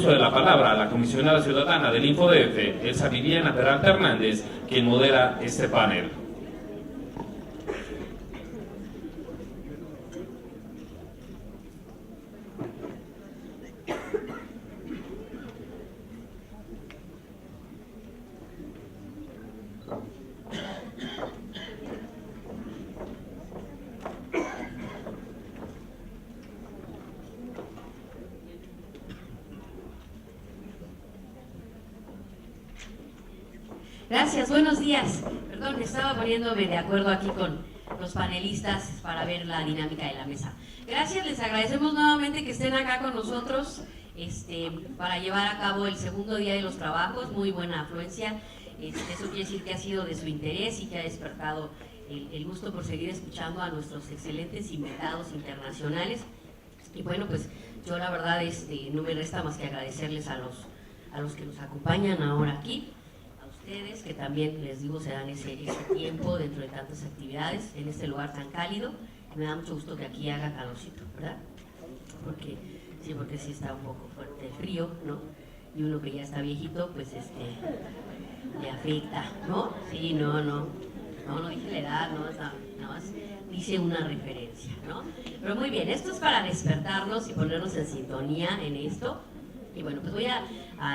uso de la palabra a la comisionada ciudadana del InfoDF, Elsa Viviana Peralta Hernández, quien modera este panel. Gracias, buenos días. Perdón, estaba poniéndome de acuerdo aquí con los panelistas para ver la dinámica de la mesa. Gracias, les agradecemos nuevamente que estén acá con nosotros para llevar a cabo el segundo día de los trabajos. Muy buena afluencia. Eso quiere decir que ha sido de su interés y que ha despertado el gusto por seguir escuchando a nuestros excelentes invitados internacionales. Y bueno, pues yo la verdad no me resta más que agradecerles a los que nos acompañan ahora aquí, ustedes que también, les digo, se dan ese tiempo dentro de tantas actividades en este lugar tan cálido. Me da mucho gusto que aquí haga calorcito, ¿verdad? Porque sí está un poco fuerte el frío, ¿no? Y uno que ya está viejito, pues le afecta, ¿no? Sí, no dije la edad, nada más dice una referencia, ¿no? Pero muy bien, esto es para despertarnos y ponernos en sintonía en esto. Y bueno, pues voy a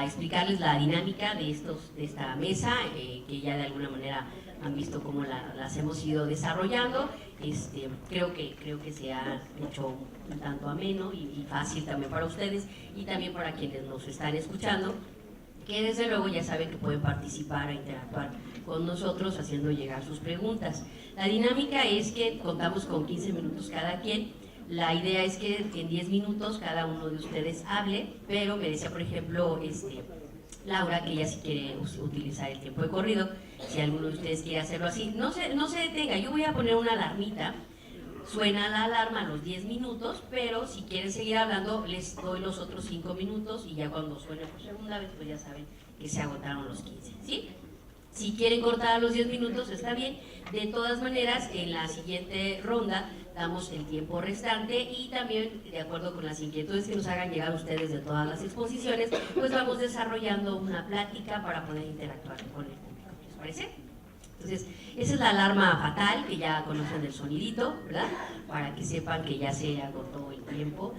explicarles la dinámica de esta mesa, que ya de alguna manera han visto cómo las hemos ido desarrollando. Creo que se ha hecho un tanto ameno y fácil también para ustedes y también para quienes nos están escuchando, que desde luego ya saben que pueden participar e interactuar con nosotros haciendo llegar sus preguntas. La dinámica es que contamos con 15 minutos cada quien. La idea es que en 10 minutos cada uno de ustedes hable, pero me decía, por ejemplo, Laura, que ella sí quiere utilizar el tiempo de corrido. Si alguno de ustedes quiere hacerlo así, no se detenga. Yo voy a poner una alarmita, suena la alarma a los 10 minutos, pero si quieren seguir hablando, les doy los otros 5 minutos y ya cuando suene por segunda vez, pues ya saben que se agotaron los 15, ¿sí? Si quieren cortar a los 10 minutos, está bien. De todas maneras, en la siguiente ronda damos el tiempo restante y también, de acuerdo con las inquietudes que nos hagan llegar ustedes de todas las exposiciones, pues vamos desarrollando una plática para poder interactuar con el público. ¿Les parece? Entonces, esa es la alarma fatal, que ya conocen el sonidito, ¿verdad? Para que sepan que ya se agotó el tiempo.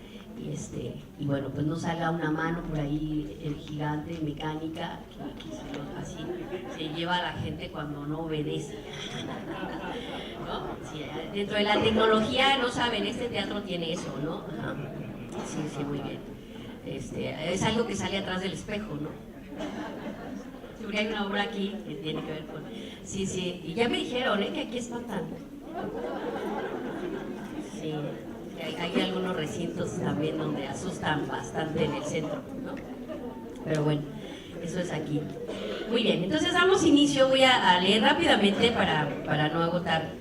Y bueno, pues no salga una mano por ahí el gigante mecánica que así se lleva a la gente cuando no obedece, ¿no? Sí, dentro de la tecnología, no saben, este teatro tiene eso, ¿no? Ajá. Sí, muy bien. Es algo que sale atrás del espejo, ¿no? Seguro hay una obra aquí que tiene que ver con... Sí, y ya me dijeron, que aquí espantan. Sí. Hay algunos recintos también donde asustan bastante en el centro, ¿no? Pero bueno, eso es aquí. Muy bien, entonces damos inicio. Voy a leer rápidamente para no agotar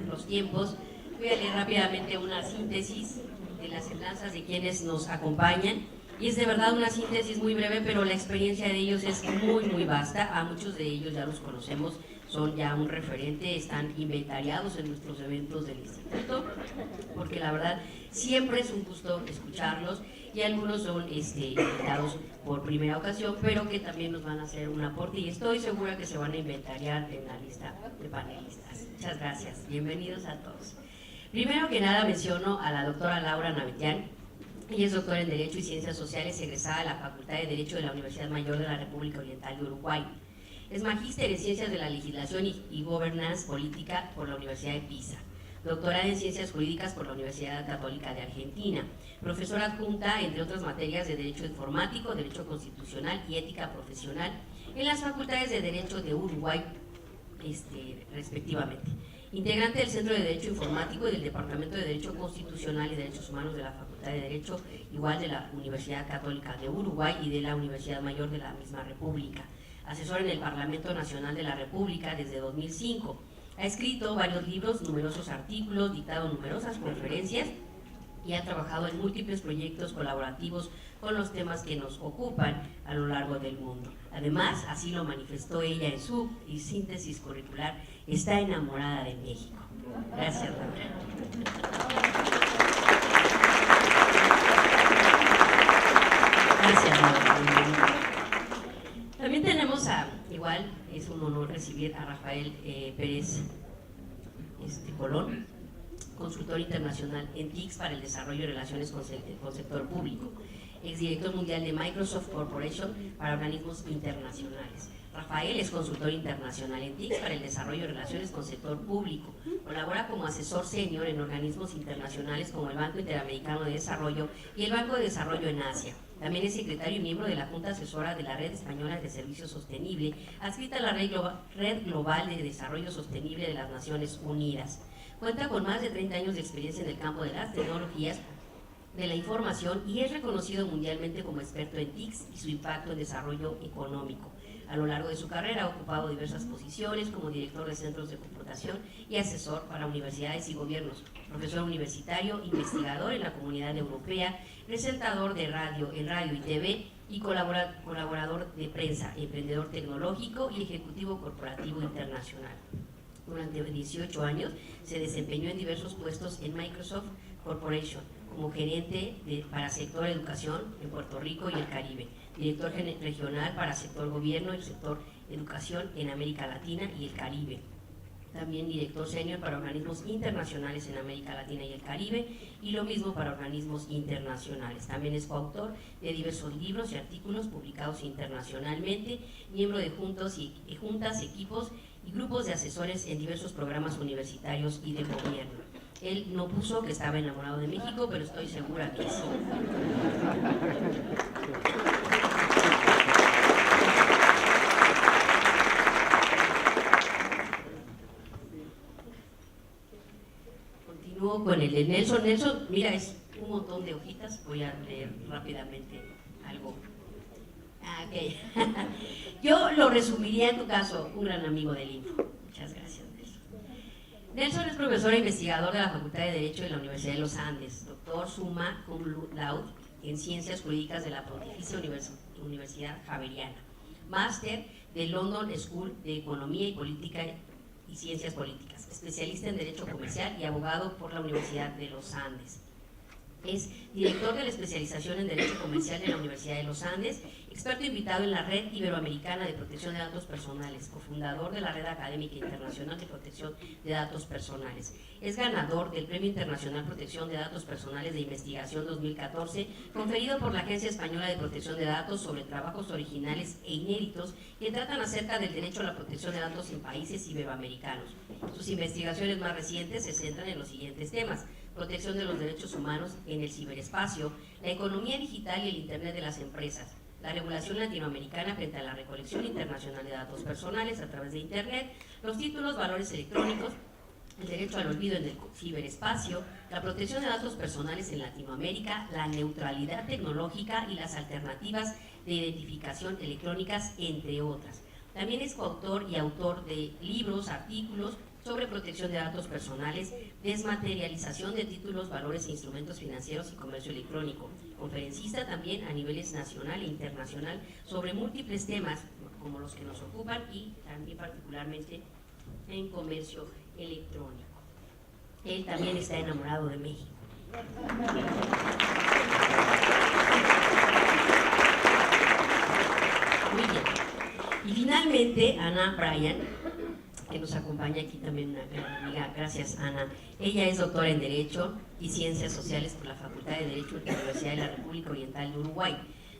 los tiempos. Voy a leer rápidamente una síntesis de las semblanzas de quienes nos acompañan. Y es de verdad una síntesis muy breve, pero la experiencia de ellos es muy vasta. A muchos de ellos ya los conocemos, son ya un referente, están inventariados en nuestros eventos del instituto, porque la verdad siempre es un gusto escucharlos, y algunos son invitados por primera ocasión, pero que también nos van a hacer un aporte y estoy segura que se van a inventariar en la lista de panelistas. Muchas gracias, bienvenidos a todos. Primero que nada menciono a la doctora Laura Navetian. Ella es doctora en Derecho y Ciencias Sociales, egresada de la Facultad de Derecho de la Universidad Mayor de la República Oriental de Uruguay. Es magíster en Ciencias de la Legislación y Governance Política por la Universidad de Pisa. Doctorada en Ciencias Jurídicas por la Universidad Católica de Argentina. Profesora adjunta, entre otras materias, de Derecho Informático, Derecho Constitucional y Ética Profesional en las Facultades de Derecho de Uruguay, respectivamente. Integrante del Centro de Derecho Informático y del Departamento de Derecho Constitucional y Derechos Humanos de la Facultad de Derecho, igual de la Universidad Católica de Uruguay y de la Universidad Mayor de la misma República. Asesor en el Parlamento Nacional de la República desde 2005. Ha escrito varios libros, numerosos artículos, dictado numerosas conferencias y ha trabajado en múltiples proyectos colaborativos con los temas que nos ocupan a lo largo del mundo. Además, así lo manifestó ella en su síntesis curricular, está enamorada de México. Gracias, Laura. Gracias, Laura. También tenemos igual, es un honor recibir a Rafael Pérez Colón, consultor internacional en TICS para el desarrollo de relaciones con sector público, exdirector mundial de Microsoft Corporation para organismos internacionales. Rafael es consultor internacional en TICS para el desarrollo de relaciones con sector público. Colabora como asesor senior en organismos internacionales como el Banco Interamericano de Desarrollo y el Banco de Desarrollo en Asia. También es secretario y miembro de la Junta Asesora de la Red Española de Servicio Sostenible, adscrita a la Red Global de Desarrollo Sostenible de las Naciones Unidas. Cuenta con más de 30 años de experiencia en el campo de las tecnologías de la información y es reconocido mundialmente como experto en TICS y su impacto en desarrollo económico. A lo largo de su carrera ha ocupado diversas posiciones como director de centros de computación y asesor para universidades y gobiernos, profesor universitario, investigador en la Comunidad Europea, presentador de radio en radio y TV y colaborador de prensa, emprendedor tecnológico y ejecutivo corporativo internacional. Durante 18 años se desempeñó en diversos puestos en Microsoft Corporation, como gerente para sector educación en Puerto Rico y el Caribe, director regional para sector gobierno y sector educación en América Latina y el Caribe. También director senior para organismos internacionales en América Latina y el Caribe y lo mismo para organismos internacionales. También es coautor de diversos libros y artículos publicados internacionalmente, miembro de juntas, equipos y grupos de asesores en diversos programas universitarios y de gobierno. Él no puso que estaba enamorado de México, pero estoy segura que sí. Continúo con el de Nelson. Nelson, mira, es un montón de hojitas. Voy a leer rápidamente algo. Okay. Yo lo resumiría en tu caso, un gran amigo del Info. Muchas gracias, Nelson. Nelson es profesor e investigador de la Facultad de Derecho de la Universidad de los Andes, doctor summa cum laude en Ciencias Jurídicas de la Pontificia Universidad Javeriana, máster de London School de Economía y Política y Ciencias Políticas, especialista en Derecho Comercial y abogado por la Universidad de los Andes. Es director de la especialización en Derecho Comercial de la Universidad de los Andes, experto invitado en la Red Iberoamericana de Protección de Datos Personales, cofundador de la Red Académica Internacional de Protección de Datos Personales. Es ganador del Premio Internacional Protección de Datos Personales de Investigación 2014, conferido por la Agencia Española de Protección de Datos sobre trabajos originales e inéditos que tratan acerca del derecho a la protección de datos en países iberoamericanos. Sus investigaciones más recientes se centran en los siguientes temas: protección de los derechos humanos en el ciberespacio, la economía digital y el Internet de las empresas, la regulación latinoamericana frente a la recolección internacional de datos personales a través de Internet, los títulos, valores electrónicos, el derecho al olvido en el ciberespacio, la protección de datos personales en Latinoamérica, la neutralidad tecnológica y las alternativas de identificación electrónicas, entre otras. También es coautor y autor de libros, artículos sobre protección de datos personales, desmaterialización de títulos, valores e instrumentos financieros y comercio electrónico. Conferencista también a niveles nacional e internacional sobre múltiples temas como los que nos ocupan y también particularmente en comercio electrónico. Él también está enamorado de México. Muy bien. Y finalmente, Ana Bryan, que nos acompaña aquí también, una gran amiga. Gracias, Ana. Ella es doctora en Derecho y Ciencias Sociales por la Facultad de Derecho de la Universidad de la República Oriental de Uruguay,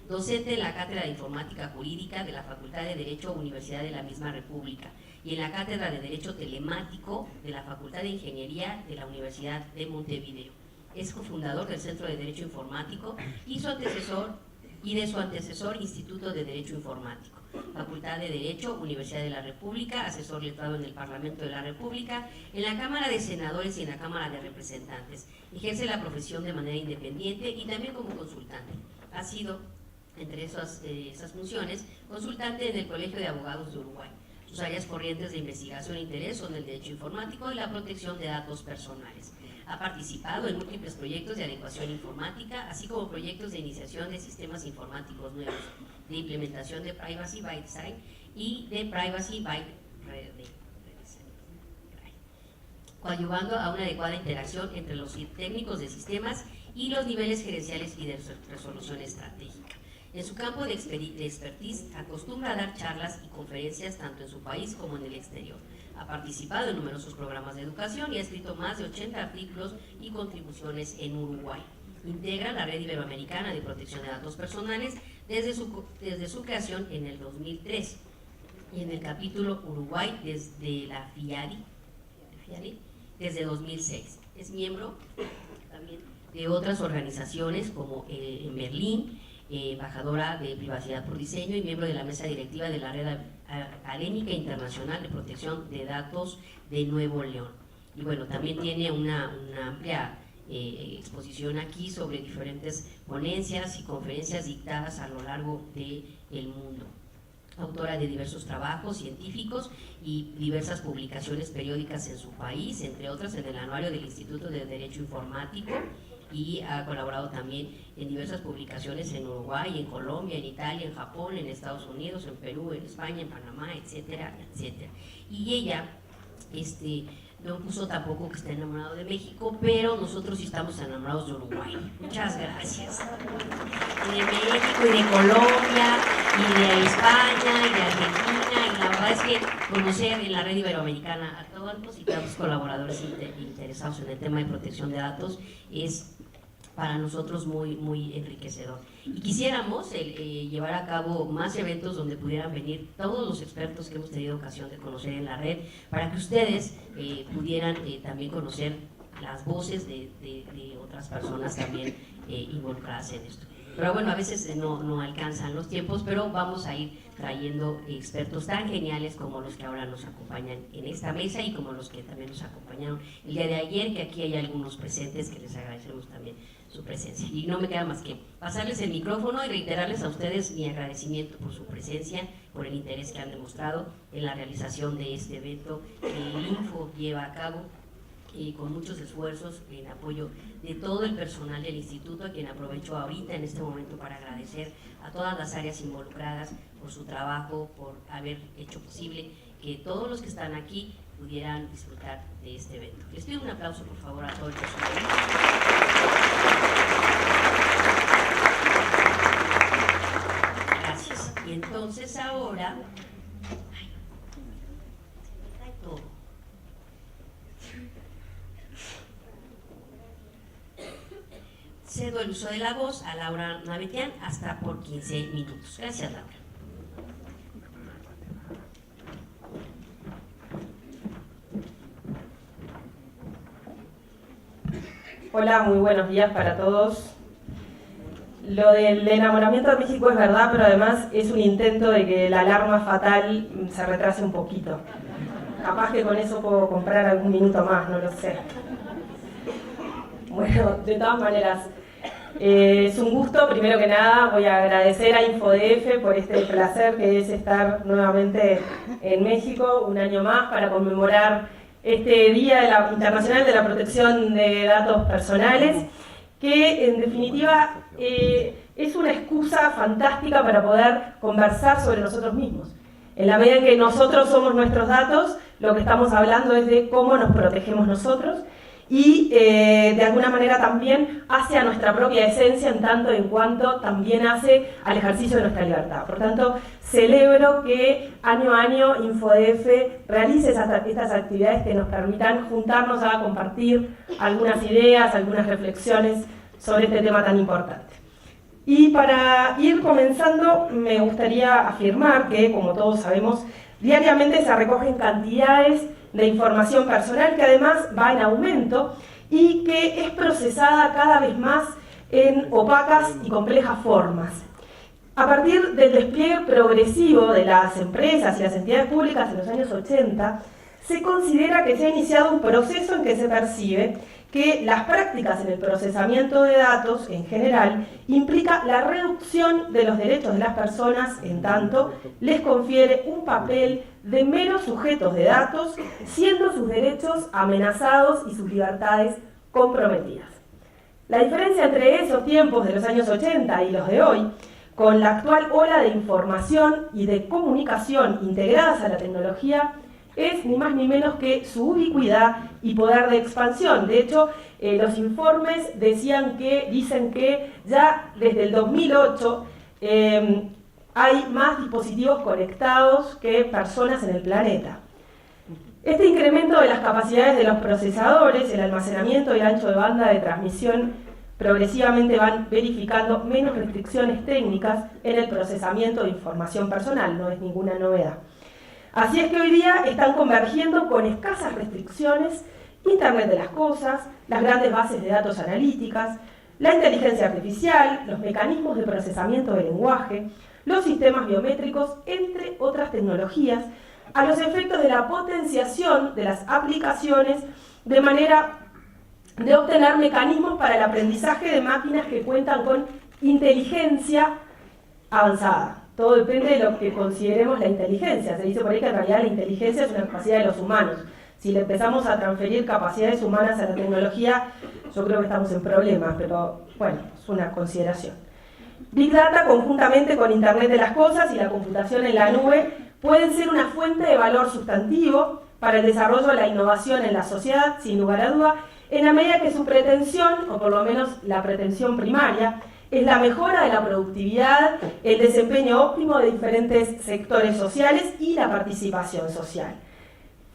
docente en la Cátedra de Informática Jurídica de la Facultad de Derecho Universidad de la misma República y en la Cátedra de Derecho Telemático de la Facultad de Ingeniería de la Universidad de Montevideo. Es cofundador del Centro de Derecho Informático y de su antecesor Instituto de Derecho Informático. Facultad de Derecho, Universidad de la República, asesor letrado en el Parlamento de la República, en la Cámara de Senadores y en la Cámara de Representantes. Ejerce la profesión de manera independiente y también como consultante. Ha sido, entre esas funciones, consultante en el Colegio de Abogados de Uruguay. Sus áreas corrientes de investigación e interés son el derecho informático y la protección de datos personales. Ha participado en múltiples proyectos de adecuación informática, así como proyectos de iniciación de sistemas informáticos nuevos, de implementación de Privacy by Design y de Privacy by Redesign, coadyuvando a una adecuada interacción entre los técnicos de sistemas y los niveles gerenciales y de resolución estratégica. En su campo de expertise acostumbra a dar charlas y conferencias tanto en su país como en el exterior. Ha participado en numerosos programas de educación y ha escrito más de 80 artículos y contribuciones en Uruguay. Integra la Red Iberoamericana de Protección de Datos Personales desde su creación en el 2003 y en el capítulo Uruguay desde la FIADI desde 2006. Es miembro también de otras organizaciones como en Berlín, embajadora de Privacidad por Diseño y miembro de la mesa directiva de la Red Académica Internacional de Protección de Datos de Nuevo León. Y bueno, también tiene una amplia exposición aquí sobre diferentes ponencias y conferencias dictadas a lo largo del mundo. Autora de diversos trabajos científicos y diversas publicaciones periódicas en su país, entre otras en el Anuario del Instituto de Derecho Informático, y ha colaborado también en diversas publicaciones en Uruguay, en Colombia, en Italia, en Japón, en Estados Unidos, en Perú, en España, en Panamá, etcétera, etcétera. Y ella no puso tampoco que está enamorado de México, pero nosotros sí estamos enamorados de Uruguay. Muchas gracias. Y de México, y de Colombia, y de España, y de Argentina, y la verdad es que conocer en la Red Iberoamericana a todos y tantos colaboradores interesados en el tema de protección de datos es para nosotros muy, muy enriquecedor. Y quisiéramos llevar a cabo más eventos donde pudieran venir todos los expertos que hemos tenido ocasión de conocer en la red, para que ustedes pudieran también conocer las voces de otras personas también involucradas en esto. Pero bueno, a veces no alcanzan los tiempos, pero vamos a ir trayendo expertos tan geniales como los que ahora nos acompañan en esta mesa y como los que también nos acompañaron el día de ayer, que aquí hay algunos presentes que les agradecemos también su presencia. Y no me queda más que pasarles el micrófono y reiterarles a ustedes mi agradecimiento por su presencia, por el interés que han demostrado en la realización de este evento que el Info lleva a cabo con muchos esfuerzos en apoyo de todo el personal del instituto, a quien aprovecho ahorita en este momento para agradecer a todas las áreas involucradas por su trabajo, por haber hecho posible que todos los que están aquí pudieran disfrutar de este evento. Les pido un aplauso, por favor, a todo el personal. Gracias. Y entonces ahora, cedo el uso de la voz a Laura Navetian hasta por 15 minutos. Gracias, Laura. Hola, muy buenos días para todos. Lo del enamoramiento de México es verdad, pero además es un intento de que la alarma fatal se retrase un poquito. Capaz que con eso puedo comprar algún minuto más, no lo sé. Bueno, de todas maneras, es un gusto. Primero que nada voy a agradecer a InfoDF por este placer que es estar nuevamente en México un año más para conmemorar este Día Internacional de la Protección de Datos Personales, que en definitiva es una excusa fantástica para poder conversar sobre nosotros mismos. En la medida en que nosotros somos nuestros datos, lo que estamos hablando es de cómo nos protegemos nosotros y de alguna manera también hace a nuestra propia esencia en tanto en cuanto también hace al ejercicio de nuestra libertad. Por tanto, celebro que año a año InfoDF realice estas actividades que nos permitan juntarnos a compartir algunas ideas, algunas reflexiones sobre este tema tan importante. Y para ir comenzando, me gustaría afirmar que, como todos sabemos, diariamente se recogen cantidades de información personal que además va en aumento y que es procesada cada vez más en opacas y complejas formas. A partir del despliegue progresivo de las empresas y las entidades públicas en los años 80, se considera que se ha iniciado un proceso en que se percibe que las prácticas en el procesamiento de datos en general implica la reducción de los derechos de las personas, en tanto les confiere un papel de meros sujetos de datos, siendo sus derechos amenazados y sus libertades comprometidas. La diferencia entre esos tiempos de los años 80 y los de hoy, con la actual ola de información y de comunicación integradas a la tecnología, es ni más ni menos que su ubicuidad y poder de expansión. De hecho, los informes dicen que ya desde el 2008 hay más dispositivos conectados que personas en el planeta. Este incremento de las capacidades de los procesadores, el almacenamiento y el ancho de banda de transmisión progresivamente van verificando menos restricciones técnicas en el procesamiento de información personal, no es ninguna novedad. Así es que hoy día están convergiendo con escasas restricciones Internet de las cosas, las grandes bases de datos analíticas, la inteligencia artificial, los mecanismos de procesamiento del lenguaje, los sistemas biométricos, entre otras tecnologías, a los efectos de la potenciación de las aplicaciones de manera de obtener mecanismos para el aprendizaje de máquinas que cuentan con inteligencia avanzada. Todo depende de lo que consideremos la inteligencia. Se dice por ahí que en realidad la inteligencia es una capacidad de los humanos. Si le empezamos a transferir capacidades humanas a la tecnología, yo creo que estamos en problemas, pero bueno, es una consideración. Big Data, conjuntamente con Internet de las cosas y la computación en la nube, pueden ser una fuente de valor sustantivo para el desarrollo de la innovación en la sociedad, sin lugar a duda, en la medida que su pretensión, o por lo menos la pretensión primaria, es la mejora de la productividad, el desempeño óptimo de diferentes sectores sociales y la participación social.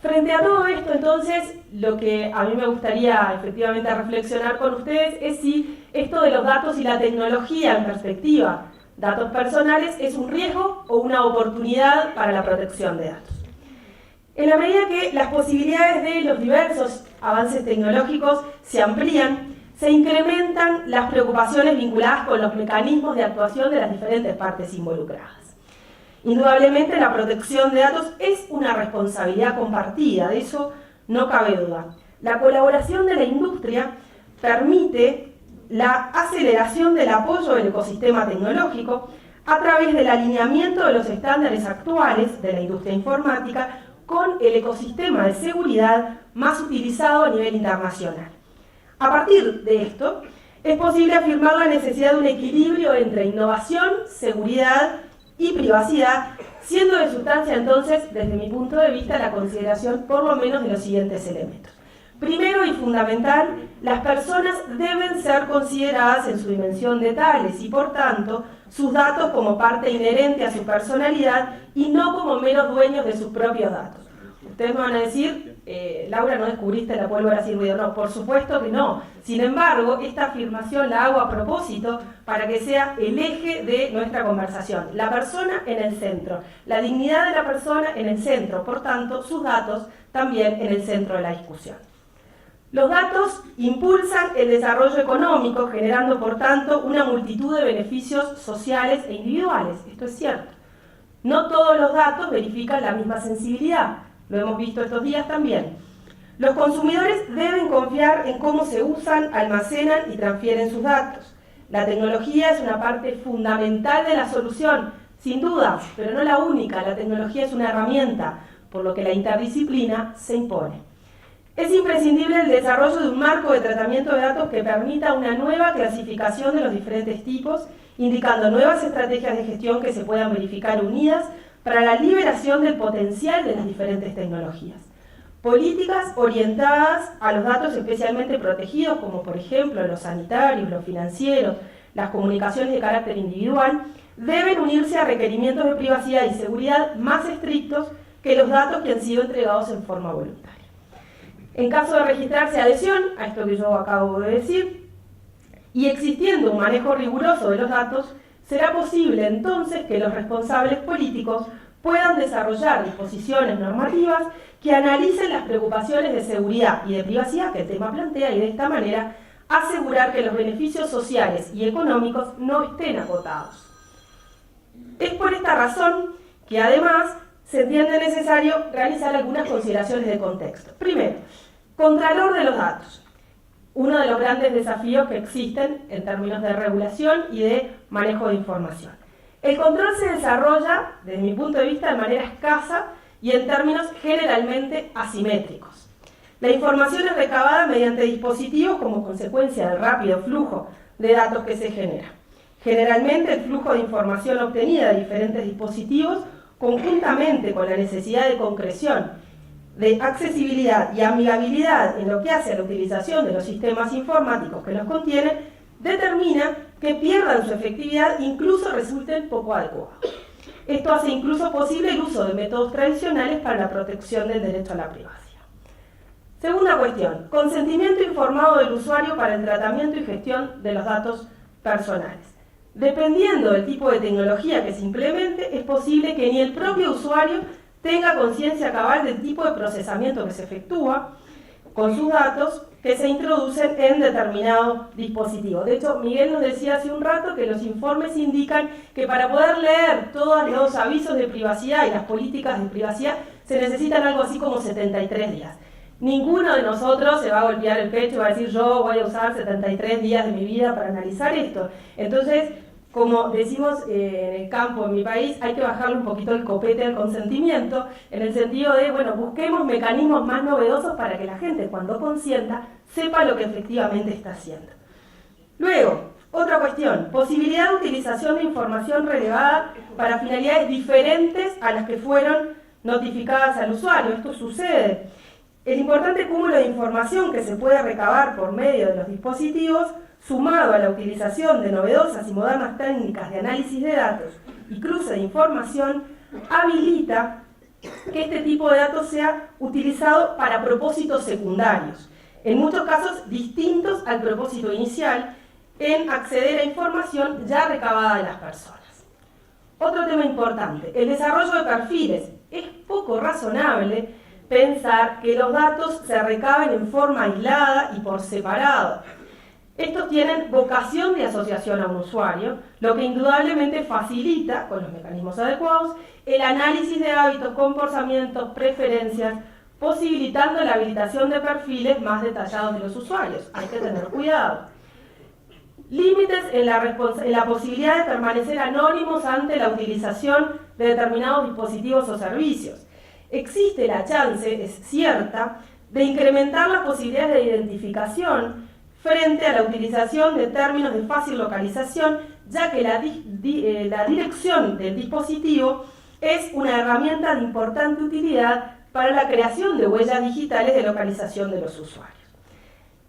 Frente a todo esto, entonces, lo que a mí me gustaría efectivamente reflexionar con ustedes es si esto de los datos y la tecnología en perspectiva, datos personales, es un riesgo o una oportunidad para la protección de datos. En la medida que las posibilidades de los diversos avances tecnológicos se amplían, se incrementan las preocupaciones vinculadas con los mecanismos de actuación de las diferentes partes involucradas. Indudablemente la protección de datos es una responsabilidad compartida, de eso no cabe duda. La colaboración de la industria permite la aceleración del apoyo del ecosistema tecnológico a través del alineamiento de los estándares actuales de la industria informática con el ecosistema de seguridad más utilizado a nivel internacional. A partir de esto, es posible afirmar la necesidad de un equilibrio entre innovación, seguridad y privacidad, siendo de sustancia entonces, desde mi punto de vista, la consideración por lo menos de los siguientes elementos. Primero y fundamental, las personas deben ser consideradas en su dimensión de tales y, por tanto, sus datos como parte inherente a su personalidad y no como meros dueños de sus propios datos. Ustedes me van a decir, Laura, ¿no descubriste la pólvora sin ruido? No, por supuesto que no. Sin embargo, esta afirmación la hago a propósito para que sea el eje de nuestra conversación. La persona en el centro, la dignidad de la persona en el centro, por tanto, sus datos también en el centro de la discusión. Los datos impulsan el desarrollo económico, generando, por tanto, una multitud de beneficios sociales e individuales. Esto es cierto. No todos los datos verifican la misma sensibilidad. Lo hemos visto estos días también. Los consumidores deben confiar en cómo se usan, almacenan y transfieren sus datos. La tecnología es una parte fundamental de la solución, sin duda, pero no la única. La tecnología es una herramienta, por lo que la interdisciplina se impone. Es imprescindible el desarrollo de un marco de tratamiento de datos que permita una nueva clasificación de los diferentes tipos, indicando nuevas estrategias de gestión que se puedan verificar unidas para la liberación del potencial de las diferentes tecnologías. Políticas orientadas a los datos especialmente protegidos, como por ejemplo los sanitarios, los financieros, las comunicaciones de carácter individual, deben unirse a requerimientos de privacidad y seguridad más estrictos que los datos que han sido entregados en forma voluntaria. En caso de registrarse adhesión a esto que yo acabo de decir, y existiendo un manejo riguroso de los datos, será posible entonces que los responsables políticos puedan desarrollar disposiciones normativas que analicen las preocupaciones de seguridad y de privacidad que el tema plantea y de esta manera asegurar que los beneficios sociales y económicos no estén acotados. Es por esta razón que además se entiende necesario realizar algunas consideraciones de contexto. Primero, Contralor de los datos. Uno de los grandes desafíos que existen en términos de regulación y de manejo de información. El control se desarrolla, desde mi punto de vista, de manera escasa y en términos generalmente asimétricos. La información es recabada mediante dispositivos como consecuencia del rápido flujo de datos que se genera. Generalmente el flujo de información obtenida de diferentes dispositivos, conjuntamente con la necesidad de concreción, de accesibilidad y amigabilidad en lo que hace a la utilización de los sistemas informáticos que los contienen, determina que pierdan su efectividad, incluso resulten poco adecuados. Esto hace incluso posible el uso de métodos tradicionales para la protección del derecho a la privacidad. Segunda cuestión, consentimiento informado del usuario para el tratamiento y gestión de los datos personales. Dependiendo del tipo de tecnología que se implemente, es posible que ni el propio usuario tenga conciencia cabal del tipo de procesamiento que se efectúa con sus datos que se introducen en determinado dispositivo. De hecho, Miguel nos decía hace un rato que los informes indican que para poder leer todos los avisos de privacidad y las políticas de privacidad se necesitan algo así como 73 días. Ninguno de nosotros se va a golpear el pecho y va a decir yo voy a usar 73 días de mi vida para analizar esto. Entonces, como decimos en el campo, en mi país, hay que bajarle un poquito el copete al consentimiento, en el sentido de, bueno, busquemos mecanismos más novedosos para que la gente, cuando consienta, sepa lo que efectivamente está haciendo. Luego, otra cuestión, posibilidad de utilización de información relevada para finalidades diferentes a las que fueron notificadas al usuario. Esto sucede. El importante cúmulo de información que se puede recabar por medio de los dispositivos, sumado a la utilización de novedosas y modernas técnicas de análisis de datos y cruce de información, habilita que este tipo de datos sea utilizado para propósitos secundarios, en muchos casos distintos al propósito inicial, en acceder a información ya recabada de las personas. Otro tema importante, el desarrollo de perfiles. Es poco razonable pensar que los datos se recaben en forma aislada y por separado. Estos tienen vocación de asociación a un usuario, lo que indudablemente facilita, con los mecanismos adecuados, el análisis de hábitos, comportamientos, preferencias, posibilitando la habilitación de perfiles más detallados de los usuarios. Hay que tener cuidado. Límites en la posibilidad de permanecer anónimos ante la utilización de determinados dispositivos o servicios. Existe la chance, es cierta, de incrementar las posibilidades de identificación frente a la utilización de términos de fácil localización, ya que la dirección del dispositivo es una herramienta de importante utilidad para la creación de huellas digitales de localización de los usuarios.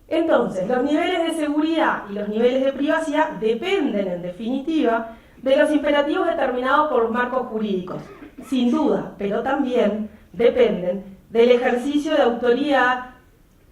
Entonces, los niveles de seguridad y los niveles de privacidad dependen, en definitiva, de los imperativos determinados por los marcos jurídicos, sin duda, pero también dependen del ejercicio de autoridad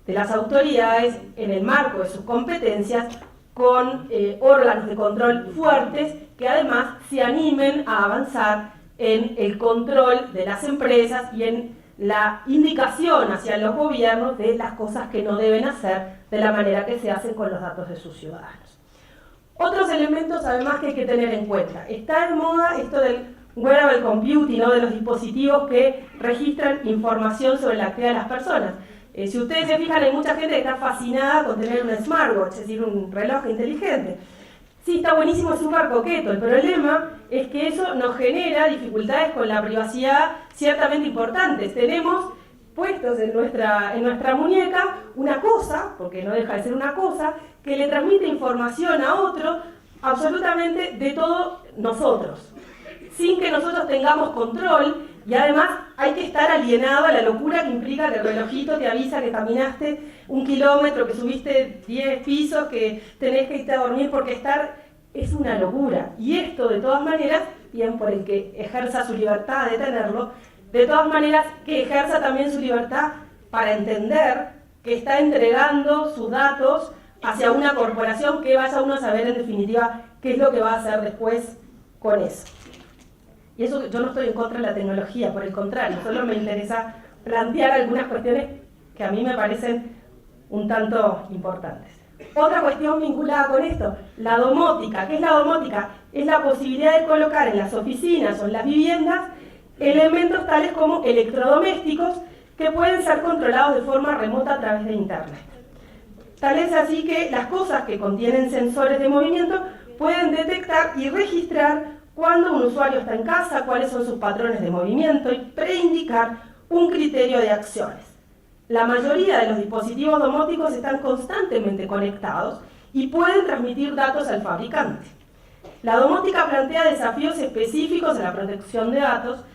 de las autoridades en el marco de sus competencias con órganos de control fuertes que además se animen a avanzar en el control de las empresas y en la indicación hacia los gobiernos de las cosas que no deben hacer de la manera que se hacen con los datos de sus ciudadanos. Otros elementos además que hay que tener en cuenta. Está de moda esto del wearable computing, ¿no? De los dispositivos que registran información sobre la actividad de las personas. Si ustedes se fijan, hay mucha gente que está fascinada con tener un smartwatch, es decir, un reloj inteligente. Sí, está buenísimo, es súper coqueto. El problema es que eso nos genera dificultades con la privacidad ciertamente importantes. Tenemos puestos en nuestra muñeca una cosa, porque no deja de ser una cosa, que le transmite información a otro absolutamente de todos nosotros, sin que nosotros tengamos control. Y además hay que estar alienado a la locura que implica que el relojito te avisa que caminaste 1 kilómetro, que subiste 10 pisos, que tenés que irte a dormir porque es una locura. Y esto, de todas maneras, bien por el que ejerza su libertad de tenerlo, de todas maneras que ejerza también su libertad para entender que está entregando sus datos hacia una corporación que vaya uno a saber en definitiva qué es lo que va a hacer después con eso. Y eso, yo no estoy en contra de la tecnología, por el contrario, solo me interesa plantear algunas cuestiones que a mí me parecen un tanto importantes. Otra cuestión vinculada con esto, la domótica. ¿Qué es la domótica? Es la posibilidad de colocar en las oficinas o en las viviendas elementos tales como electrodomésticos que pueden ser controlados de forma remota a través de Internet. Tal es así que las cosas que contienen sensores de movimiento pueden detectar y registrar cuando un usuario está en casa, cuáles son sus patrones de movimiento y preindicar un criterio de acciones. La mayoría de los dispositivos domóticos están constantemente conectados y pueden transmitir datos al fabricante. La domótica plantea desafíos específicos en la protección de datos,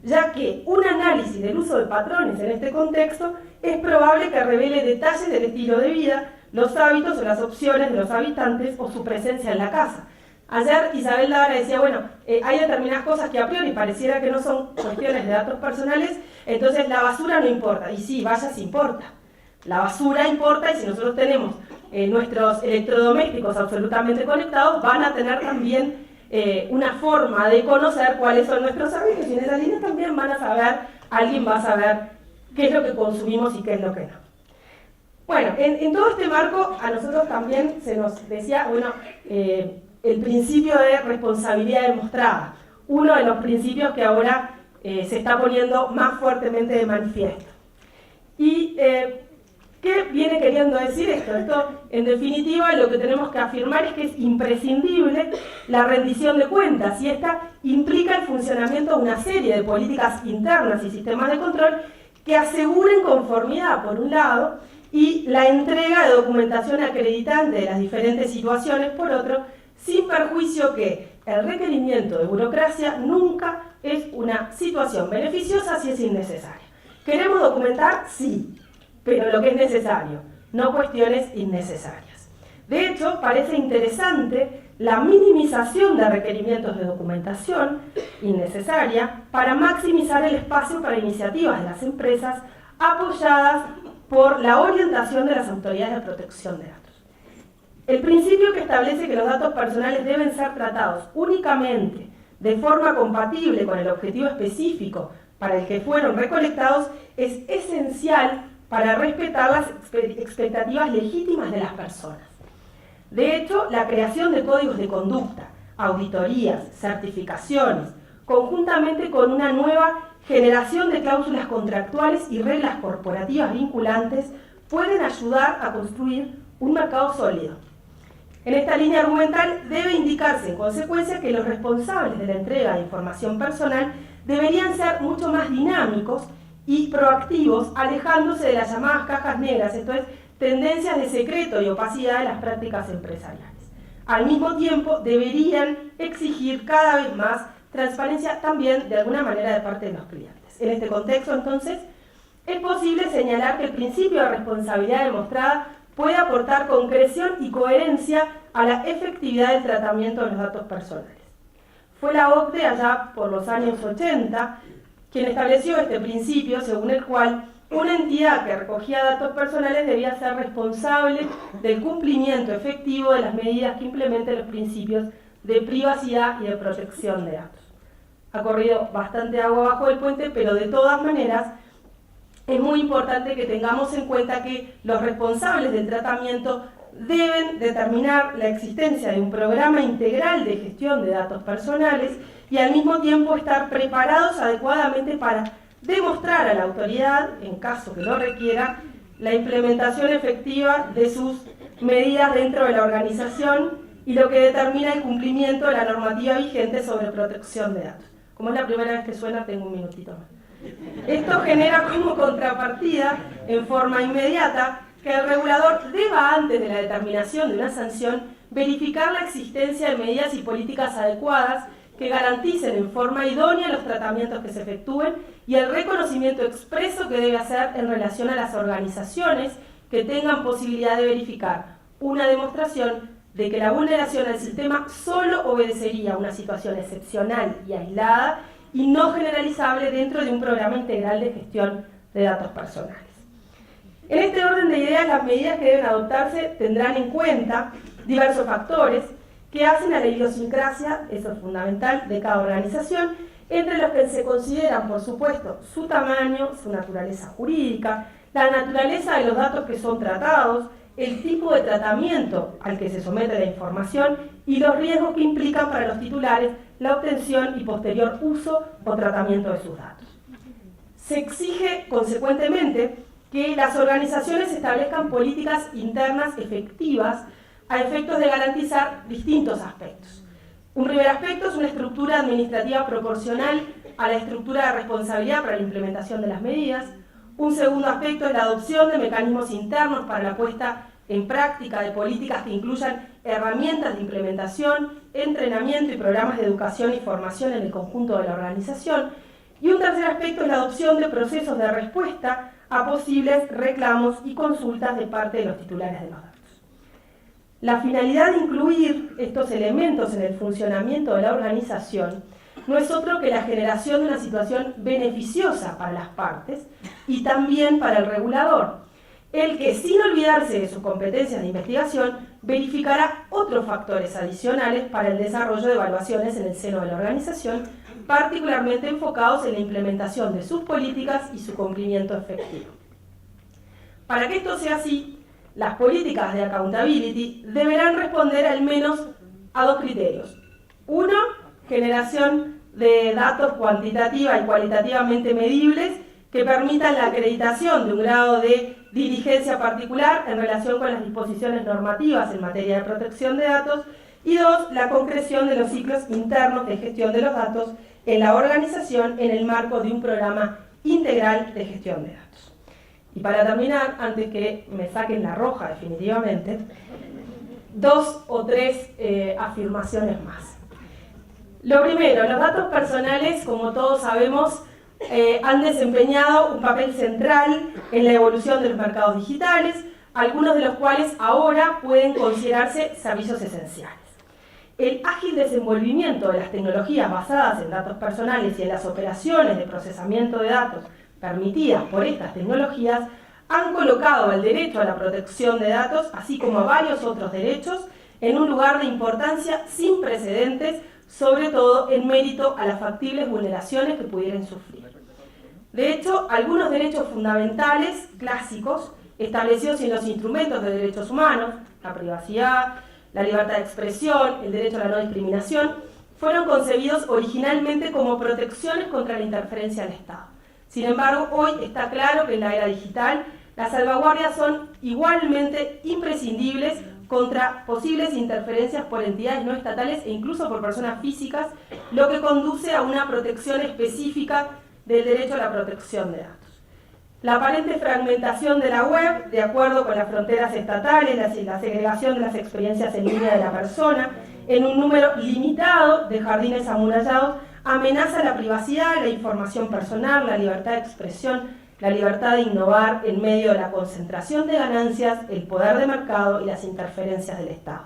ya que un análisis del uso de patrones en este contexto es probable que revele detalles del estilo de vida, los hábitos o las opciones de los habitantes o su presencia en la casa. Ayer Isabel Lara decía, bueno, hay determinadas cosas que a priori pareciera que no son cuestiones de datos personales, entonces la basura no importa. Y sí, vaya si importa. La basura importa, y si nosotros tenemos nuestros electrodomésticos absolutamente conectados, van a tener también una forma de conocer cuáles son nuestros hábitos, y en esa línea también van a saber, alguien va a saber qué es lo que consumimos y qué es lo que no. Bueno, en todo este marco a nosotros también se nos decía, bueno, el principio de responsabilidad demostrada, uno de los principios que ahora se está poniendo más fuertemente de manifiesto. Y ¿qué viene queriendo decir esto? Esto, en definitiva, lo que tenemos que afirmar es que es imprescindible la rendición de cuentas, y esta implica el funcionamiento de una serie de políticas internas y sistemas de control que aseguren conformidad, por un lado, y la entrega de documentación acreditante de las diferentes situaciones, por otro, sin perjuicio que el requerimiento de burocracia nunca es una situación beneficiosa si es innecesaria. ¿Queremos documentar? Sí, pero lo que es necesario, no cuestiones innecesarias. De hecho, parece interesante la minimización de requerimientos de documentación innecesaria para maximizar el espacio para iniciativas de las empresas apoyadas por la orientación de las autoridades de protección de datos. El principio que establece que los datos personales deben ser tratados únicamente de forma compatible con el objetivo específico para el que fueron recolectados es esencial para respetar las expectativas legítimas de las personas. De hecho, la creación de códigos de conducta, auditorías, certificaciones, conjuntamente con una nueva generación de cláusulas contractuales y reglas corporativas vinculantes, pueden ayudar a construir un mercado sólido. En esta línea argumental debe indicarse en consecuencia que los responsables de la entrega de información personal deberían ser mucho más dinámicos y proactivos, alejándose de las llamadas cajas negras, esto es, tendencias de secreto y opacidad de las prácticas empresariales. Al mismo tiempo, deberían exigir cada vez más transparencia también, de alguna manera, de parte de los clientes. En este contexto, entonces, es posible señalar que el principio de responsabilidad demostrada puede aportar concreción y coherencia a la efectividad del tratamiento de los datos personales. Fue la OCDE, allá por los años 80, quien estableció este principio, según el cual una entidad que recogía datos personales debía ser responsable del cumplimiento efectivo de las medidas que implementen los principios de privacidad y de protección de datos. Ha corrido bastante agua bajo el puente, pero de todas maneras es muy importante que tengamos en cuenta que los responsables del tratamiento deben determinar la existencia de un programa integral de gestión de datos personales y al mismo tiempo estar preparados adecuadamente para demostrar a la autoridad, en caso que lo requiera, la implementación efectiva de sus medidas dentro de la organización y lo que determina el cumplimiento de la normativa vigente sobre protección de datos. Como es la primera vez que suena, tengo un minutito más. Esto genera como contrapartida, en forma inmediata, que el regulador deba, antes de la determinación de una sanción, verificar la existencia de medidas y políticas adecuadas que garanticen en forma idónea los tratamientos que se efectúen y el reconocimiento expreso que debe hacer en relación a las organizaciones que tengan posibilidad de verificar una demostración de que la vulneración al sistema solo obedecería a una situación excepcional y aislada y no generalizable dentro de un programa integral de gestión de datos personales. En este orden de ideas, las medidas que deben adoptarse tendrán en cuenta diversos factores que hacen a la idiosincrasia, eso es fundamental, de cada organización, entre los que se consideran, por supuesto, su tamaño, su naturaleza jurídica, la naturaleza de los datos que son tratados, el tipo de tratamiento al que se somete la información y los riesgos que implican para los titulares la obtención y posterior uso o tratamiento de sus datos. Se exige, consecuentemente, que las organizaciones establezcan políticas internas efectivas a efectos de garantizar distintos aspectos. Un primer aspecto es una estructura administrativa proporcional a la estructura de responsabilidad para la implementación de las medidas. Un segundo aspecto es la adopción de mecanismos internos para la puesta en práctica de políticas que incluyan herramientas de implementación, entrenamiento y programas de educación y formación en el conjunto de la organización. Y un tercer aspecto es la adopción de procesos de respuesta a posibles reclamos y consultas de parte de los titulares de los datos. La finalidad de incluir estos elementos en el funcionamiento de la organización no es otro que la generación de una situación beneficiosa para las partes y también para el regulador, el que, sin olvidarse de sus competencias de investigación, verificará otros factores adicionales para el desarrollo de evaluaciones en el seno de la organización, particularmente enfocados en la implementación de sus políticas y su cumplimiento efectivo. Para que esto sea así, las políticas de accountability deberán responder al menos a dos criterios. Uno, generación de datos cuantitativa y cualitativamente medibles que permitan la acreditación de un grado de diligencia particular en relación con las disposiciones normativas en materia de protección de datos. Y dos, la concreción de los ciclos internos de gestión de los datos en la organización en el marco de un programa integral de gestión de datos. Y para terminar, antes que me saquen la roja definitivamente, dos o tres afirmaciones más. Lo primero, los datos personales, como todos sabemos, han desempeñado un papel central en la evolución de los mercados digitales, algunos de los cuales ahora pueden considerarse servicios esenciales. El ágil desenvolvimiento de las tecnologías basadas en datos personales y en las operaciones de procesamiento de datos permitidas por estas tecnologías han colocado el derecho a la protección de datos, así como a varios otros derechos, en un lugar de importancia sin precedentes, sobre todo en mérito a las factibles vulneraciones que pudieran sufrir. De hecho, algunos derechos fundamentales clásicos, establecidos en los instrumentos de derechos humanos, la privacidad, la libertad de expresión, el derecho a la no discriminación, fueron concebidos originalmente como protecciones contra la interferencia del Estado. Sin embargo, hoy está claro que en la era digital las salvaguardias son igualmente imprescindibles contra posibles interferencias por entidades no estatales e incluso por personas físicas, lo que conduce a una protección específica del derecho a la protección de datos. La aparente fragmentación de la web, de acuerdo con las fronteras estatales, la segregación de las experiencias en línea de la persona, en un número limitado de jardines amurallados, amenaza la privacidad, la información personal, la libertad de expresión, la libertad de innovar en medio de la concentración de ganancias, el poder de mercado y las interferencias del Estado.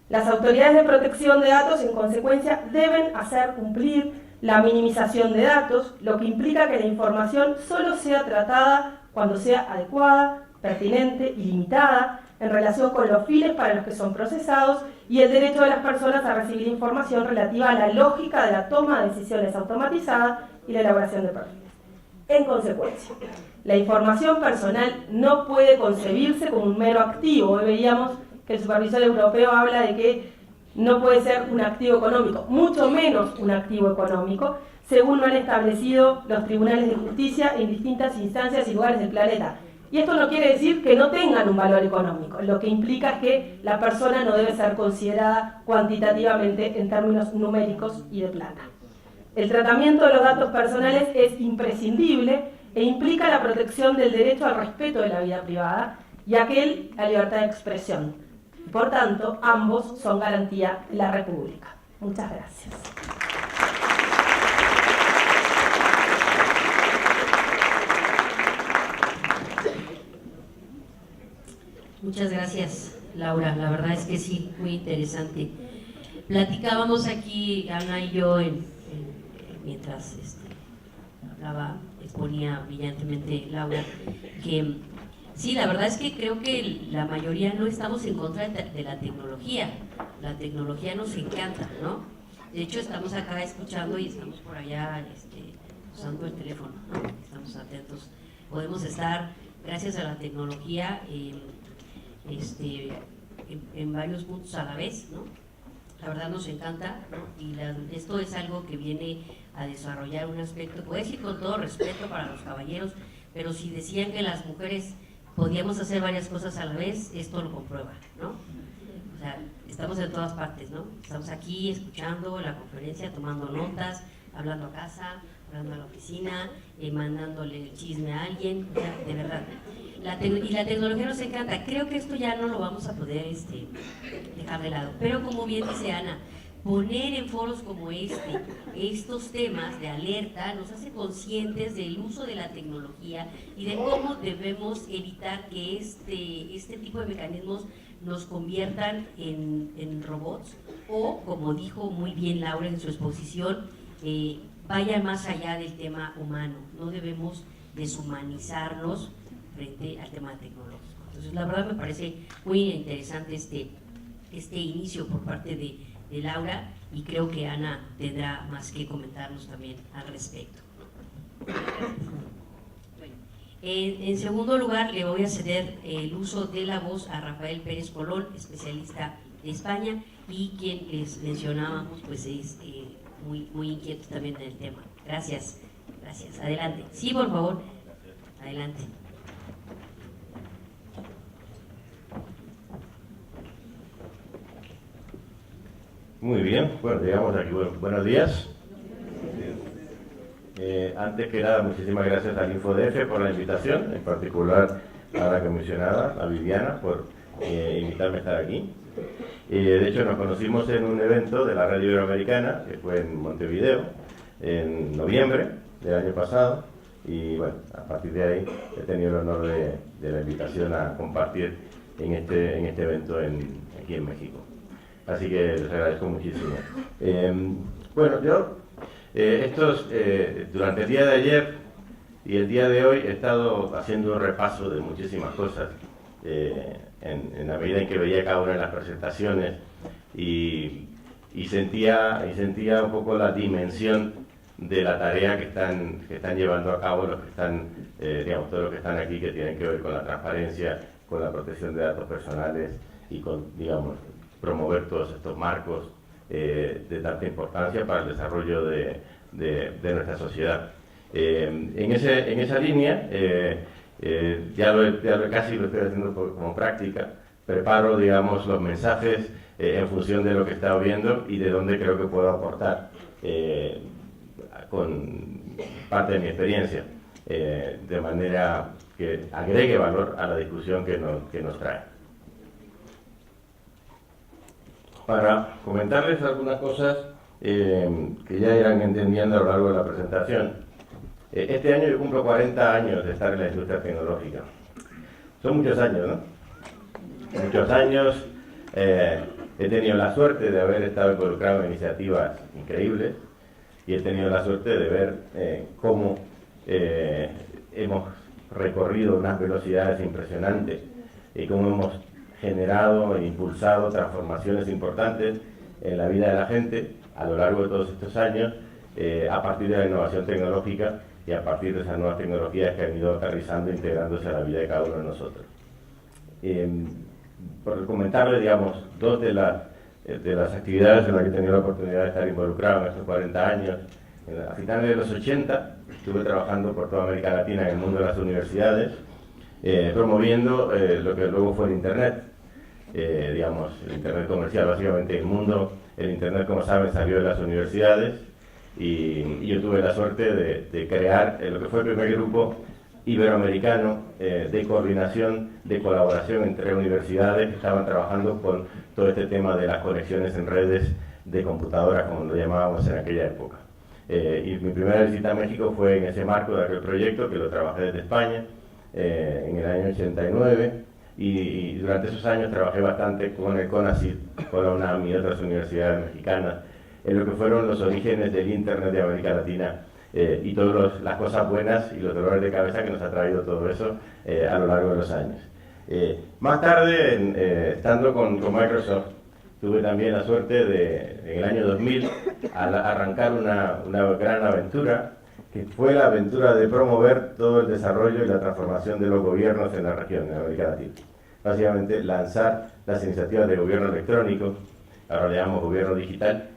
Las autoridades de protección de datos, en consecuencia, deben hacer cumplir la minimización de datos, lo que implica que la información solo sea tratada cuando sea adecuada, pertinente y limitada en relación con los fines para los que son procesados y el derecho de las personas a recibir información relativa a la lógica de la toma de decisiones automatizadas y la elaboración de perfiles. En consecuencia, la información personal no puede concebirse como un mero activo. Hoy veíamos que el supervisor europeo habla de que no puede ser un activo económico, mucho menos un activo económico, según lo han establecido los tribunales de justicia en distintas instancias y lugares del planeta. Y esto no quiere decir que no tengan un valor económico, lo que implica es que la persona no debe ser considerada cuantitativamente en términos numéricos y de plata. El tratamiento de los datos personales es imprescindible e implica la protección del derecho al respeto de la vida privada y aquel a la libertad de expresión. Por tanto, ambos son garantía de la República. Muchas gracias. Muchas gracias, Laura. La verdad es que sí, muy interesante. Platicábamos aquí, Ana y yo, mientras hablaba, exponía brillantemente Laura, que sí, la verdad es que creo que la mayoría no estamos en contra de la tecnología. La tecnología nos encanta, ¿no? De hecho, estamos acá escuchando y estamos por allá usando el teléfono, ¿no? Estamos atentos. Podemos estar, gracias a la tecnología, en varios puntos a la vez, ¿no? La verdad nos encanta, ¿no? Y esto es algo que viene a desarrollar un aspecto, puedo decir con todo respeto para los caballeros, pero si decían que las mujeres podíamos hacer varias cosas a la vez, esto lo comprueba, ¿no? O sea, estamos en todas partes, ¿no? Estamos aquí escuchando la conferencia, tomando notas, hablando a casa, hablando a la oficina, mandándole el chisme a alguien, o sea, de verdad. Y la tecnología nos encanta. Creo que esto ya no lo vamos a poder dejar de lado. Pero como bien dice Ana, poner en foros como estos temas de alerta nos hace conscientes del uso de la tecnología y de cómo debemos evitar que este tipo de mecanismos nos conviertan en robots o, como dijo muy bien Laura en su exposición, vayan más allá del tema humano. No debemos deshumanizarnos frente al tema tecnológico. Entonces, la verdad me parece muy interesante este inicio por parte de Laura, y creo que Ana tendrá más que comentarnos también al respecto. Bueno, en segundo lugar, le voy a ceder el uso de la voz a Rafael Pérez Colón, especialista de España, y quien les mencionábamos, pues es muy inquieto también en el tema. Gracias, gracias. Adelante. Sí, por favor. Adelante. Muy bien, bueno, llegamos aquí. Buenos días. Antes que nada, muchísimas gracias al InfoDF por la invitación, en particular a la comisionada, a Viviana, por invitarme a estar aquí. De hecho, nos conocimos en un evento de la Radio Iberoamericana, que fue en Montevideo, en noviembre del año pasado, y bueno, a partir de ahí he tenido el honor de la invitación a compartir en este evento aquí en México. Así que les agradezco muchísimo. Bueno, yo durante el día de ayer y el día de hoy he estado haciendo un repaso de muchísimas cosas en la medida en que veía cada una de las presentaciones y sentía un poco la dimensión de la tarea que están llevando a cabo los que están, digamos, todos los que están aquí, que tienen que ver con la transparencia, con la protección de datos personales y con, digamos, promover todos estos marcos de tanta importancia para el desarrollo de nuestra sociedad. En esa línea, casi lo estoy haciendo como práctica, preparo, digamos, los mensajes en función de lo que he estado viendo y de dónde creo que puedo aportar con parte de mi experiencia, de manera que agregue valor a la discusión que nos trae. Para comentarles algunas cosas que ya irán entendiendo a lo largo de la presentación. Este año yo cumplo 40 años de estar en la industria tecnológica. Son muchos años, ¿no? Muchos años. He tenido la suerte de haber estado involucrado en iniciativas increíbles y he tenido la suerte de ver cómo hemos recorrido unas velocidades impresionantes y cómo hemos generado e impulsado transformaciones importantes en la vida de la gente a lo largo de todos estos años, a partir de la innovación tecnológica y a partir de esas nuevas tecnologías que han ido aterrizando e integrándose a la vida de cada uno de nosotros. Por comentarles, digamos, dos de las actividades en las que he tenido la oportunidad de estar involucrado en estos 40 años. A finales de los 80 estuve trabajando por toda América Latina en el mundo de las universidades, promoviendo lo que luego fue el Internet, digamos, el Internet comercial, básicamente el Internet, como saben, salió de las universidades y yo tuve la suerte de crear lo que fue el primer grupo iberoamericano de coordinación, de colaboración entre universidades que estaban trabajando con todo este tema de las conexiones en redes de computadoras, como lo llamábamos en aquella época. Y mi primera visita a México fue en ese marco de aquel proyecto, que lo trabajé desde España, en el año 89, y durante esos años trabajé bastante con el CONACYT, con la UNAM y otras universidades mexicanas, en lo que fueron los orígenes del Internet de América Latina y todas las cosas buenas y los dolores de cabeza que nos ha traído todo eso a lo largo de los años. Más tarde, estando con Microsoft, tuve también la suerte en el año 2000, arrancar una gran aventura, que fue la aventura de promover todo el desarrollo y la transformación de los gobiernos en la región, en América Latina. Básicamente, lanzar las iniciativas de gobierno electrónico, ahora le llamamos gobierno digital,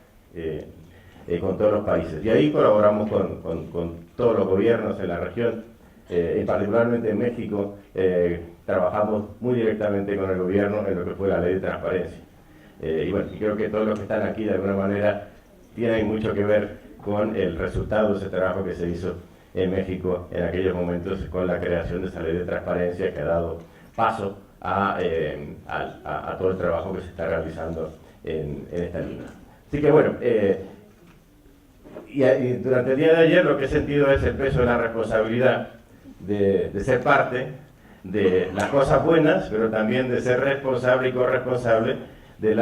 con todos los países. Y ahí colaboramos con todos los gobiernos en la región, y particularmente en México, trabajamos muy directamente con el gobierno en lo que fue la ley de transparencia. Y bueno, creo que todos los que están aquí de alguna manera tienen mucho que ver con el resultado de ese trabajo que se hizo en México en aquellos momentos con la creación de esa ley de transparencia que ha dado paso a todo el trabajo que se está realizando en esta línea. Así que bueno, y durante el día de ayer lo que he sentido es el peso de la responsabilidad de ser parte de las cosas buenas, pero también de ser responsable y corresponsable de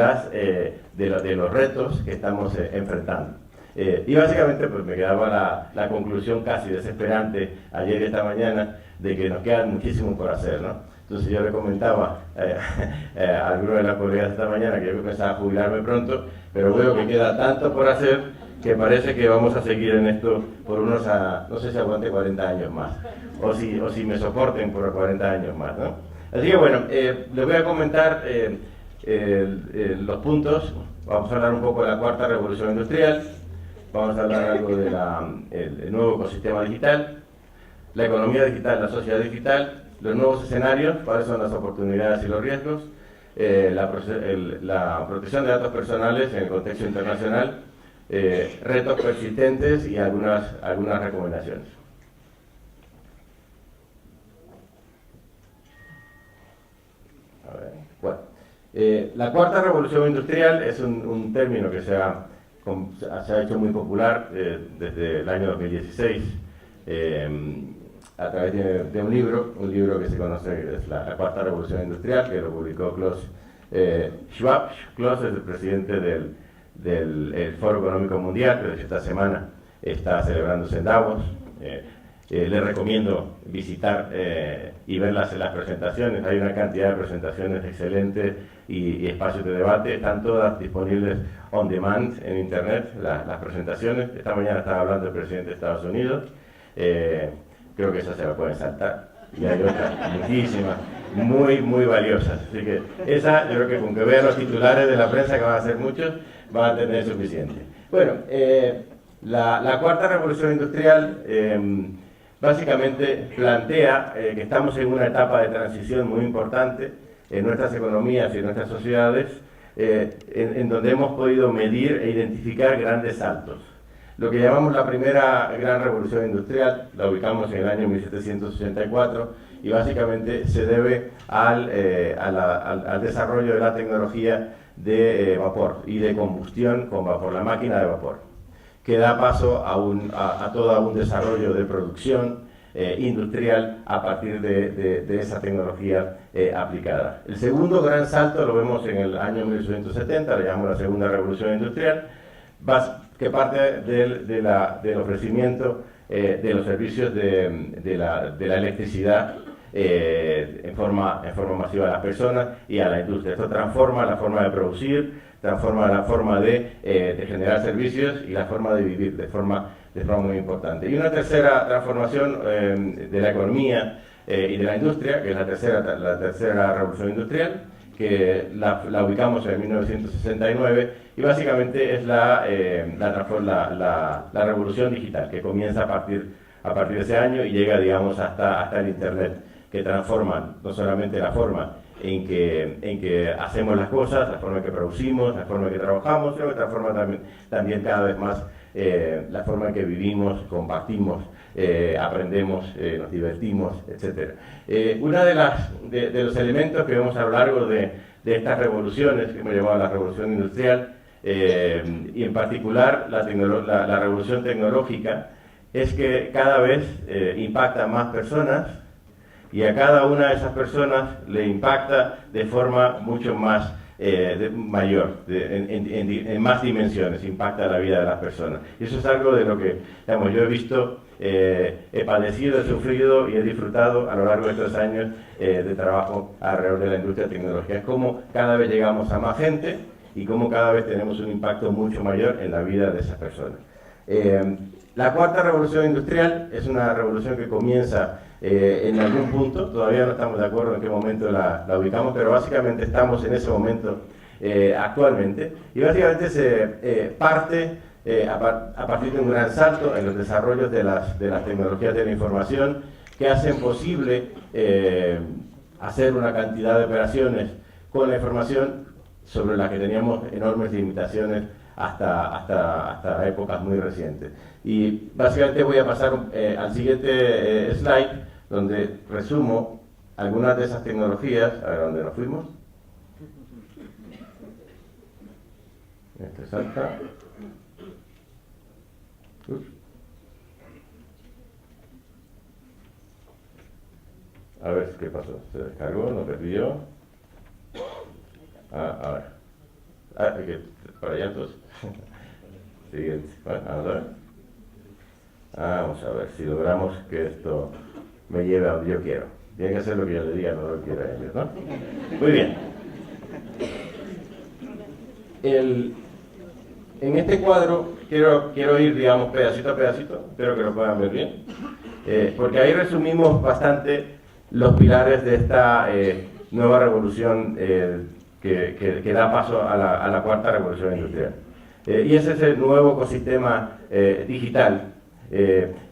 los retos que estamos enfrentando. Y básicamente pues me quedaba la conclusión casi desesperante ayer y esta mañana de que nos queda muchísimo por hacer, ¿no? Entonces yo le comentaba a alguno de las colegas esta mañana que yo pensaba jubilarme pronto, pero veo que queda tanto por hacer que parece que vamos a seguir en esto por unos, no sé si aguante 40 años más, o si me soporten por 40 años más, ¿no? Así que bueno, les voy a comentar los puntos. Vamos a hablar un poco de la cuarta revolución industrial, vamos a hablar algo del nuevo ecosistema digital, la economía digital, la sociedad digital, los nuevos escenarios, cuáles son las oportunidades y los riesgos, la protección de datos personales en el contexto internacional, retos persistentes y algunas recomendaciones. A ver, bueno, la cuarta revolución industrial es un término que se ha hecho muy popular desde el año 2016 a través de un libro que se conoce, es la cuarta revolución industrial, que lo publicó Klaus Schwab. Klaus es el presidente del Foro Económico Mundial, que esta semana está celebrándose en Davos. Les recomiendo visitar y ver las presentaciones. Hay una cantidad de presentaciones excelentes y espacios de debate. Están todas disponibles on demand en internet, las presentaciones. Esta mañana estaba hablando el presidente de Estados Unidos. Creo que esas se la pueden saltar. Y hay otras muchísimas, muy valiosas. Así que esa, yo creo que con que vean los titulares de la prensa, que van a ser muchos, van a tener suficiente. Bueno, la cuarta revolución industrial básicamente plantea que estamos en una etapa de transición muy importante en nuestras economías y en nuestras sociedades, en donde hemos podido medir e identificar grandes saltos. Lo que llamamos la primera gran revolución industrial, la ubicamos en el año 1784 y básicamente se debe al desarrollo de la tecnología de vapor y de combustión con vapor, la máquina de vapor, que da paso a todo un desarrollo de producción industrial a partir de esa tecnología aplicada. El segundo gran salto lo vemos en el año 1870, le llamamos la segunda revolución industrial, que parte del ofrecimiento de los servicios de la electricidad en forma masiva a las personas y a la industria. Esto transforma la forma de producir, transforma la forma de generar servicios y la forma de vivir de forma muy importante. Y una tercera transformación de la economía y de la industria, que es la tercera revolución industrial, que la ubicamos en 1969 y básicamente es la revolución digital, que comienza a partir de ese año y llega, digamos, hasta el Internet, que transforma no solamente la forma en que hacemos las cosas, la forma en que producimos, la forma en que trabajamos, sino que transforma también cada vez más la forma en que vivimos, compartimos, aprendemos, nos divertimos, etc. Uno de los elementos que vemos a lo largo de estas revoluciones, que hemos llamado la revolución industrial, y en particular la revolución tecnológica, es que cada vez impacta más personas y a cada una de esas personas le impacta de forma mucho más mayor, en más dimensiones, impacta la vida de las personas. Y eso es algo de lo que, digamos, yo he visto, he padecido, he sufrido y he disfrutado a lo largo de estos años de trabajo alrededor de la industria tecnológica. Es como cada vez llegamos a más gente y como cada vez tenemos un impacto mucho mayor en la vida de esas personas. La cuarta revolución industrial es una revolución que comienza en algún punto, todavía no estamos de acuerdo en qué momento la ubicamos, pero básicamente estamos en ese momento actualmente, y básicamente se parte a partir de un gran salto en los desarrollos de las tecnologías de la información que hacen posible hacer una cantidad de operaciones con la información sobre las que teníamos enormes limitaciones hasta épocas muy recientes. Y básicamente voy a pasar al siguiente slide, donde resumo algunas de esas tecnologías. A ver, ¿dónde nos fuimos? Este salta. A ver qué pasó. ¿Se descargó? ¿No perdió? A ver. Para allá entonces. Siguiente. Bueno, vamos a ver. Vamos a ver si logramos que esto me lleve a donde yo quiero. Tiene que hacer lo que yo le diga, no lo que quiera ellos, ¿no? Muy bien. En este cuadro quiero ir, digamos, pedacito a pedacito. Espero que lo puedan ver bien. Porque ahí resumimos bastante los pilares de esta nueva revolución que da paso a la cuarta revolución industrial. Y es ese nuevo ecosistema digital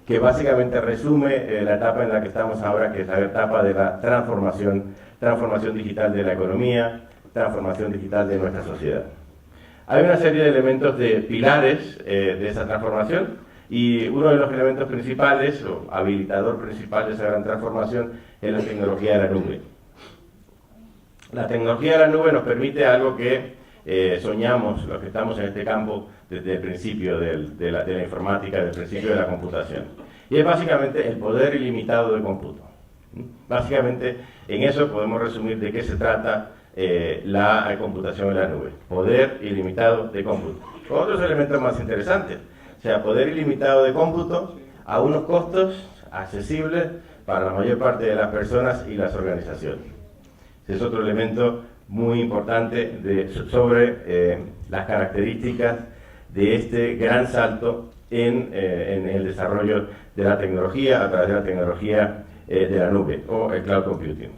que básicamente resume la etapa en la que estamos ahora, que es la etapa de la transformación digital de la economía, transformación digital de nuestra sociedad. Hay una serie de elementos de pilares de esa transformación, y uno de los elementos principales, o habilitador principal de esa gran transformación, es la tecnología de la nube. La tecnología de la nube nos permite algo que soñamos los que estamos en este campo desde el principio de la informática, desde el principio de la computación. Y es básicamente el poder ilimitado de cómputo. Básicamente en eso podemos resumir de qué se trata la computación en la nube. Poder ilimitado de cómputo. Con otros elementos más interesantes. O sea, poder ilimitado de cómputo a unos costos accesibles para la mayor parte de las personas y las organizaciones. Ese es otro elemento muy importante sobre las características de este gran salto en el desarrollo de la tecnología a través de la tecnología de la nube o el cloud computing.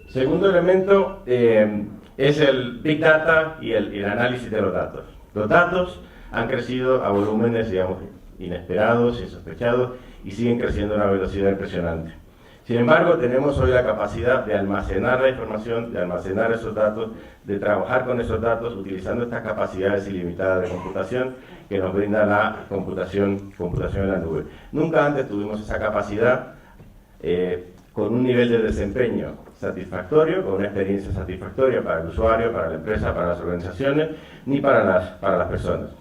Segundo elemento es el Big Data y el análisis de los datos. Los datos han crecido a volúmenes, digamos, inesperados, insospechados, y siguen creciendo a una velocidad impresionante. Sin embargo, tenemos hoy la capacidad de almacenar la información, de almacenar esos datos, de trabajar con esos datos utilizando estas capacidades ilimitadas de computación que nos brinda la computación en la nube. Nunca antes tuvimos esa capacidad con un nivel de desempeño satisfactorio, con una experiencia satisfactoria para el usuario, para la empresa, para las organizaciones, ni para las personas.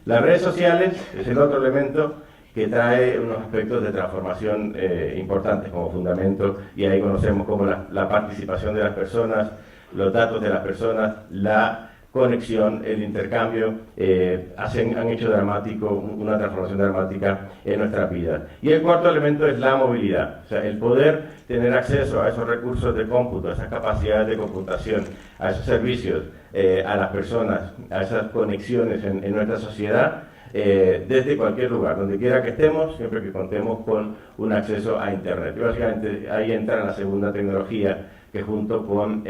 Las redes sociales es el otro elemento que trae unos aspectos de transformación importantes como fundamento, y ahí conocemos cómo la participación de las personas, los datos de las personas, la conexión, el intercambio, han hecho una transformación dramática en nuestra vida. Y el cuarto elemento es la movilidad, o sea, el poder tener acceso a esos recursos de cómputo, a esas capacidades de computación, a esos servicios, a las personas, a esas conexiones en nuestra sociedad, desde cualquier lugar, donde quiera que estemos, siempre que contemos con un acceso a Internet. Y básicamente ahí entra la segunda tecnología, que junto con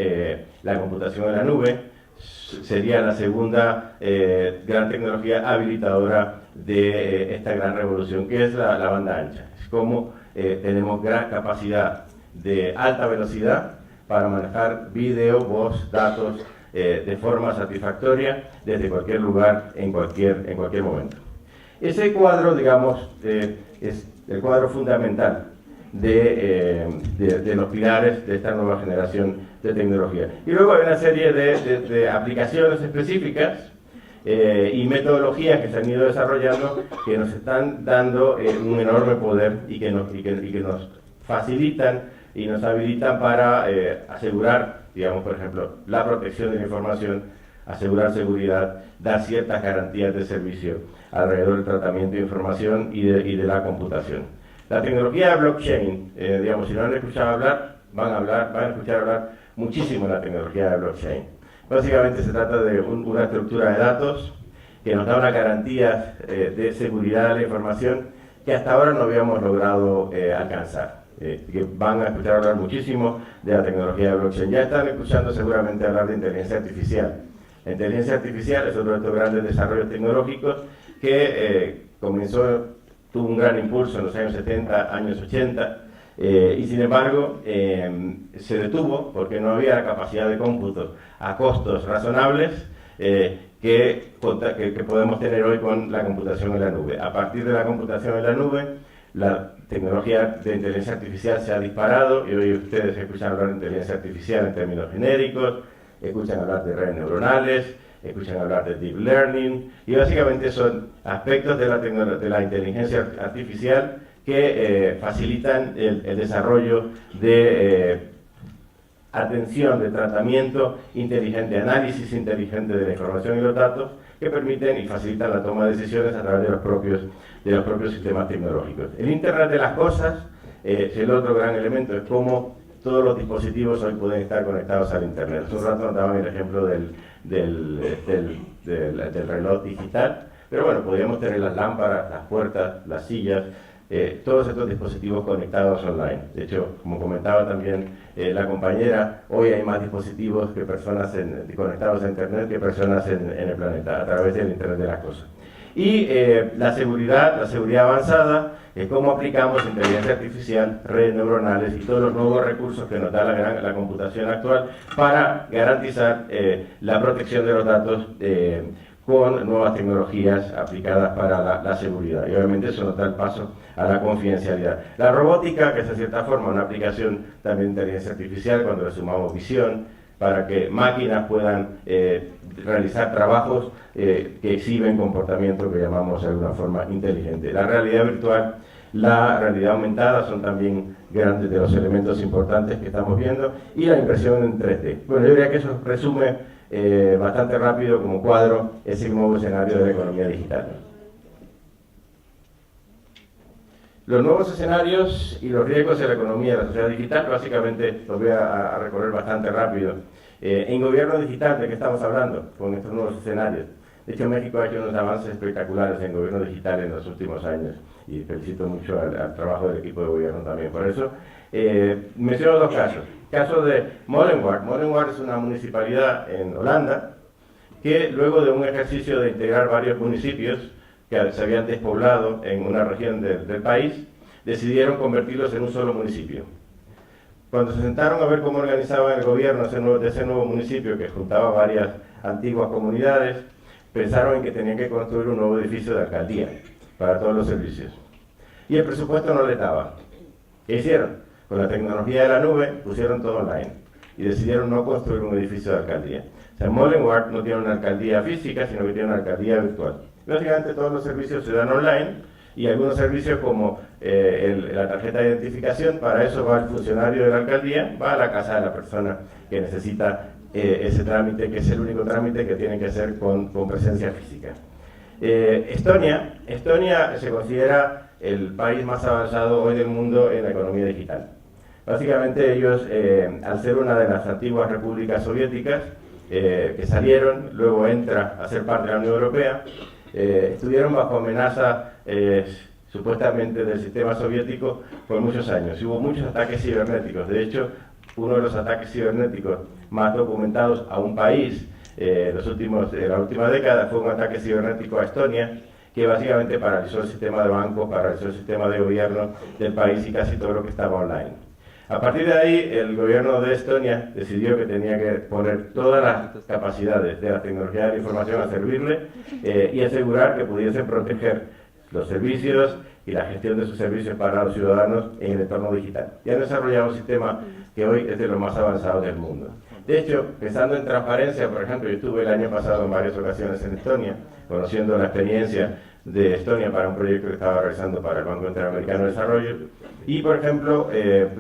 la computación en la nube sería la segunda gran tecnología habilitadora de esta gran revolución, que es la banda ancha. Es como tenemos gran capacidad de alta velocidad para manejar video, voz, datos, de forma satisfactoria desde cualquier lugar, en cualquier momento. Ese cuadro, digamos, es el cuadro fundamental de los pilares de esta nueva generación de tecnología. Y luego hay una serie de aplicaciones específicas y metodologías que se han ido desarrollando que nos están dando un enorme poder y que nos facilitan y nos habilitan para asegurar, digamos, por ejemplo, la protección de la información, asegurar seguridad, dar ciertas garantías de servicio alrededor del tratamiento de información y de la computación. La tecnología de blockchain, digamos, si no han escuchado hablar, van a escuchar hablar muchísimo de la tecnología de blockchain. Básicamente se trata de una estructura de datos que nos da una garantía de seguridad de la información que hasta ahora no habíamos logrado alcanzar. Que van a escuchar hablar muchísimo de la tecnología de blockchain. Ya están escuchando seguramente hablar de inteligencia artificial. La inteligencia artificial es otro de estos grandes desarrollos tecnológicos que tuvo un gran impulso en los años 70, años 80, y sin embargo se detuvo porque no había la capacidad de cómputo a costos razonables que podemos tener hoy con la computación en la nube. A partir de la computación en la nube, la tecnología de inteligencia artificial se ha disparado, y hoy ustedes escuchan hablar de inteligencia artificial en términos genéricos, escuchan hablar de redes neuronales, escuchan hablar de deep learning, y básicamente son aspectos de la inteligencia artificial que facilitan el desarrollo de atención, de tratamiento inteligente, análisis inteligente de la información y los datos, que permiten y facilitan la toma de decisiones a través de los propios sistemas tecnológicos. El Internet de las cosas, el otro gran elemento, es cómo todos los dispositivos hoy pueden estar conectados al Internet. Hace un rato nos daban el ejemplo del reloj digital, pero bueno, podríamos tener las lámparas, las puertas, las sillas, todos estos dispositivos conectados online. De hecho, como comentaba también la compañera, hoy hay más dispositivos que personas conectados a Internet que personas en el planeta, a través del Internet de las cosas. Y la seguridad avanzada, cómo aplicamos inteligencia artificial, redes neuronales y todos los nuevos recursos que nos da la computación actual para garantizar la protección de los datos con nuevas tecnologías aplicadas para la seguridad. Y obviamente eso nos da el paso a la confidencialidad. La robótica, que es de cierta forma una aplicación también de inteligencia artificial, cuando le sumamos visión, para que máquinas puedan realizar trabajos que exhiben comportamiento que llamamos de alguna forma inteligente. La realidad virtual, la realidad aumentada son también grandes de los elementos importantes que estamos viendo, y la impresión en 3D. Bueno, yo diría que eso resume bastante rápido como cuadro ese nuevo escenario de la economía digital. Los nuevos escenarios y los riesgos de la economía de la sociedad digital, básicamente los voy a recorrer bastante rápido. En gobierno digital, ¿de qué estamos hablando con estos nuevos escenarios? De hecho, México ha hecho unos avances espectaculares en gobierno digital en los últimos años, y felicito mucho al trabajo del equipo de gobierno también. Por eso, menciono dos casos. Caso de Molenwaard. Molenwaard es una municipalidad en Holanda que, luego de un ejercicio de integrar varios municipios que se habían despoblado en una región del país, decidieron convertirlos en un solo municipio. Cuando se sentaron a ver cómo organizaban el gobierno de ese nuevo municipio, que juntaba varias antiguas comunidades, pensaron en que tenían que construir un nuevo edificio de alcaldía para todos los servicios. Y el presupuesto no les daba. ¿Qué hicieron? Con la tecnología de la nube pusieron todo online y decidieron no construir un edificio de alcaldía. O sea, Molenwaard no tiene una alcaldía física, sino que tiene una alcaldía virtual. Básicamente todos los servicios se dan online, y algunos servicios como la tarjeta de identificación, para eso va el funcionario de la alcaldía, va a la casa de la persona que necesita ese trámite, que es el único trámite que tiene que hacer con presencia física. Estonia se considera el país más avanzado hoy del mundo en la economía digital. Básicamente ellos, al ser una de las antiguas repúblicas soviéticas, que salieron, luego entra a ser parte de la Unión Europea, estuvieron bajo amenaza supuestamente del sistema soviético por muchos años. Hubo muchos ataques cibernéticos. De hecho, uno de los ataques cibernéticos más documentados a un país la última década fue un ataque cibernético a Estonia, que básicamente paralizó el sistema de bancos, paralizó el sistema de gobierno del país y casi todo lo que estaba online. A partir de ahí, el gobierno de Estonia decidió que tenía que poner todas las capacidades de la tecnología de la información a servirle y asegurar que pudiesen proteger los servicios y la gestión de sus servicios para los ciudadanos en el entorno digital. Y han desarrollado un sistema que hoy es de los más avanzados del mundo. De hecho, pensando en transparencia, por ejemplo, yo estuve el año pasado en varias ocasiones en Estonia, conociendo la experiencia de Estonia para un proyecto que estaba realizando para el Banco Interamericano de Desarrollo. Y, por ejemplo,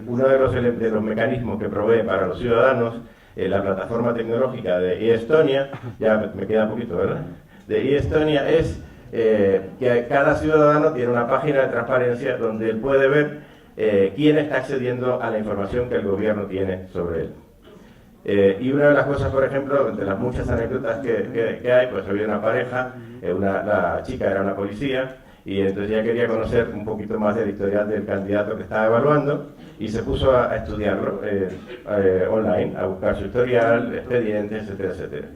uno de los mecanismos que provee para los ciudadanos la plataforma tecnológica de eEstonia, ya me queda poquito, ¿verdad? De eEstonia es que cada ciudadano tiene una página de transparencia donde él puede ver quién está accediendo a la información que el gobierno tiene sobre él. Y una de las cosas, por ejemplo, entre las muchas anécdotas que hay, pues había una pareja, la chica era una policía, y entonces ella quería conocer un poquito más del historial del candidato que estaba evaluando, y se puso a estudiarlo online, a buscar su historial, expedientes, etcétera, etcétera.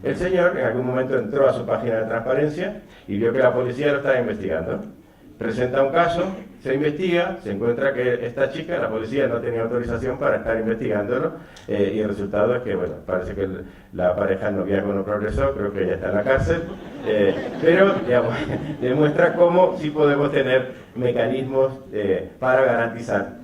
El señor en algún momento entró a su página de transparencia y vio que la policía lo estaba investigando. Presenta un caso, se investiga, se encuentra que esta chica, la policía, no tenía autorización para estar investigándolo, y el resultado es que, bueno, parece que la pareja no progresó, creo que ella está en la cárcel, pero, digamos, demuestra cómo sí podemos tener mecanismos para garantizar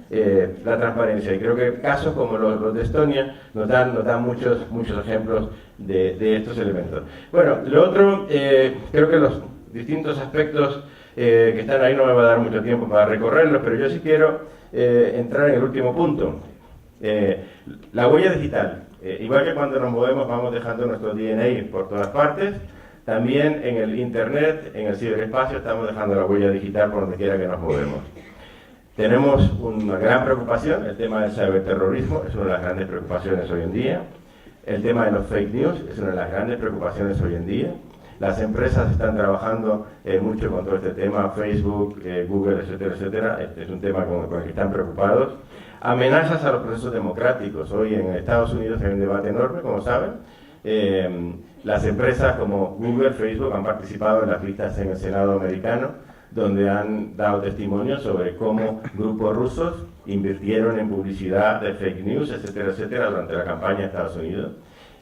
la transparencia. Y creo que casos como los de Estonia nos dan muchos ejemplos de estos elementos. Bueno, lo otro, creo que los distintos aspectos que están ahí, no me va a dar mucho tiempo para recorrerlos, pero yo sí quiero entrar en el último punto. La huella digital. Igual que cuando nos movemos vamos dejando nuestro DNA por todas partes, también en el Internet, en el ciberespacio, estamos dejando la huella digital por donde quiera que nos movemos. Tenemos una gran preocupación, el tema del ciberterrorismo es una de las grandes preocupaciones hoy en día. El tema de los fake news es una de las grandes preocupaciones hoy en día. Las empresas están trabajando mucho con todo este tema, Facebook, Google, etcétera, etcétera. Este es un tema con el que están preocupados. Amenazas a los procesos democráticos. Hoy en Estados Unidos hay un debate enorme, como saben. Las empresas como Google, Facebook han participado en las listas en el Senado americano, donde han dado testimonio sobre cómo grupos rusos invirtieron en publicidad de fake news, etcétera, etcétera, durante la campaña de Estados Unidos.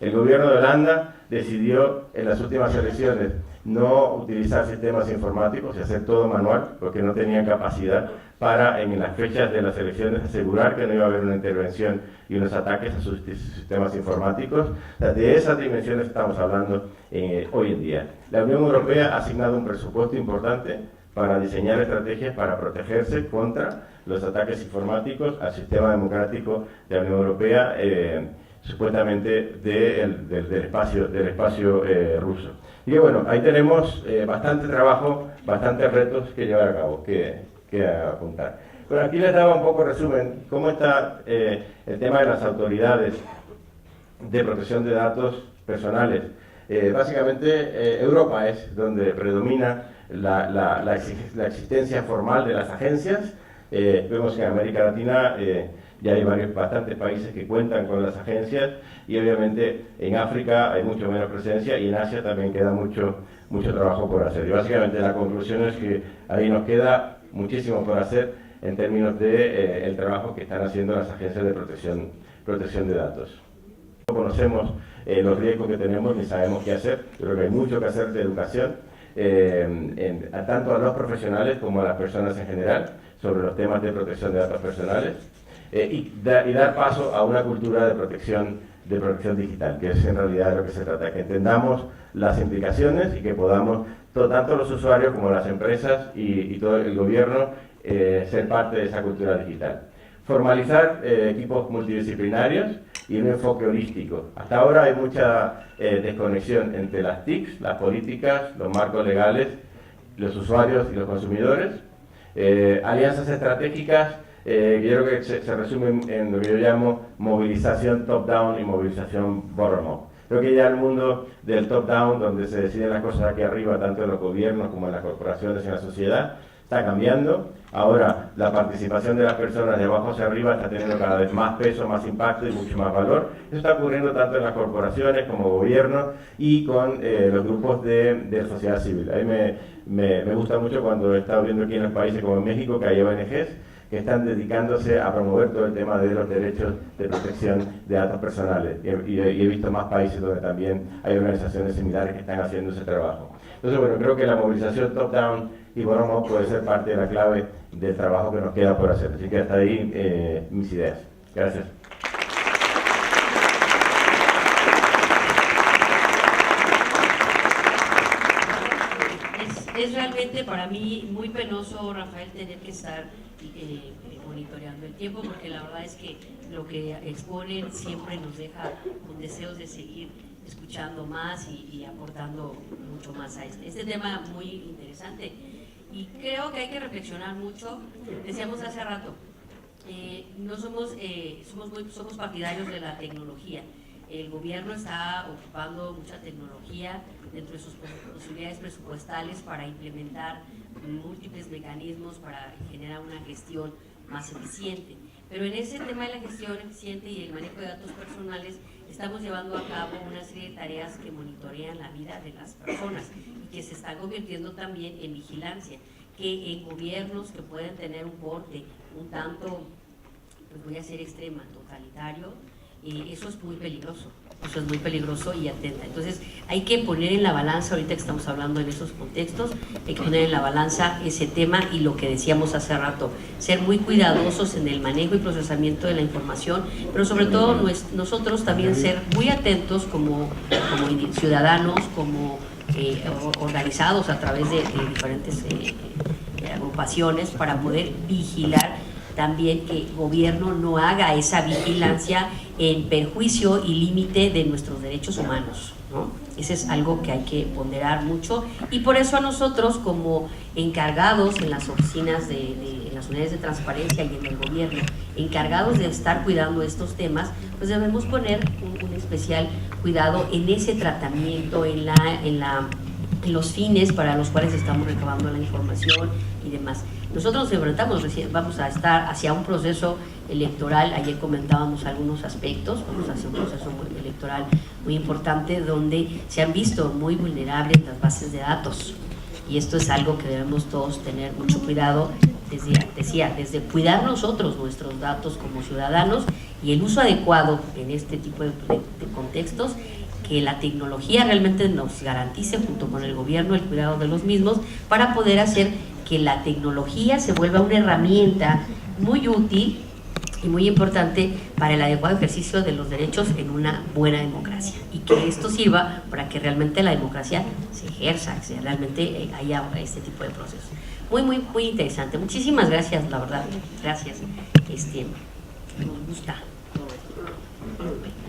El gobierno de Holanda decidió en las últimas elecciones no utilizar sistemas informáticos y hacer todo manual, porque no tenían capacidad para, en las fechas de las elecciones, asegurar que no iba a haber una intervención y unos ataques a sus sistemas informáticos. O sea, de esas dimensiones estamos hablando hoy en día. La Unión Europea ha asignado un presupuesto importante para diseñar estrategias para protegerse contra los ataques informáticos al sistema democrático de la Unión Europea, supuestamente del espacio ruso. Y bueno, ahí tenemos bastante trabajo, bastantes retos que llevar a cabo, que apuntar. Bueno, aquí les daba un poco resumen cómo está el tema de las autoridades de protección de datos personales. Básicamente Europa es donde predomina la existencia formal de las agencias. Vemos que en América Latina ya hay bastantes países que cuentan con las agencias, y obviamente en África hay mucho menos presencia, y en Asia también queda mucho trabajo por hacer. Y básicamente la conclusión es que ahí nos queda muchísimo por hacer en términos de el trabajo que están haciendo las agencias de protección de datos. No conocemos los riesgos que tenemos ni sabemos qué hacer. Yo creo que hay mucho que hacer de educación, tanto a los profesionales como a las personas en general, sobre los temas de protección de datos personales, y dar paso a una cultura de protección digital, que es en realidad de lo que se trata, que entendamos las implicaciones y que podamos, tanto los usuarios como las empresas y todo el gobierno, ser parte de esa cultura digital. Formalizar equipos multidisciplinarios y un enfoque holístico. Hasta ahora hay mucha desconexión entre las TICs, las políticas, los marcos legales, los usuarios y los consumidores. Alianzas estratégicas, yo creo que se resumen en lo que yo llamo movilización top-down y movilización bottom-up. Creo que ya el mundo del top-down, donde se deciden las cosas aquí arriba, tanto en los gobiernos como en las corporaciones y en la sociedad, está cambiando. Ahora la participación de las personas de abajo hacia arriba está teniendo cada vez más peso, más impacto y mucho más valor. Eso está ocurriendo tanto en las corporaciones como gobiernos y con los grupos de sociedad civil. A mí me gusta mucho cuando he estado viendo aquí en los países como en México que hay ONGs que están dedicándose a promover todo el tema de los derechos de protección de datos personales. Y he visto más países donde también hay organizaciones similares que están haciendo ese trabajo. Entonces, bueno, creo que la movilización top-down y bottom-up puede ser parte de la clave del trabajo que nos queda por hacer. Así que hasta ahí mis ideas. Gracias. Es realmente para mí muy penoso, Rafael, tener que estar monitoreando el tiempo, porque la verdad es que lo que exponen siempre nos deja con deseos de seguir escuchando más y aportando mucho más a este tema muy interesante. Y creo que hay que reflexionar mucho. Decíamos hace rato, no somos partidarios de la tecnología. El gobierno está ocupando mucha tecnología dentro de sus posibilidades presupuestales para implementar múltiples mecanismos para generar una gestión más eficiente. Pero en ese tema de la gestión eficiente y el manejo de datos personales estamos llevando a cabo una serie de tareas que monitorean la vida de las personas y que se están convirtiendo también en vigilancia, que en gobiernos que pueden tener un porte un tanto, pues voy a ser extrema, totalitario, eso es muy peligroso. Eso es muy peligroso y atenta. Entonces hay que poner en la balanza, ahorita que estamos hablando en esos contextos, hay que poner en la balanza ese tema y lo que decíamos hace rato, ser muy cuidadosos en el manejo y procesamiento de la información, pero sobre todo nosotros también ser muy atentos como ciudadanos, como organizados a través de diferentes agrupaciones para poder vigilar también que el gobierno no haga esa vigilancia en perjuicio y límite de nuestros derechos humanos, ¿no? Ese es algo que hay que ponderar mucho, y por eso a nosotros como encargados en las oficinas en las unidades de transparencia y en el gobierno, encargados de estar cuidando estos temas, pues debemos poner un especial cuidado en ese tratamiento, en los fines para los cuales estamos recabando la información y demás. Nosotros nos enfrentamos, vamos a estar hacia un proceso electoral. Ayer comentábamos algunos aspectos, vamos hacia un proceso electoral muy importante donde se han visto muy vulnerables las bases de datos, y esto es algo que debemos todos tener mucho cuidado, desde cuidar nosotros nuestros datos como ciudadanos y el uso adecuado en este tipo de contextos, que la tecnología realmente nos garantice junto con el gobierno el cuidado de los mismos, para poder hacer que la tecnología se vuelva una herramienta muy útil y muy importante para el adecuado ejercicio de los derechos en una buena democracia, y que esto sirva para que realmente la democracia se ejerza, que realmente haya este tipo de procesos. Muy interesante. Muchísimas gracias, la verdad. Gracias. Nos gusta todo esto.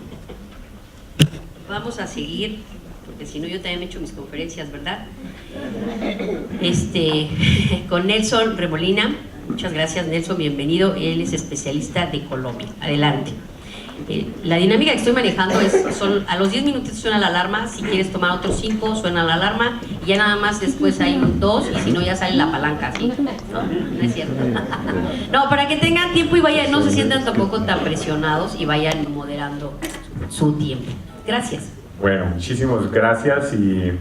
Vamos a seguir, porque si no yo también he hecho mis conferencias, ¿verdad? Con Nelson Remolina. Muchas gracias, Nelson, bienvenido. Él es especialista de Colombia. Adelante. La dinámica que estoy manejando es, a los 10 minutos suena la alarma, si quieres tomar otros 5 suena la alarma, y ya nada más después hay 2, y si no ya sale la palanca, ¿sí? No es cierto. No, para que tengan tiempo y vayan, no se sientan tampoco tan presionados y vayan moderando su tiempo. Gracias. Bueno, muchísimas gracias y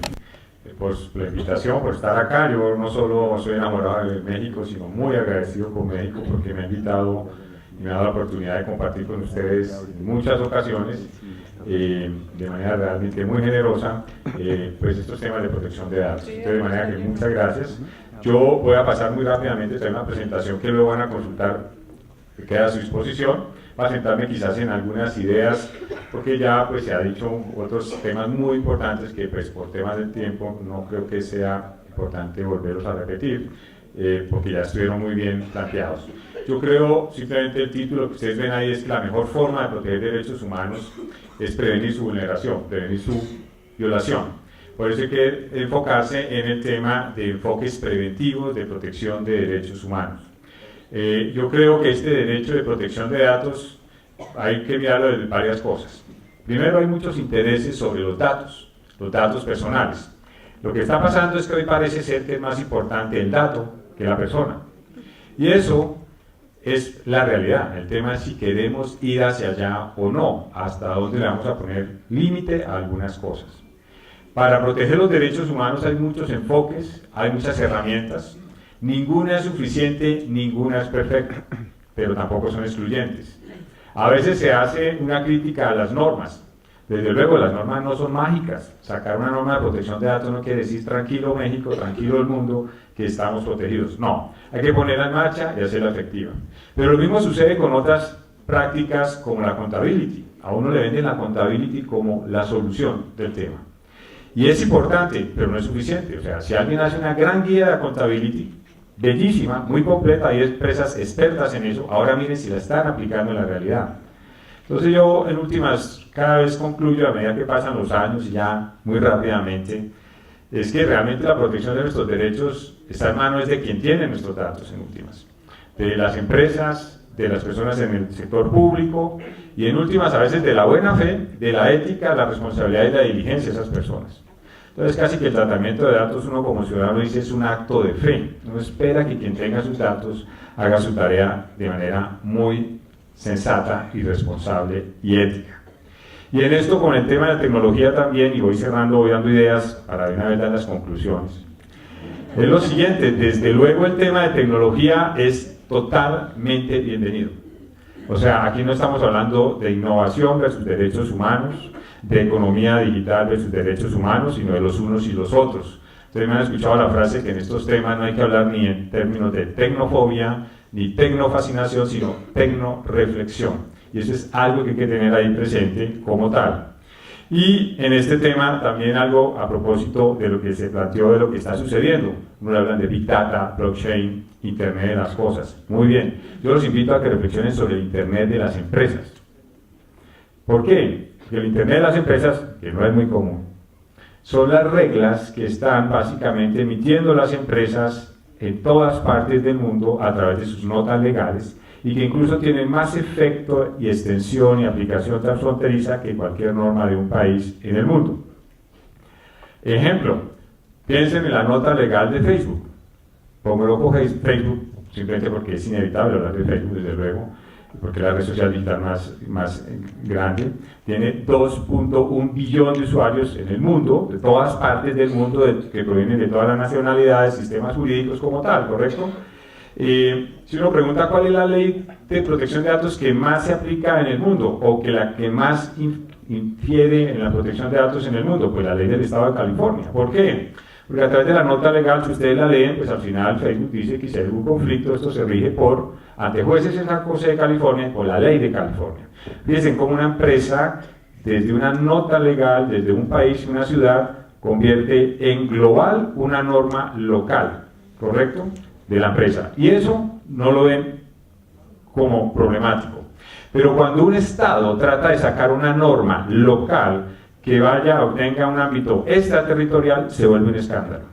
por la invitación, por estar acá. Yo no solo soy enamorado de México, sino muy agradecido con México porque me ha invitado y me ha dado la oportunidad de compartir con ustedes en muchas ocasiones, de manera realmente muy generosa, pues estos temas de protección de datos. Entonces, de manera que muchas gracias. Yo voy a pasar muy rápidamente, traer una presentación que luego van a consultar, que queda a su disposición, para sentarme quizás en algunas ideas, porque ya pues se ha dicho otros temas muy importantes que pues por temas del tiempo no creo que sea importante volverlos a repetir, porque ya estuvieron muy bien planteados. Yo creo, simplemente el título que ustedes ven ahí es que la mejor forma de proteger derechos humanos es prevenir su vulneración, prevenir su violación. Por eso hay que enfocarse en el tema de enfoques preventivos de protección de derechos humanos. Yo creo que este derecho de protección de datos hay que mirarlo de varias cosas. Primero, hay muchos intereses sobre los datos personales. Lo que está pasando es que hoy parece ser que es más importante el dato que la persona. Y eso es la realidad. El tema es si queremos ir hacia allá o no, hasta dónde le vamos a poner límite a algunas cosas. Para proteger los derechos humanos hay muchos enfoques, hay muchas herramientas. Ninguna es suficiente, ninguna es perfecta, pero tampoco son excluyentes. A veces se hace una crítica a las normas. Desde luego, las normas no son mágicas. Sacar una norma de protección de datos no quiere decir tranquilo México, tranquilo el mundo, que estamos protegidos. No, hay que ponerla en marcha y hacerla efectiva. Pero lo mismo sucede con otras prácticas como la accountability. A uno le venden la accountability como la solución del tema. Y es importante, pero no es suficiente. O sea, si alguien hace una gran guía de accountability, bellísima, muy completa, hay empresas expertas en eso, ahora miren si la están aplicando en la realidad. Entonces yo en últimas cada vez concluyo a medida que pasan los años y ya muy rápidamente, es que realmente la protección de nuestros derechos está en manos de quien tiene nuestros datos en últimas, de las empresas, de las personas en el sector público y en últimas a veces de la buena fe, de la ética, la responsabilidad y la diligencia de esas personas. Entonces casi que el tratamiento de datos uno como ciudadano dice es un acto de fe, uno espera que quien tenga sus datos haga su tarea de manera muy sensata y responsable y ética. Y en esto con el tema de la tecnología también, y voy cerrando, voy dando ideas para de una vez dar las conclusiones, es lo siguiente, desde luego el tema de tecnología es totalmente bienvenido. O sea, aquí no estamos hablando de innovación versus derechos humanos, de economía digital versus derechos humanos, sino de los unos y los otros. Ustedes me han escuchado la frase que en estos temas no hay que hablar ni en términos de tecnofobia, ni tecnofascinación, sino tecnoreflexión. Y eso es algo que hay que tener ahí presente como tal. Y en este tema también algo a propósito de lo que se planteó, de lo que está sucediendo. Uno hablan de Big Data, Blockchain, Internet de las cosas. Muy bien, yo los invito a que reflexionen sobre el Internet de las empresas. ¿Por qué? Porque el Internet de las empresas, que no es muy común, son las reglas que están básicamente emitiendo las empresas en todas partes del mundo a través de sus notas legales, y que incluso tienen más efecto y extensión y aplicación transfronteriza que cualquier norma de un país en el mundo. Ejemplo, piensen en la nota legal de Facebook. Pongo loco Facebook simplemente porque es inevitable hablar de Facebook, desde luego, porque es la red social digital más grande. Tiene 2.1 billón de usuarios en el mundo, de todas partes del mundo, que provienen de todas las nacionalidades, sistemas jurídicos como tal, ¿correcto? Si uno pregunta cuál es la ley de protección de datos que más se aplica en el mundo o que la que más infiere en la protección de datos en el mundo, pues la ley del Estado de California. ¿Por qué? Porque a través de la nota legal, si ustedes la leen, pues al final Facebook dice que si hay algún conflicto, esto se rige ante jueces en San José de California, por la ley de California. Fíjense cómo una empresa, desde una nota legal, desde un país, una ciudad, convierte en global una norma local, ¿correcto?, de la empresa. Y eso no lo ven como problemático. Pero cuando un Estado trata de sacar una norma local que vaya o tenga un ámbito extraterritorial, se vuelve un escándalo.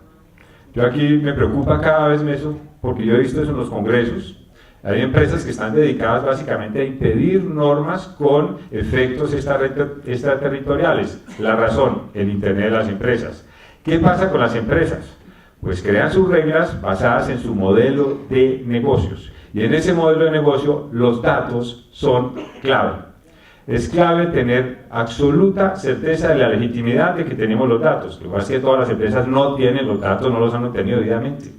Yo aquí me preocupa cada vez más eso, porque yo he visto eso en los congresos. Hay empresas que están dedicadas básicamente a impedir normas con efectos extraterritoriales. La razón, el Internet de las empresas. ¿Qué pasa con las empresas? Pues crean sus reglas basadas en su modelo de negocios. Y en ese modelo de negocio los datos son clave. Es clave tener absoluta certeza de la legitimidad de que tenemos los datos. Lo que pasa es que todas las empresas no tienen los datos, no los han obtenido debidamente.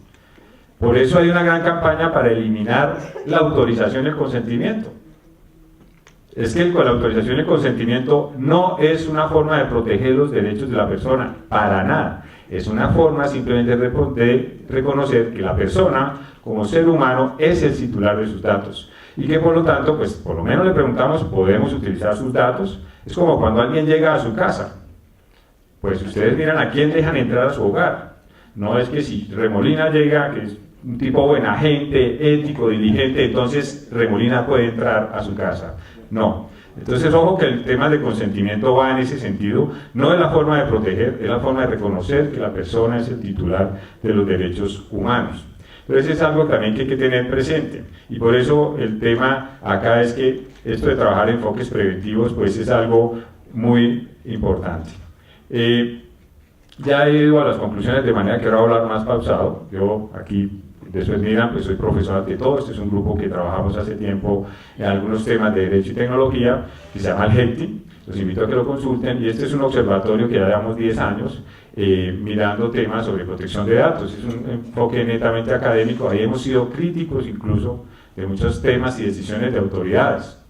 Por eso hay una gran campaña para eliminar la autorización y el consentimiento. Es que con la autorización y el consentimiento no es una forma de proteger los derechos de la persona, para nada. Es una forma simplemente de reconocer que la persona, como ser humano, es el titular de sus datos. Y que por lo tanto, pues por lo menos le preguntamos, ¿podemos utilizar sus datos? Es como cuando alguien llega a su casa. Pues ustedes miran a quién dejan entrar a su hogar. No es que si Remolina llega, que es un tipo buena gente, ético, diligente, entonces Remolina puede entrar a su casa. No. Entonces, ojo que el tema de consentimiento va en ese sentido, no es la forma de proteger, es la forma de reconocer que la persona es el titular de los derechos humanos. Entonces es algo también que hay que tener presente, y por eso el tema acá es que esto de trabajar enfoques preventivos pues es algo muy importante. Ya he ido a las conclusiones de manera que ahora voy a hablar más pausado. Yo aquí, después miran, pues soy profesor ante todo. Este es un grupo que trabajamos hace tiempo en algunos temas de Derecho y Tecnología, que se llama el HEPTI. Los invito a que lo consulten, y este es un observatorio que ya llevamos 10 años mirando temas sobre protección de datos. Es un enfoque netamente académico. Ahí hemos sido críticos incluso de muchos temas y decisiones de autoridades.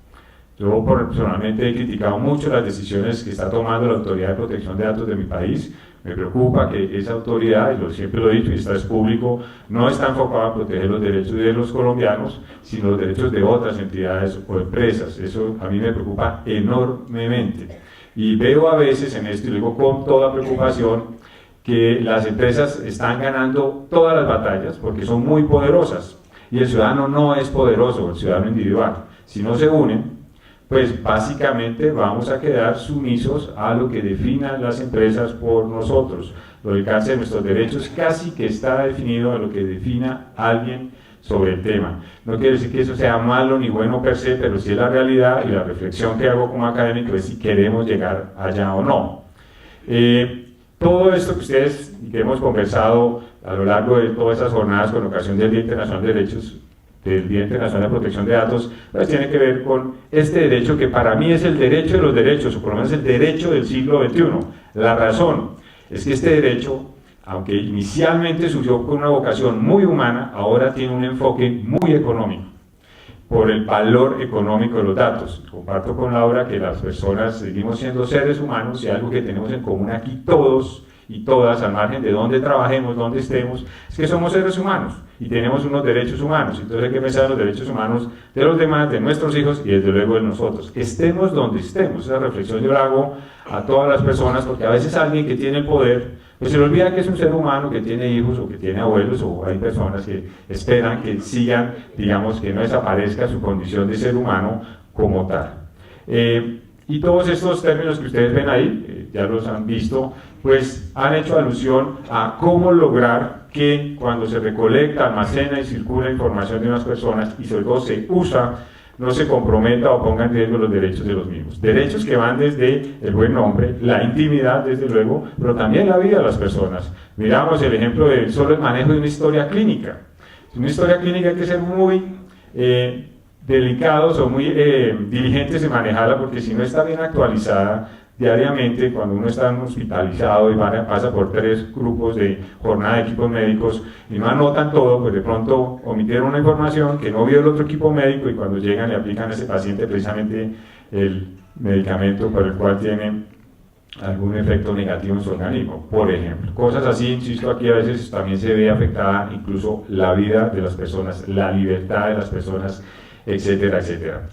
Yo personalmente he criticado mucho las decisiones que está tomando la Autoridad de Protección de Datos de mi país. Me preocupa que esa autoridad, y siempre lo he dicho y esto es público, no está enfocada a proteger los derechos de los colombianos, sino los derechos de otras entidades o empresas. Eso a mí me preocupa enormemente. Y veo a veces en esto, y lo digo con toda preocupación, que las empresas están ganando todas las batallas porque son muy poderosas. Y el ciudadano no es poderoso, el ciudadano individual. Si no se unen, pues básicamente vamos a quedar sumisos a lo que definan las empresas por nosotros. Lo del alcance de nuestros derechos casi que está definido a lo que defina alguien sobre el tema. No quiere decir que eso sea malo ni bueno per se, pero sí es la realidad, y la reflexión que hago como académico es si queremos llegar allá o no. Todo esto que ustedes y que hemos conversado a lo largo de todas esas jornadas con ocasión del Día Internacional de Derechos, del Día Internacional de Protección de Datos, pues tiene que ver con este derecho que para mí es el derecho de los derechos, o por lo menos el derecho del siglo XXI. La razón es que este derecho, aunque inicialmente surgió con una vocación muy humana, ahora tiene un enfoque muy económico, por el valor económico de los datos. Comparto con Laura que las personas seguimos siendo seres humanos, y algo que tenemos en común aquí todos y todas, al margen de dónde trabajemos, dónde estemos, es que somos seres humanos. y tenemos unos derechos humanos, entonces hay que pensar en los derechos humanos de los demás, de nuestros hijos y desde luego de nosotros. Estemos donde estemos, esa reflexión yo la hago a todas las personas, porque a veces alguien que tiene el poder, pues se le olvida que es un ser humano, que tiene hijos o que tiene abuelos, o hay personas que esperan que sigan, digamos, que no desaparezca su condición de ser humano como tal. Y todos estos términos que ustedes ven ahí, ya los han visto, pues han hecho alusión a cómo lograr que cuando se recolecta, almacena y circula información de unas personas y sobre todo se usa, no se comprometa o ponga en riesgo los derechos de los mismos. Derechos que van desde el buen nombre, la intimidad desde luego, pero también la vida de las personas. Miramos el ejemplo de solo el manejo de una historia clínica. Una historia clínica hay que ser muy delicados o muy diligentes en manejarla, porque si no está bien actualizada diariamente, cuando uno está hospitalizado y pasa por 3 grupos de jornada de equipos médicos y no anotan todo, pues de pronto omitieron una información que no vio el otro equipo médico y cuando llegan le aplican a ese paciente precisamente el medicamento por el cual tiene algún efecto negativo en su organismo, por ejemplo. Cosas así, insisto, aquí a veces también se ve afectada incluso la vida de las personas, la libertad de las personas, etcétera, etcétera.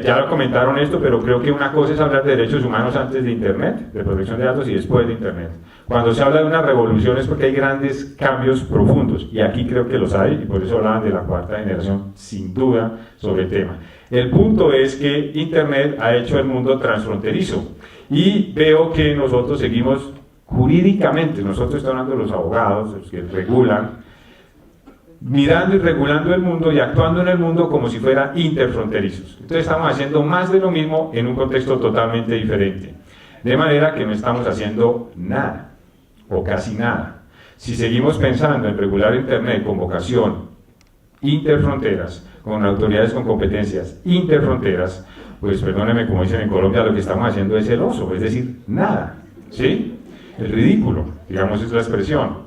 Ya lo comentaron esto, pero creo que una cosa es hablar de derechos humanos antes de Internet, de protección de datos, y después de Internet. Cuando se habla de una revolución es porque hay grandes cambios profundos, y aquí creo que los hay, y por eso hablaban de la 4ª generación, sin duda, sobre el tema. El punto es que Internet ha hecho el mundo transfronterizo, y veo que nosotros seguimos jurídicamente, nosotros estamos hablando de los abogados, los que regulan, mirando y regulando el mundo y actuando en el mundo como si fueran interfronterizos. Entonces estamos haciendo más de lo mismo en un contexto totalmente diferente. De manera que no estamos haciendo nada, o casi nada. Si seguimos pensando en regular Internet con vocación interfronteras, con autoridades con competencias interfronteras, pues perdónenme, como dicen en Colombia, lo que estamos haciendo es el oso, es decir, nada, ¿sí? El ridículo, digamos, es la expresión.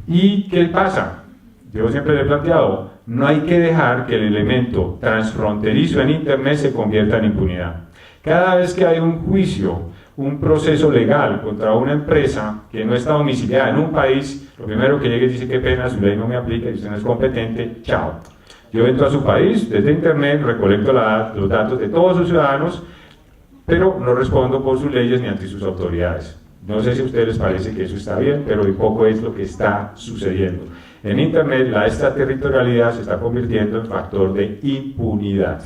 ¿Y qué pasa? Yo siempre le he planteado, no hay que dejar que el elemento transfronterizo en Internet se convierta en impunidad. Cada vez que hay un juicio, un proceso legal contra una empresa que no está domiciliada en un país, lo primero que llega y dice, qué pena, su ley no me aplica y usted no es competente, chao. Yo entro a su país, desde Internet, recolecto los datos de todos sus ciudadanos, pero no respondo por sus leyes ni ante sus autoridades. No sé si a ustedes les parece que eso está bien, pero un poco es lo que está sucediendo. En Internet la extraterritorialidad se está convirtiendo en factor de impunidad.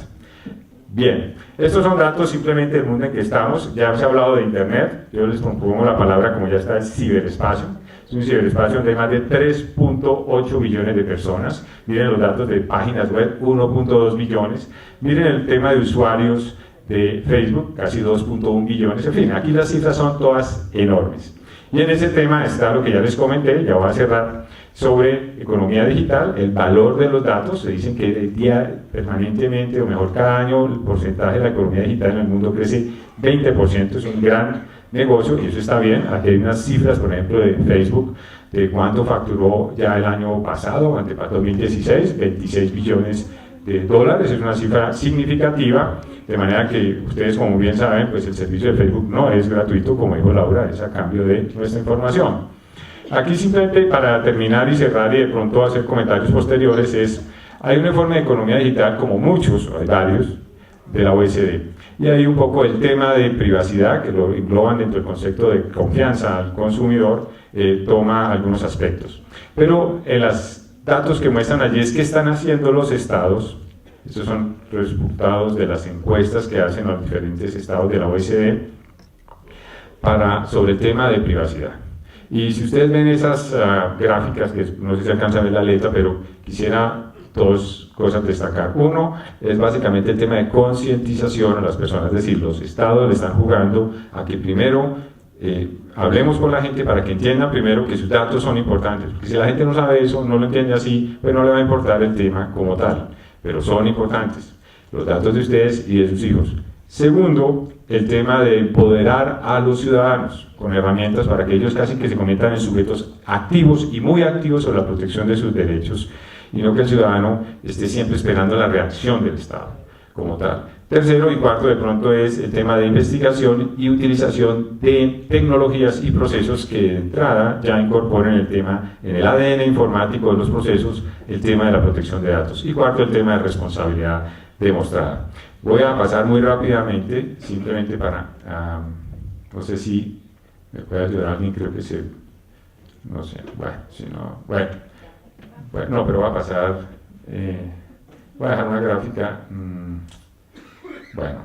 Bien, estos son datos simplemente del mundo en que estamos. Ya se ha hablado de Internet, yo les propongo la palabra como ya está el ciberespacio. Es un ciberespacio donde hay más de 3.8 billones de personas. Miren los datos de páginas web, 1.2 billones. Miren el tema de usuarios de Facebook, casi 2.1 billones. En fin, aquí las cifras son todas enormes. Y en ese tema está lo que ya les comenté, ya voy a cerrar, sobre economía digital, el valor de los datos. Se dicen que permanentemente, o mejor cada año, el porcentaje de la economía digital en el mundo crece 20%, es un gran negocio y eso está bien. Aquí hay unas cifras, por ejemplo, de Facebook, de cuánto facturó ya el año pasado, para 2016, 26 billones de dólares, es una cifra significativa, de manera que ustedes, como bien saben, pues el servicio de Facebook no es gratuito, como dijo Laura, es a cambio de nuestra información. Aquí simplemente para terminar y cerrar y de pronto hacer comentarios posteriores hay un informe de economía digital, como muchos, hay varios, de la OECD. Y hay un poco el tema de privacidad, que lo engloban dentro del concepto de confianza al consumidor, toma algunos aspectos. Pero en los datos que muestran allí es que están haciendo los estados, estos son resultados de las encuestas que hacen los diferentes estados de la OECD, sobre el tema de privacidad. Y si ustedes ven esas gráficas, que no sé si alcanza a ver la letra, pero quisiera 2 cosas destacar. Uno es básicamente el tema de concientización a las personas, es decir, los estados le están jugando a que primero hablemos con la gente para que entiendan primero que sus datos son importantes, porque si la gente no sabe eso, no lo entiende así, pues no le va a importar el tema como tal, pero son importantes, los datos de ustedes y de sus hijos. Segundo, el tema de empoderar a los ciudadanos con herramientas para que ellos casi que se conviertan en sujetos activos y muy activos sobre la protección de sus derechos, y no que el ciudadano esté siempre esperando la reacción del Estado. como tal. Tercero y cuarto de pronto es el tema de investigación y utilización de tecnologías y procesos que de entrada ya incorporen el tema en el ADN informático de los procesos, el tema de la protección de datos. Y cuarto, el tema de responsabilidad demostrada. Voy a pasar muy rápidamente, simplemente para, no sé si me puede ayudar alguien, creo que se, no sé, bueno, si no, bueno, no, pero va a pasar, voy a dejar una gráfica, bueno,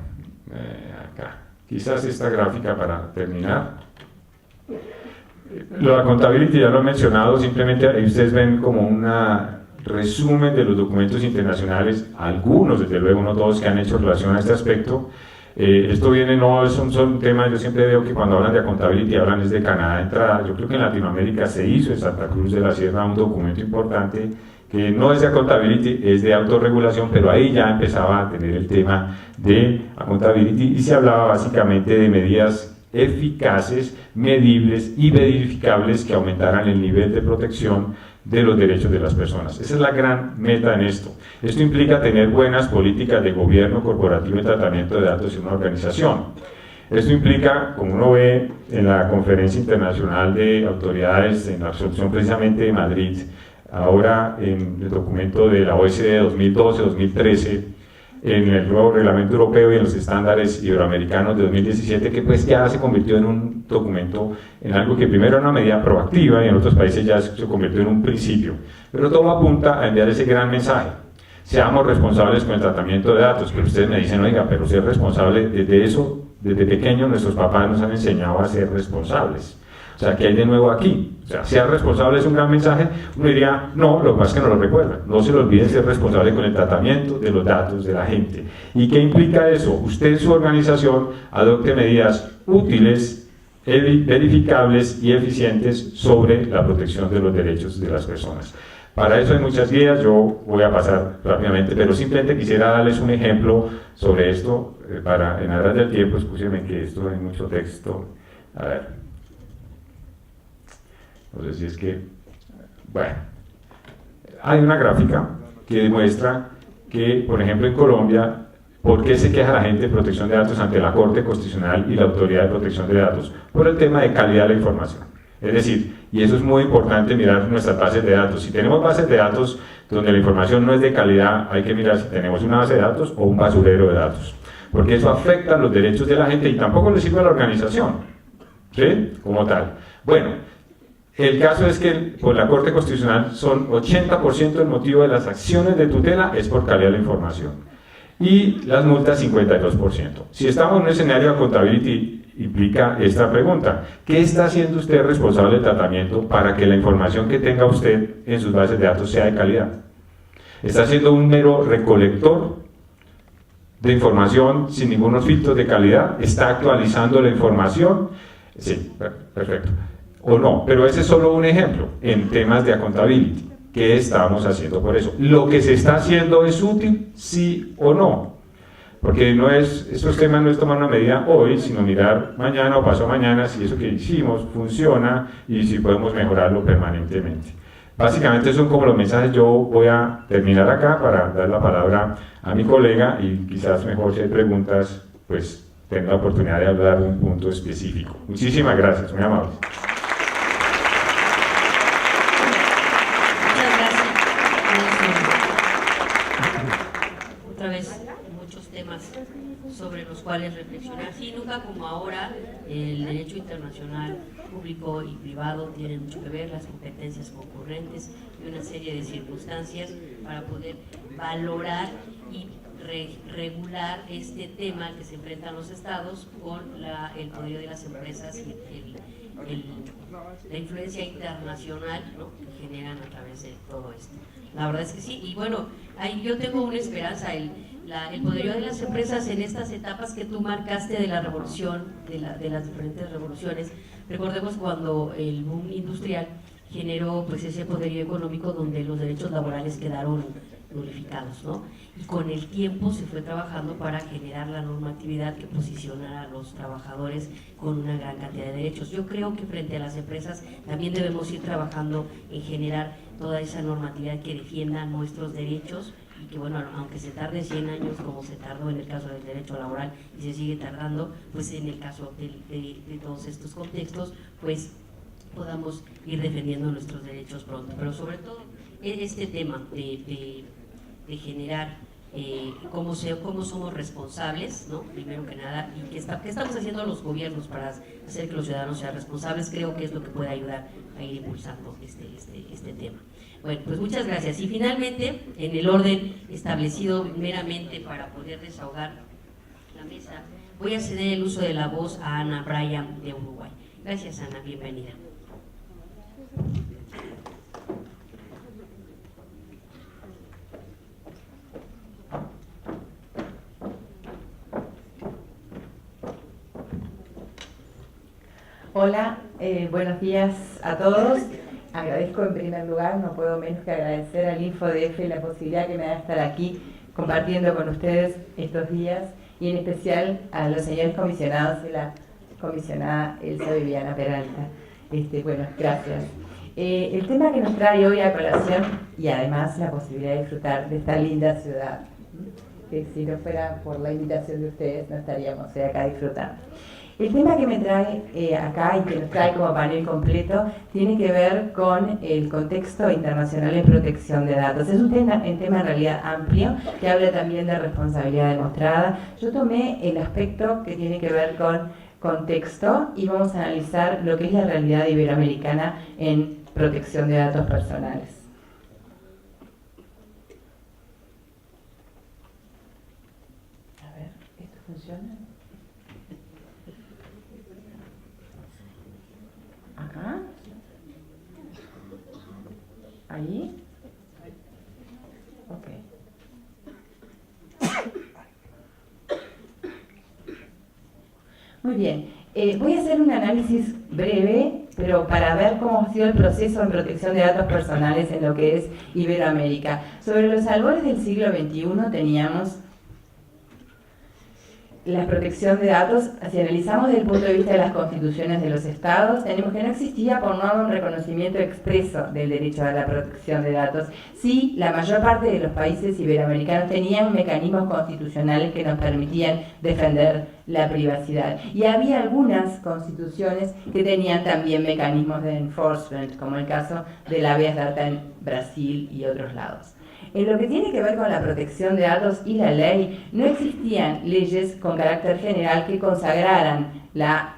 acá, quizás esta gráfica para terminar. La contabilidad ya lo he mencionado, simplemente ahí ustedes ven como una resumen de los documentos internacionales, algunos desde luego, no todos, que han hecho relación a este aspecto. Esto viene, no es un tema, yo siempre veo que cuando hablan de accountability hablan desde Canadá de entrada. Yo creo que en Latinoamérica se hizo en Santa Cruz de la Sierra un documento importante que no es de accountability, es de autorregulación, pero ahí ya empezaba a tener el tema de accountability y se hablaba básicamente de medidas eficaces, medibles y verificables que aumentaran el nivel de protección de los derechos de las personas. Esa es la gran meta en esto. Esto implica tener buenas políticas de gobierno corporativo y tratamiento de datos en una organización. Esto implica, como uno ve en la Conferencia Internacional de Autoridades, en la resolución precisamente de Madrid, ahora en el documento de la OECD 2012-2013, en el nuevo reglamento europeo y en los estándares iberoamericanos de 2017, que pues ya se convirtió en un documento, en algo que primero era una medida proactiva y en otros países ya se convirtió en un principio. Pero todo apunta a enviar ese gran mensaje. Seamos responsables con el tratamiento de datos, pero ustedes me dicen, oiga, pero ser responsable, desde eso, desde pequeños nuestros papás nos han enseñado a ser responsables. O sea, ¿qué hay de nuevo aquí? O sea, ser responsable es un gran mensaje. Uno diría, no, lo que pasa es que no lo recuerdan. No se le olvide ser responsable con el tratamiento de los datos de la gente. ¿Y qué implica eso? Usted en su organización adopte medidas útiles, verificables y eficientes sobre la protección de los derechos de las personas. Para eso hay muchas guías, yo voy a pasar rápidamente, pero simplemente quisiera darles un ejemplo sobre esto, para en aras del tiempo, escúchenme que esto hay mucho texto. A ver. No sé si es que, bueno, hay una gráfica que demuestra que, por ejemplo, en Colombia, ¿por qué se queja la gente de protección de datos ante la Corte Constitucional y la Autoridad de Protección de Datos? Por el tema de calidad de la información. Es decir, y eso es muy importante mirar nuestras bases de datos. Si tenemos bases de datos donde la información no es de calidad, hay que mirar si tenemos una base de datos o un basurero de datos. Porque eso afecta los derechos de la gente y tampoco le sirve a la organización, ¿sí? Como tal. Bueno, el caso es que por la Corte Constitucional son 80% del motivo de las acciones de tutela es por calidad de la información y las multas 52%. Si estamos en un escenario de accountability, implica esta pregunta: ¿qué está haciendo usted responsable del tratamiento para que la información que tenga usted en sus bases de datos sea de calidad? ¿Está siendo un mero recolector de información sin ningunos filtros de calidad? ¿Está actualizando la información? Sí, perfecto. O no, pero ese es solo un ejemplo en temas de accountability. ¿Qué estamos haciendo por eso? ¿Lo que se está haciendo es útil, sí o no? Porque no es, estos temas no es tomar una medida hoy, sino mirar mañana o pasado mañana si eso que hicimos funciona y si podemos mejorarlo permanentemente. Básicamente son como los mensajes. Yo voy a terminar acá para dar la palabra a mi colega y quizás mejor si hay preguntas, pues tenga la oportunidad de hablar de un punto específico. Muchísimas gracias, muy amables. Sobre los cuales reflexionar. Sí, nunca como ahora el derecho internacional público y privado tienen mucho que ver, las competencias concurrentes y una serie de circunstancias para poder valorar y regular este tema que se enfrentan los estados con el poder de las empresas y la influencia internacional, ¿no?, que generan a través de todo esto. La verdad es que sí, y bueno, yo tengo una esperanza. El poderío de las empresas en estas etapas que tú marcaste de la revolución, de las diferentes revoluciones. Recordemos cuando el boom industrial generó pues ese poderío económico donde los derechos laborales quedaron nulificados, ¿no? Y con el tiempo se fue trabajando para generar la normatividad que posicionara a los trabajadores con una gran cantidad de derechos. Yo creo que frente a las empresas también debemos ir trabajando en generar toda esa normatividad que defienda nuestros derechos y que bueno, aunque se tarde 100 años como se tardó en el caso del derecho laboral y se sigue tardando, pues en el caso de todos estos contextos, pues podamos ir defendiendo nuestros derechos pronto. Pero sobre todo este tema de generar cómo somos responsables, ¿no? Primero que nada, y qué estamos haciendo los gobiernos para hacer que los ciudadanos sean responsables, creo que es lo que puede ayudar a ir impulsando este tema. Bueno, pues muchas gracias. Y finalmente, en el orden establecido meramente para poder desahogar la mesa, voy a ceder el uso de la voz a Ana Bryan de Uruguay. Gracias, Ana, bienvenida. Hola, buenos días a todos. Agradezco en primer lugar, no puedo menos que agradecer al InfoDF la posibilidad que me da de estar aquí compartiendo con ustedes estos días y en especial a los señores comisionados y la comisionada Elsa Viviana Peralta. Bueno, gracias. El tema que nos trae hoy a colación y además la posibilidad de disfrutar de esta linda ciudad, que si no fuera por la invitación de ustedes no estaríamos hoy acá disfrutando. El tema que me trae acá y que nos trae como panel completo tiene que ver con el contexto internacional en protección de datos. Es un tema en realidad amplio que habla también de responsabilidad demostrada. Yo tomé el aspecto que tiene que ver con contexto y vamos a analizar lo que es la realidad iberoamericana en protección de datos personales. A ver, ¿esto funciona? Acá. Ahí. Ok. Muy bien. Voy a hacer un análisis breve, pero para ver cómo ha sido el proceso en protección de datos personales en lo que es Iberoamérica. Sobre los albores del siglo XXI teníamos la protección de datos, si analizamos desde el punto de vista de las constituciones de los estados, tenemos que no existía por no haber un reconocimiento expreso del derecho a la protección de datos. Sí, la mayor parte de los países iberoamericanos tenían mecanismos constitucionales que nos permitían defender la privacidad. Y había algunas constituciones que tenían también mecanismos de enforcement, como el caso de la habeas data en Brasil y otros lados. En lo que tiene que ver con la protección de datos y la ley, no existían leyes con carácter general que consagraran la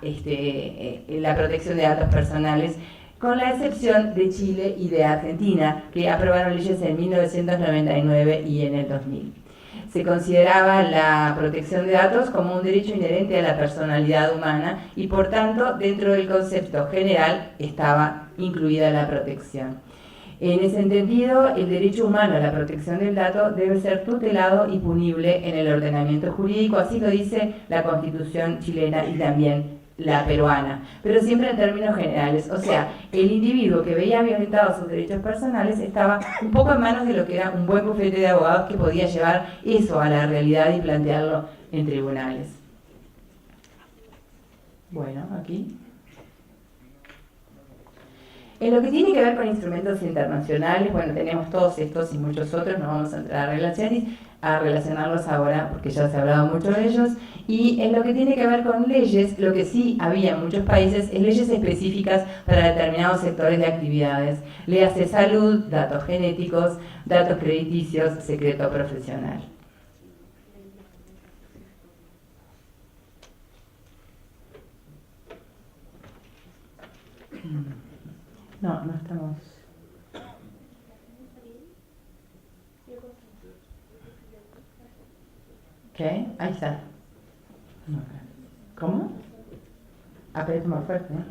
protección de datos personales, con la excepción de Chile y de Argentina, que aprobaron leyes en 1999 y en el 2000. Se consideraba la protección de datos como un derecho inherente a la personalidad humana y, por tanto, dentro del concepto general estaba incluida la protección. En ese entendido, el derecho humano a la protección del dato debe ser tutelado y punible en el ordenamiento jurídico, así lo dice la Constitución chilena y también la peruana, pero siempre en términos generales. O sea, el individuo que veía violentados sus derechos personales estaba un poco en manos de lo que era un buen bufete de abogados que podía llevar eso a la realidad y plantearlo en tribunales. Bueno, aquí. En lo que tiene que ver con instrumentos internacionales, bueno, tenemos todos estos y muchos otros, no vamos a entrar a relacionarlos ahora porque ya se ha hablado mucho de ellos. Y en lo que tiene que ver con leyes, lo que sí había en muchos países es leyes específicas para determinados sectores de actividades. Léase salud, datos genéticos, datos crediticios, secreto profesional. No, no estamos. ¿Qué? Ahí está. ¿Cómo? Aprieta más fuerte, ¿no?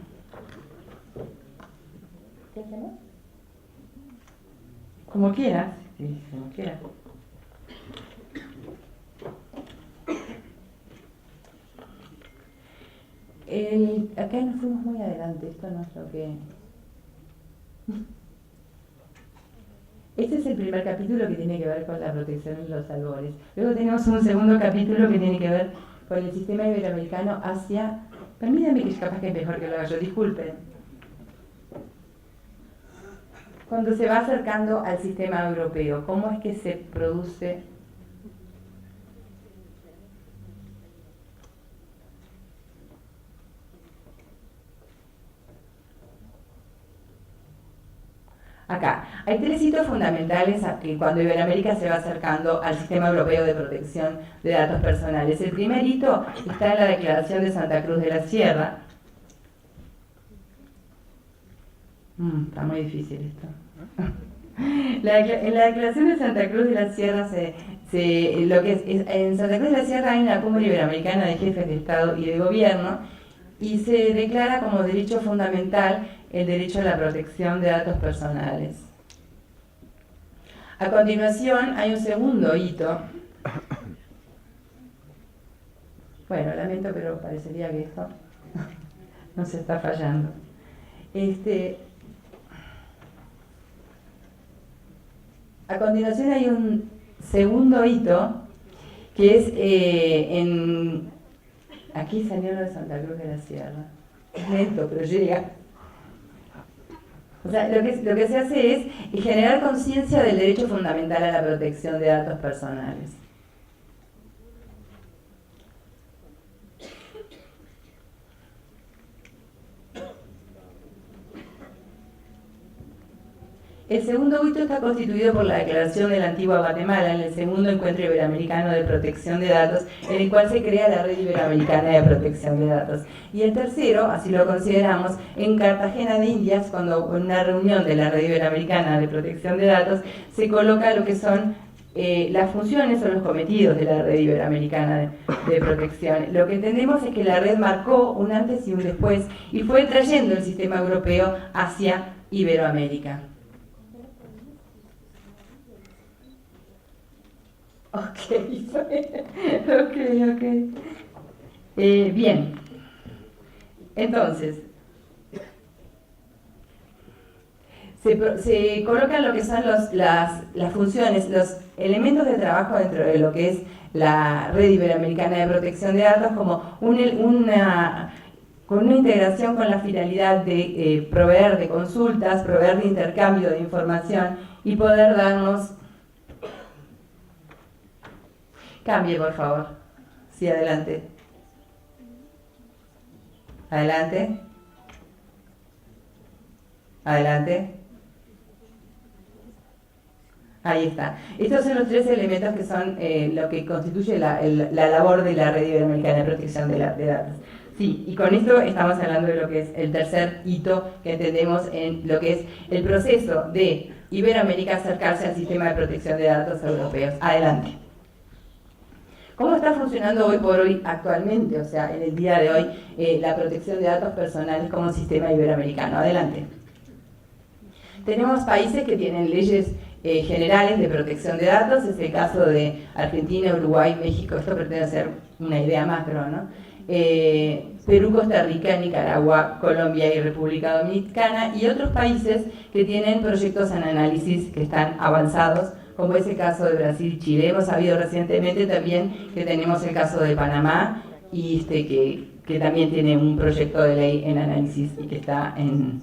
¿Qué hacemos? Como quieras. Sí, como quieras. Acá nos fuimos muy adelante, esto no es lo que... Este es el primer capítulo que tiene que ver con la protección de los albores. Luego tenemos un segundo capítulo que tiene que ver con el sistema iberoamericano hacia... Permítanme que capaz que es mejor que lo haga yo, disculpen. Cuando se va acercando al sistema europeo, ¿cómo es que se produce? Acá, hay 3 hitos fundamentales cuando Iberoamérica se va acercando al sistema europeo de protección de datos personales. El primer hito está en la Declaración de Santa Cruz de la Sierra. Está muy difícil esto. En la Declaración de Santa Cruz de la Sierra en Santa Cruz de la Sierra hay una cumbre iberoamericana de jefes de Estado y de Gobierno y se declara como derecho fundamental el derecho a la protección de datos personales. A continuación hay un segundo hito. Bueno, lamento, pero parecería que esto no se está fallando. A continuación hay un segundo hito que es aquí salió lo de Santa Cruz de la Sierra. Es lento, pero llega. O sea, lo que se hace es generar conciencia del derecho fundamental a la protección de datos personales. El segundo hito está constituido por la declaración de la antigua Guatemala en el segundo encuentro iberoamericano de protección de datos, en el cual se crea la Red Iberoamericana de Protección de Datos. Y el tercero, así lo consideramos, en Cartagena de Indias, cuando en una reunión de la Red Iberoamericana de Protección de Datos se coloca lo que son las funciones o los cometidos de la Red Iberoamericana de Protección. Lo que entendemos es que la red marcó un antes y un después y fue trayendo el sistema europeo hacia Iberoamérica. Ok. Bien. Entonces, se colocan lo que son las funciones, los elementos de trabajo dentro de lo que es la Red Iberoamericana de Protección de Datos como con una integración con la finalidad de proveer de consultas, proveer de intercambio de información y poder darnos... Cambie, por favor. Sí, adelante. Adelante. Adelante. Ahí está. Estos son los 3 elementos que son lo que constituye la labor de la Red Iberoamericana de Protección de Datos. Sí, y con esto estamos hablando de lo que es el tercer hito que entendemos en lo que es el proceso de Iberoamérica acercarse al sistema de protección de datos europeos. Adelante. ¿Cómo está funcionando hoy por hoy actualmente, o sea, en el día de hoy, la protección de datos personales como sistema iberoamericano? Adelante. Tenemos países que tienen leyes generales de protección de datos, es el caso de Argentina, Uruguay, México, esto pretende ser una idea macro, ¿no? Perú, Costa Rica, Nicaragua, Colombia y República Dominicana, y otros países que tienen proyectos en análisis que están avanzados, como es el caso de Brasil y Chile. Hemos sabido recientemente también que tenemos el caso de Panamá, y que también tiene un proyecto de ley en análisis y que está en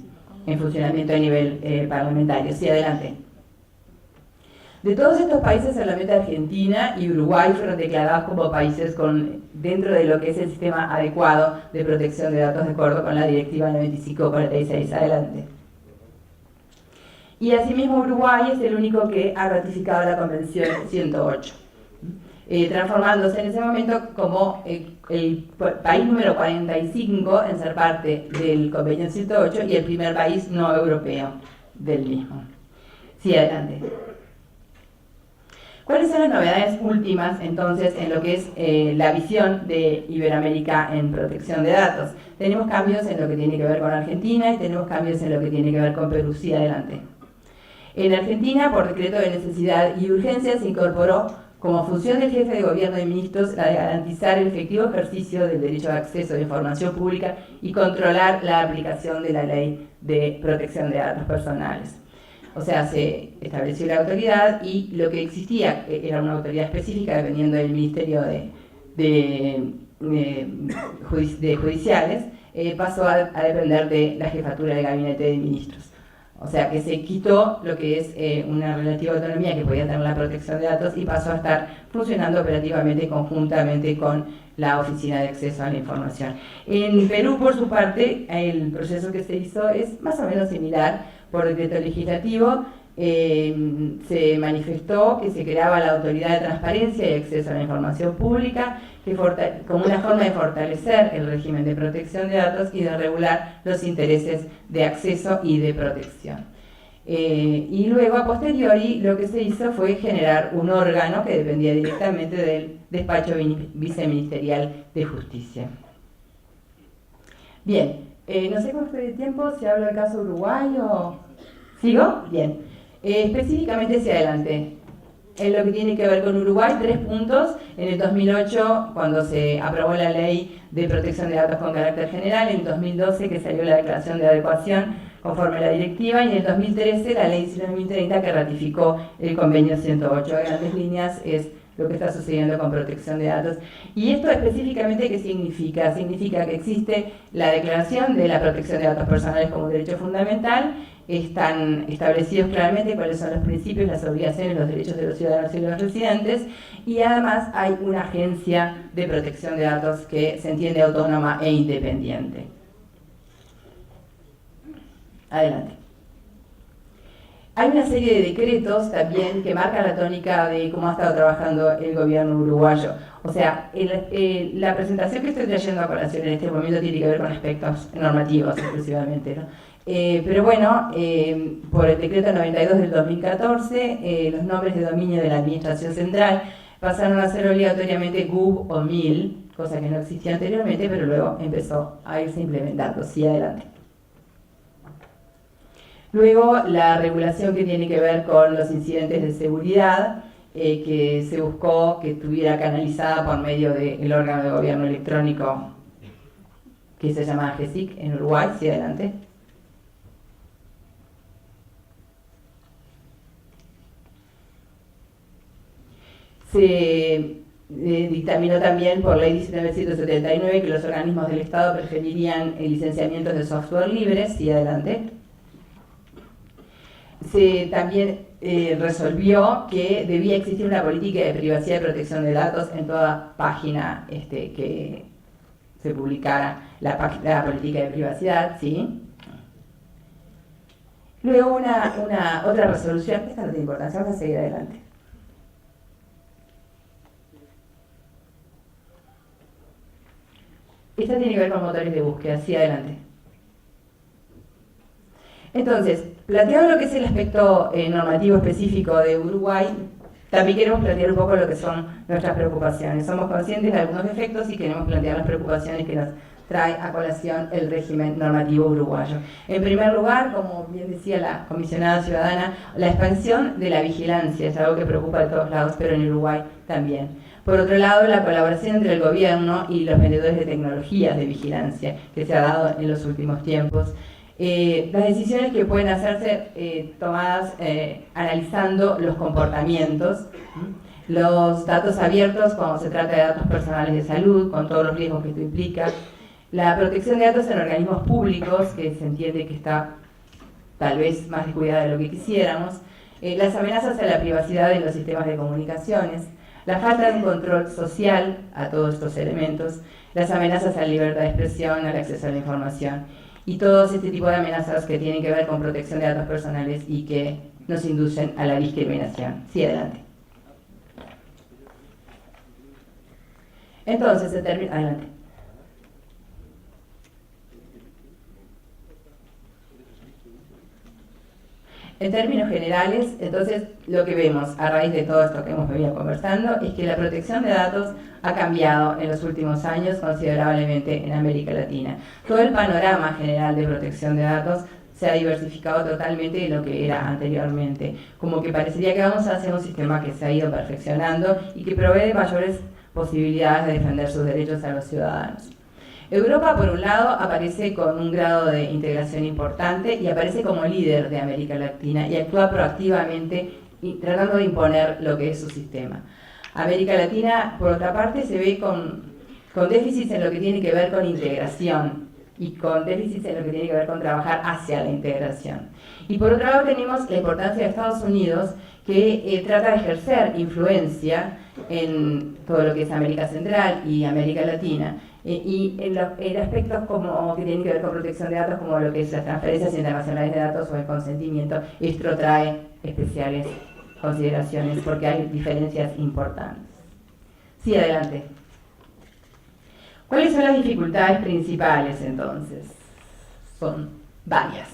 funcionamiento a nivel parlamentario. Sí, adelante. De todos estos países, solamente Argentina y Uruguay fueron declarados como países dentro de lo que es el sistema adecuado de protección de datos de acuerdo con la Directiva 9546. Adelante. Y asimismo Uruguay es el único que ha ratificado la Convención 108, transformándose en ese momento como el país número 45 en ser parte del Convenio 108 y el primer país no europeo del mismo. Sí, adelante. ¿Cuáles son las novedades últimas entonces en lo que es la visión de Iberoamérica en protección de datos? Tenemos cambios en lo que tiene que ver con Argentina y tenemos cambios en lo que tiene que ver con Perú. Sí, adelante. En Argentina, por decreto de necesidad y urgencia, se incorporó como función del jefe de gobierno y ministros la de garantizar el efectivo ejercicio del derecho de acceso a información pública y controlar la aplicación de la ley de protección de datos personales. O sea, se estableció la autoridad y lo que existía era una autoridad específica dependiendo del Ministerio de Judiciales, pasó a depender de la Jefatura de Gabinete de Ministros. O sea, que se quitó lo que es una relativa autonomía que podía tener la protección de datos y pasó a estar funcionando operativamente conjuntamente con la Oficina de Acceso a la Información. En Perú, por su parte, el proceso que se hizo es más o menos similar. Por decreto legislativo se manifestó que se creaba la Autoridad de Transparencia y Acceso a la Información Pública como una forma de fortalecer el régimen de protección de datos y de regular los intereses de acceso y de protección. Y luego, a posteriori, lo que se hizo fue generar un órgano que dependía directamente del Despacho Viceministerial de Justicia. Bien, no sé cómo estoy de tiempo, si hablo del caso Uruguay o... ¿Sigo? Bien. Específicamente hacia adelante. En lo que tiene que ver con Uruguay, 3 puntos. En el 2008, cuando se aprobó la Ley de Protección de Datos con carácter general, en el 2012 que salió la Declaración de Adecuación conforme a la directiva, y en el 2013 la Ley 19.030 que ratificó el Convenio 108. A grandes líneas es lo que está sucediendo con protección de datos. ¿Y esto específicamente qué significa? Significa que existe la Declaración de la Protección de Datos Personales como derecho fundamental. Están establecidos claramente cuáles son los principios, las obligaciones, los derechos de los ciudadanos y los residentes, y además hay una agencia de protección de datos que se entiende autónoma e independiente. Adelante. Hay una serie de decretos también que marcan la tónica de cómo ha estado trabajando el gobierno uruguayo. O sea, la presentación que estoy trayendo a colación en este momento tiene que ver con aspectos normativos exclusivamente, ¿no? Pero bueno, por el decreto 92 del 2014, los nombres de dominio de la Administración Central pasaron a ser obligatoriamente GUB o MIL, cosa que no existía anteriormente, pero luego empezó a irse implementando. Sí, adelante. Luego, la regulación que tiene que ver con los incidentes de seguridad, que se buscó que estuviera canalizada por medio del órgano de gobierno electrónico que se llama GESIC en Uruguay. Sí, adelante. Se dictaminó también por ley 19.179 que los organismos del Estado preferirían licenciamientos de software libres. Sí, adelante. Se también resolvió que debía existir una política de privacidad y protección de datos en toda página que se publicara la política de privacidad, ¿sí? Luego otra resolución, esta no tiene importancia, vamos a seguir adelante. Esta tiene que ver con motores de búsqueda, sí, adelante. Entonces, planteado lo que es el aspecto normativo específico de Uruguay, también queremos plantear un poco lo que son nuestras preocupaciones. Somos conscientes de algunos efectos y queremos plantear las preocupaciones que nos trae a colación el régimen normativo uruguayo. En primer lugar, como bien decía la comisionada ciudadana, la expansión de la vigilancia es algo que preocupa de todos lados, pero en Uruguay también. Por otro lado, la colaboración entre el gobierno y los vendedores de tecnologías de vigilancia que se ha dado en los últimos tiempos. Las decisiones que pueden hacerse tomadas analizando los comportamientos, los datos abiertos cuando se trata de datos personales de salud, con todos los riesgos que esto implica, la protección de datos en organismos públicos, que se entiende que está tal vez más descuidada de lo que quisiéramos, las amenazas a la privacidad en los sistemas de comunicaciones, la falta de un control social a todos estos elementos, las amenazas a la libertad de expresión, al acceso a la información, y todos este tipo de amenazas que tienen que ver con protección de datos personales y que nos inducen a la discriminación. Sí, adelante. Entonces, adelante. En términos generales, entonces, lo que vemos a raíz de todo esto que hemos venido conversando es que la protección de datos ha cambiado en los últimos años considerablemente en América Latina. Todo el panorama general de protección de datos se ha diversificado totalmente de lo que era anteriormente. Como que parecería que vamos hacia un sistema que se ha ido perfeccionando y que provee de mayores posibilidades de defender sus derechos a los ciudadanos. Europa, por un lado, aparece con un grado de integración importante y aparece como líder de América Latina y actúa proactivamente tratando de imponer lo que es su sistema. América Latina, por otra parte, se ve con déficits en lo que tiene que ver con integración y con déficits en lo que tiene que ver con trabajar hacia la integración. Y por otro lado tenemos la importancia de Estados Unidos, que trata de ejercer influencia en todo lo que es América Central y América Latina, y en aspectos como que tienen que ver con protección de datos, como lo que es las transferencias internacionales de datos o el consentimiento. Esto trae especiales consideraciones porque hay diferencias importantes. Sí, adelante. ¿Cuáles son las dificultades principales entonces? Son varias.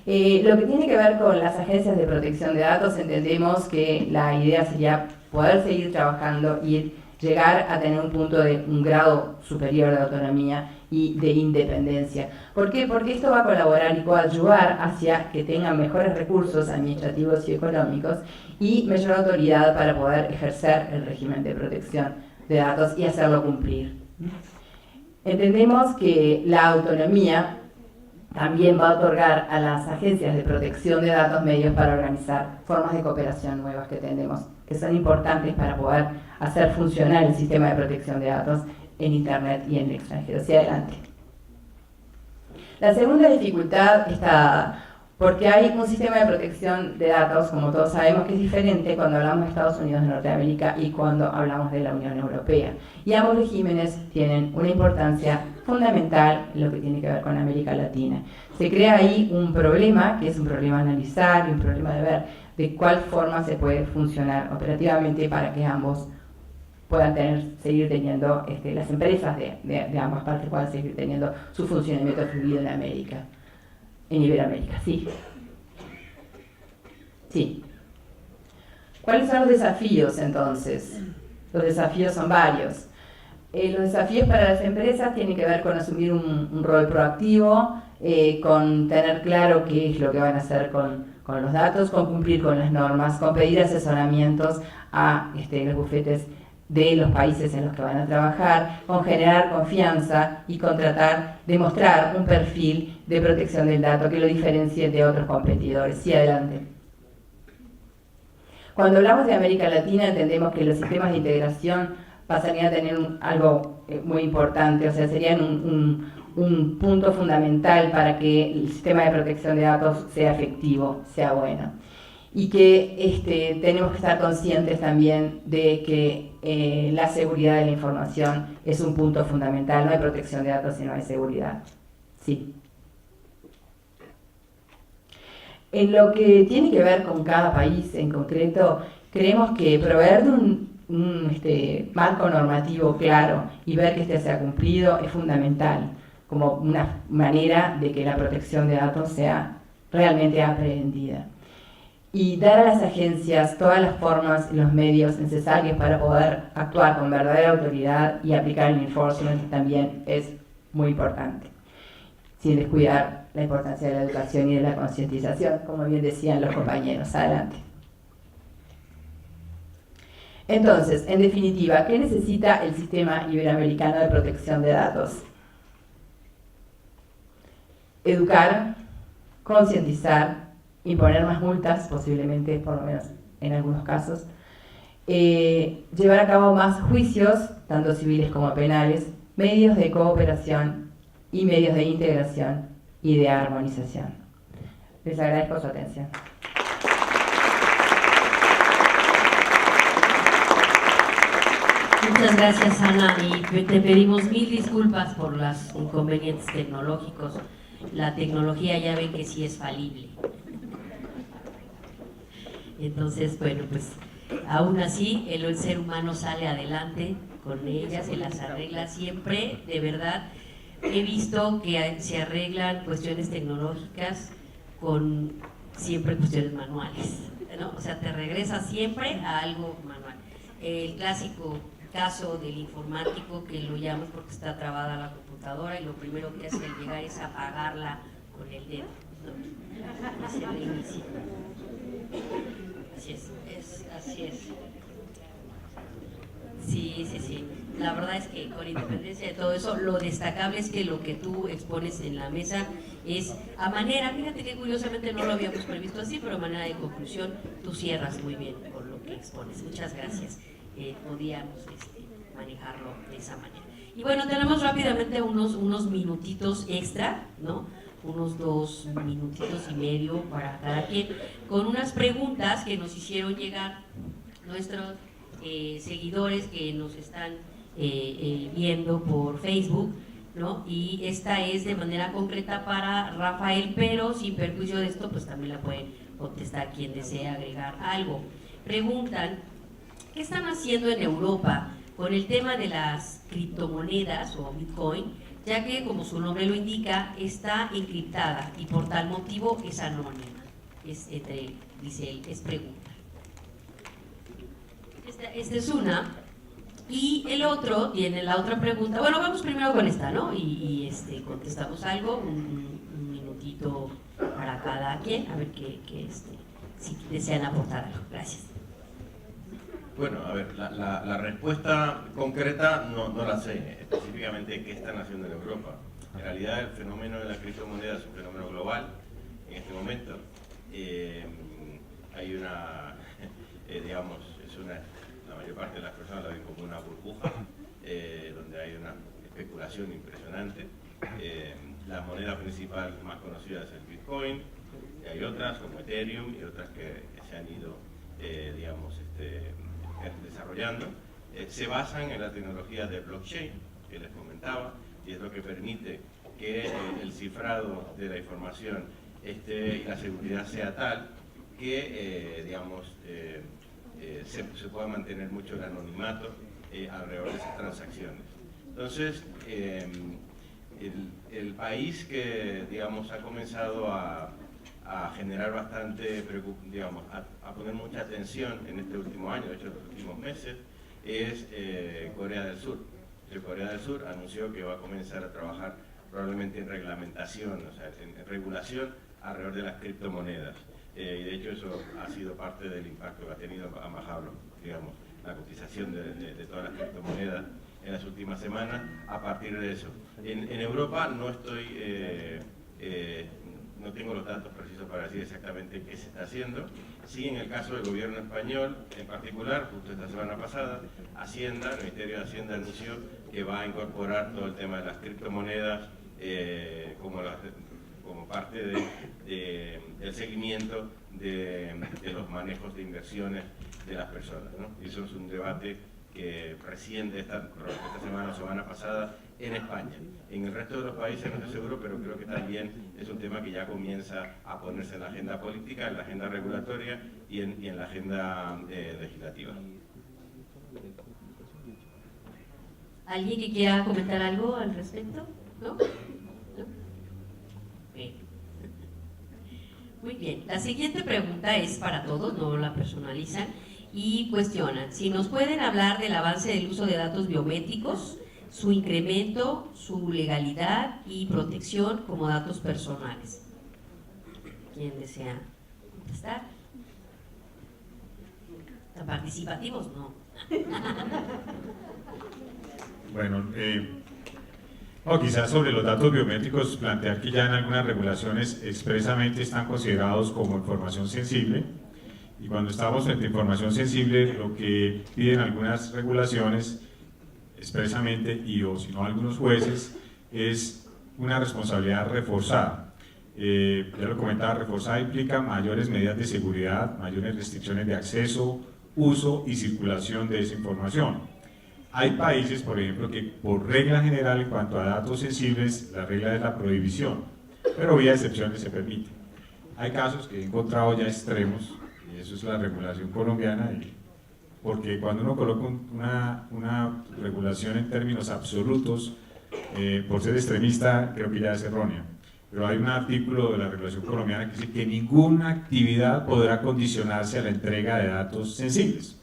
Lo que tiene que ver con las agencias de protección de datos, entendemos que la idea sería poder seguir trabajando y llegar a tener un punto de un grado superior de autonomía y de independencia. ¿Por qué? Porque esto va a colaborar y coadyuvar hacia que tengan mejores recursos administrativos y económicos y mayor autoridad para poder ejercer el régimen de protección de datos y hacerlo cumplir. Entendemos que la autonomía también va a otorgar a las agencias de protección de datos medios para organizar formas de cooperación nuevas que tenemos, que son importantes para poder hacer funcionar el sistema de protección de datos en Internet y en el extranjero. Hacia adelante. La segunda dificultad está porque hay un sistema de protección de datos, como todos sabemos, que es diferente cuando hablamos de Estados Unidos de Norteamérica y cuando hablamos de la Unión Europea. Y ambos regímenes tienen una importancia fundamental en lo que tiene que ver con América Latina. Se crea ahí un problema, que es un problema a analizar y un problema de ver de cuál forma se puede funcionar operativamente para que ambos puedan seguir teniendo, las empresas de ambas partes puedan seguir teniendo su funcionamiento fluido en América. En Iberoamérica, sí. Sí. ¿Cuáles son los desafíos entonces? Los desafíos son varios. Los desafíos para las empresas tienen que ver con asumir un rol proactivo, con tener claro qué es lo que van a hacer con los datos, con cumplir con las normas, con pedir asesoramientos a los bufetes de los países en los que van a trabajar, con generar confianza y con tratar de mostrar un perfil de protección del dato que lo diferencie de otros competidores. Sí, adelante. Cuando hablamos de América Latina entendemos que los sistemas de integración pasarían a tener algo muy importante, o sea, serían un punto fundamental para que el sistema de protección de datos sea efectivo, sea bueno. Y que tenemos que estar conscientes también de que la seguridad de la información es un punto fundamental. No hay protección de datos si no hay seguridad. Sí. En lo que tiene que ver con cada país en concreto, creemos que proveer de un marco normativo claro y ver que este sea cumplido es fundamental, como una manera de que la protección de datos sea realmente aprendida. Y dar a las agencias todas las formas y los medios necesarios para poder actuar con verdadera autoridad y aplicar el enforcement también es muy importante, sin descuidar la importancia de la educación y de la concientización, como bien decían los compañeros. Adelante. Entonces, en definitiva, ¿qué necesita el sistema iberoamericano de protección de datos? Educar, concientizar, imponer más multas, posiblemente, por lo menos en algunos casos, llevar a cabo más juicios, tanto civiles como penales, medios de cooperación y medios de integración y de armonización. Les agradezco su atención. Muchas gracias, Ana, y te pedimos mil disculpas por los inconvenientes tecnológicos. La tecnología ya ven que sí es falible. Entonces, bueno, pues aún así el ser humano sale adelante con ellas, se las arregla siempre. De verdad, he visto que se arreglan cuestiones tecnológicas con siempre cuestiones manuales, ¿no? O sea, te regresa siempre a algo manual. El clásico caso del informático que lo llaman porque está trabada la computadora y lo primero que hace al llegar es apagarla con el dedo, ¿no? Y se reinicia. Así es. Sí. La verdad es que con independencia de todo eso, lo destacable es que lo que tú expones en la mesa es a manera, fíjate que curiosamente no lo habíamos previsto así, pero a manera de conclusión, tú cierras muy bien con lo que expones. Muchas gracias. podíamos manejarlo de esa manera. Y bueno, tenemos rápidamente unos minutitos extra, ¿no? Unos 2 minutitos y medio para cada quien, con unas preguntas que nos hicieron llegar nuestros seguidores que nos están viendo por Facebook, ¿no? Y esta es de manera concreta para Rafael, pero sin perjuicio de esto, pues también la pueden contestar quien desea agregar algo. Preguntan, ¿qué están haciendo en Europa con el tema de las criptomonedas o Bitcoin, ya que, como su nombre lo indica, está encriptada y por tal motivo es anónima? Dice él, es pregunta. Esta es una. Y el otro tiene la otra pregunta. Bueno, vamos primero con esta, ¿no? Y contestamos algo, un minutito para cada quien, a ver si desean aportar algo. Gracias. Bueno, a ver, la respuesta concreta no la sé, específicamente qué están haciendo en Europa. En realidad el fenómeno de la criptomoneda es un fenómeno global en este momento. Hay una, digamos, la mayor parte de las personas la ven como una burbuja, donde hay una especulación impresionante. La moneda principal más conocida es el Bitcoin, y hay otras como Ethereum y otras que se han ido, digamos, desarrollando. Se basan en la tecnología de blockchain que les comentaba, y es lo que permite que el cifrado de la información y la seguridad sea tal que, digamos, se pueda mantener mucho el anonimato alrededor de esas transacciones. Entonces, el país que, digamos, ha comenzado a generar bastante, digamos, a poner mucha atención en este último año, de hecho en los últimos meses, es Corea del Sur. Corea del Sur anunció que va a comenzar a trabajar probablemente en reglamentación, o sea, en regulación alrededor de las criptomonedas. Y de hecho eso ha sido parte del impacto que ha tenido, han bajado, digamos, la cotización de todas las criptomonedas en las últimas semanas a partir de eso. En Europa no no tengo los datos precisos para decir exactamente qué se está haciendo. Sí, en el caso del gobierno español en particular, justo esta semana pasada, el Ministerio de Hacienda anunció que va a incorporar todo el tema de las criptomonedas como parte del seguimiento de los manejos de inversiones de las personas, ¿no? Y eso es un debate que recién esta semana o semana pasada en España. En el resto de los países no estoy seguro, pero creo que también es un tema que ya comienza a ponerse en la agenda política, en la agenda regulatoria y en la agenda legislativa. ¿Alguien que quiera comentar algo al respecto? ¿No? ¿No? Bien. Muy bien. La siguiente pregunta es para todos, no la personalizan, y cuestionan si nos pueden hablar del avance del uso de datos biométricos, su incremento, su legalidad y protección como datos personales. ¿Quién desea contestar? ¿Tan participativos? No. Bueno, quizás sobre los datos biométricos plantear que ya en algunas regulaciones expresamente están considerados como información sensible, y cuando estamos frente a información sensible lo que piden algunas regulaciones expresamente o si no algunos jueces es una responsabilidad reforzada. Ya lo comentaba, reforzada implica mayores medidas de seguridad, mayores restricciones de acceso, uso y circulación de esa información. Hay países, por ejemplo, que por regla general en cuanto a datos sensibles, la regla es la prohibición, pero vía excepciones se permite. Hay casos que he encontrado ya extremos, y eso es la regulación colombiana, porque cuando uno coloca una regulación en términos absolutos, por ser extremista, creo que ya es errónea. Pero hay un artículo de la regulación colombiana que dice que ninguna actividad podrá condicionarse a la entrega de datos sensibles.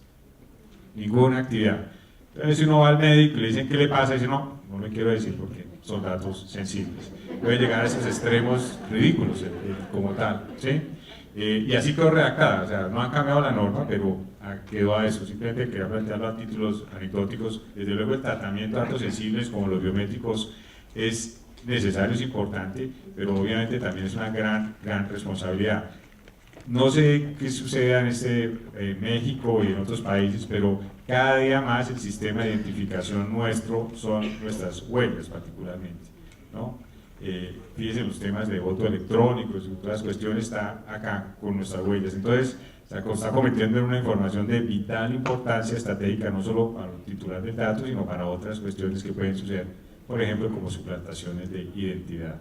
Ninguna actividad. Entonces, si uno va al médico y le dicen qué le pasa, dice no le quiero decir porque son datos sensibles. Puede llegar a esos extremos ridículos como tal, ¿sí? Y así quedó redactada, o sea, no han cambiado la norma, pero quedó a eso. Simplemente quería plantearlo a títulos anecdóticos. Desde luego el tratamiento de datos sensibles como los biométricos es necesario, es importante, pero obviamente también es una gran responsabilidad. No sé qué suceda en México y en otros países, pero cada día más el sistema de identificación nuestro son nuestras huellas particularmente, ¿no? Fíjense en los temas de voto electrónico y todas las cuestiones, está acá con nuestras huellas. Entonces, se está convirtiendo en una información de vital importancia estratégica, no solo para el titular del dato, sino para otras cuestiones que pueden suceder, por ejemplo, como suplantaciones de identidad.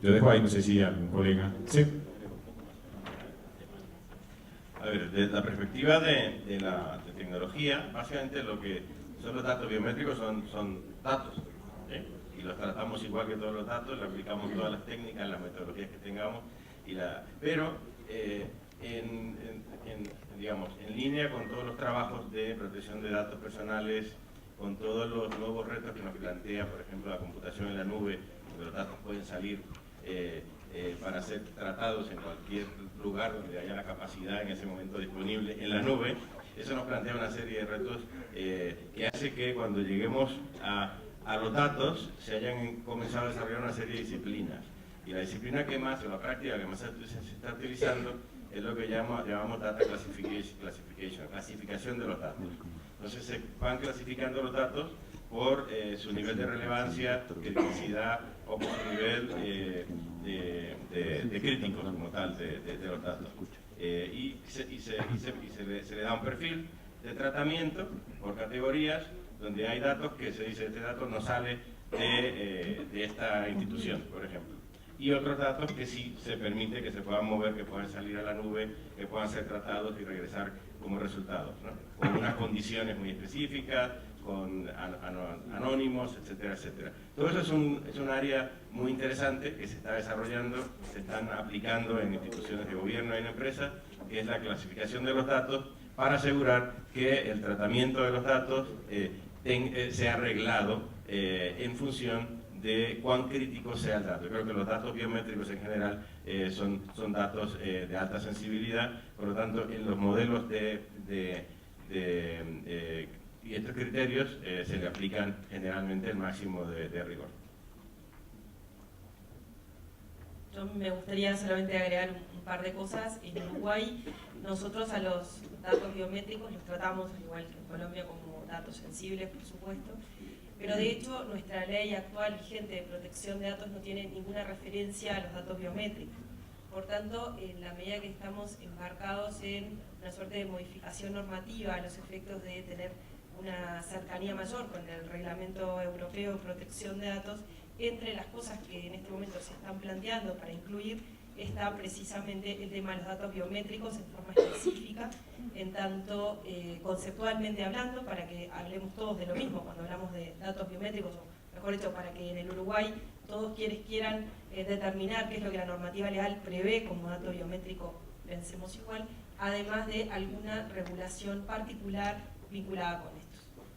Yo dejo ahí, no sé si algún colega. Sí. A ver, desde la perspectiva de la tecnología, básicamente lo que son los datos biométricos son datos, ¿sí? Y los tratamos igual que todos los datos, le aplicamos todas las técnicas, las metodologías que tengamos, pero digamos, en línea con todos los trabajos de protección de datos personales, con todos los nuevos retos que nos plantea, por ejemplo, la computación en la nube, donde los datos pueden salir para ser tratados en cualquier lugar donde haya la capacidad en ese momento disponible en la nube. Eso nos plantea una serie de retos que hace que cuando lleguemos a los datos se hayan comenzado a desarrollar una serie de disciplinas. Y la disciplina que más, o la práctica que más se está utilizando, es lo que llamamos data clasificación de los datos. Entonces se van clasificando los datos por su nivel de relevancia, criticidad o por su nivel de críticos como tal de los datos. Y se le da un perfil de tratamiento por categorías donde hay datos que se dice este dato no sale de esta institución, por ejemplo. Y otros datos que sí se permite que se puedan mover, que puedan salir a la nube, que puedan ser tratados y regresar como resultados, ¿no? Con unas condiciones muy específicas, con anónimos, etcétera, etcétera. Todo eso es un área muy interesante que se está desarrollando, se están aplicando en instituciones de gobierno y en empresas, que es la clasificación de los datos para asegurar que el tratamiento de los datos sea arreglado en función de cuán crítico sea el dato. Yo creo que los datos biométricos en general son datos de alta sensibilidad, por lo tanto en los modelos y estos criterios se le aplican generalmente el máximo de rigor. Yo me gustaría solamente agregar un par de cosas. En Uruguay nosotros a los datos biométricos los tratamos, igual que en Colombia, como datos sensibles, por supuesto. Pero de hecho nuestra ley actual vigente de protección de datos no tiene ninguna referencia a los datos biométricos. Por tanto, en la medida que estamos embarcados en una suerte de modificación normativa a los efectos de tener una cercanía mayor con el Reglamento Europeo de Protección de Datos, entre las cosas que en este momento se están planteando para incluir está precisamente el tema de los datos biométricos en forma específica, en tanto conceptualmente hablando, para que hablemos todos de lo mismo cuando hablamos de datos biométricos, o mejor dicho, para que en el Uruguay todos quienes quieran determinar qué es lo que la normativa legal prevé como dato biométrico, pensemos igual, además de alguna regulación particular vinculada con estos.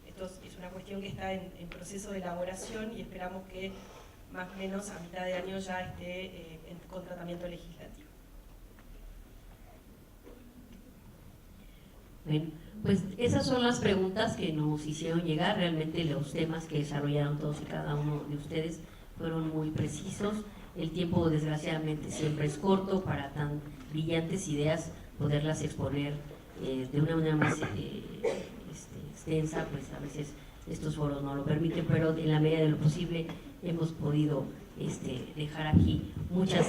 Esto es una cuestión que está en proceso de elaboración y esperamos que más o menos a mitad de año ya esté con tratamiento legislativo. Bueno, pues esas son las preguntas que nos hicieron llegar. Realmente los temas que desarrollaron todos y cada uno de ustedes fueron muy precisos. El tiempo desgraciadamente siempre es corto para tan brillantes ideas, poderlas exponer de una manera más extensa, pues a veces estos foros no lo permiten, pero en la medida de lo posible hemos podido dejar aquí muchos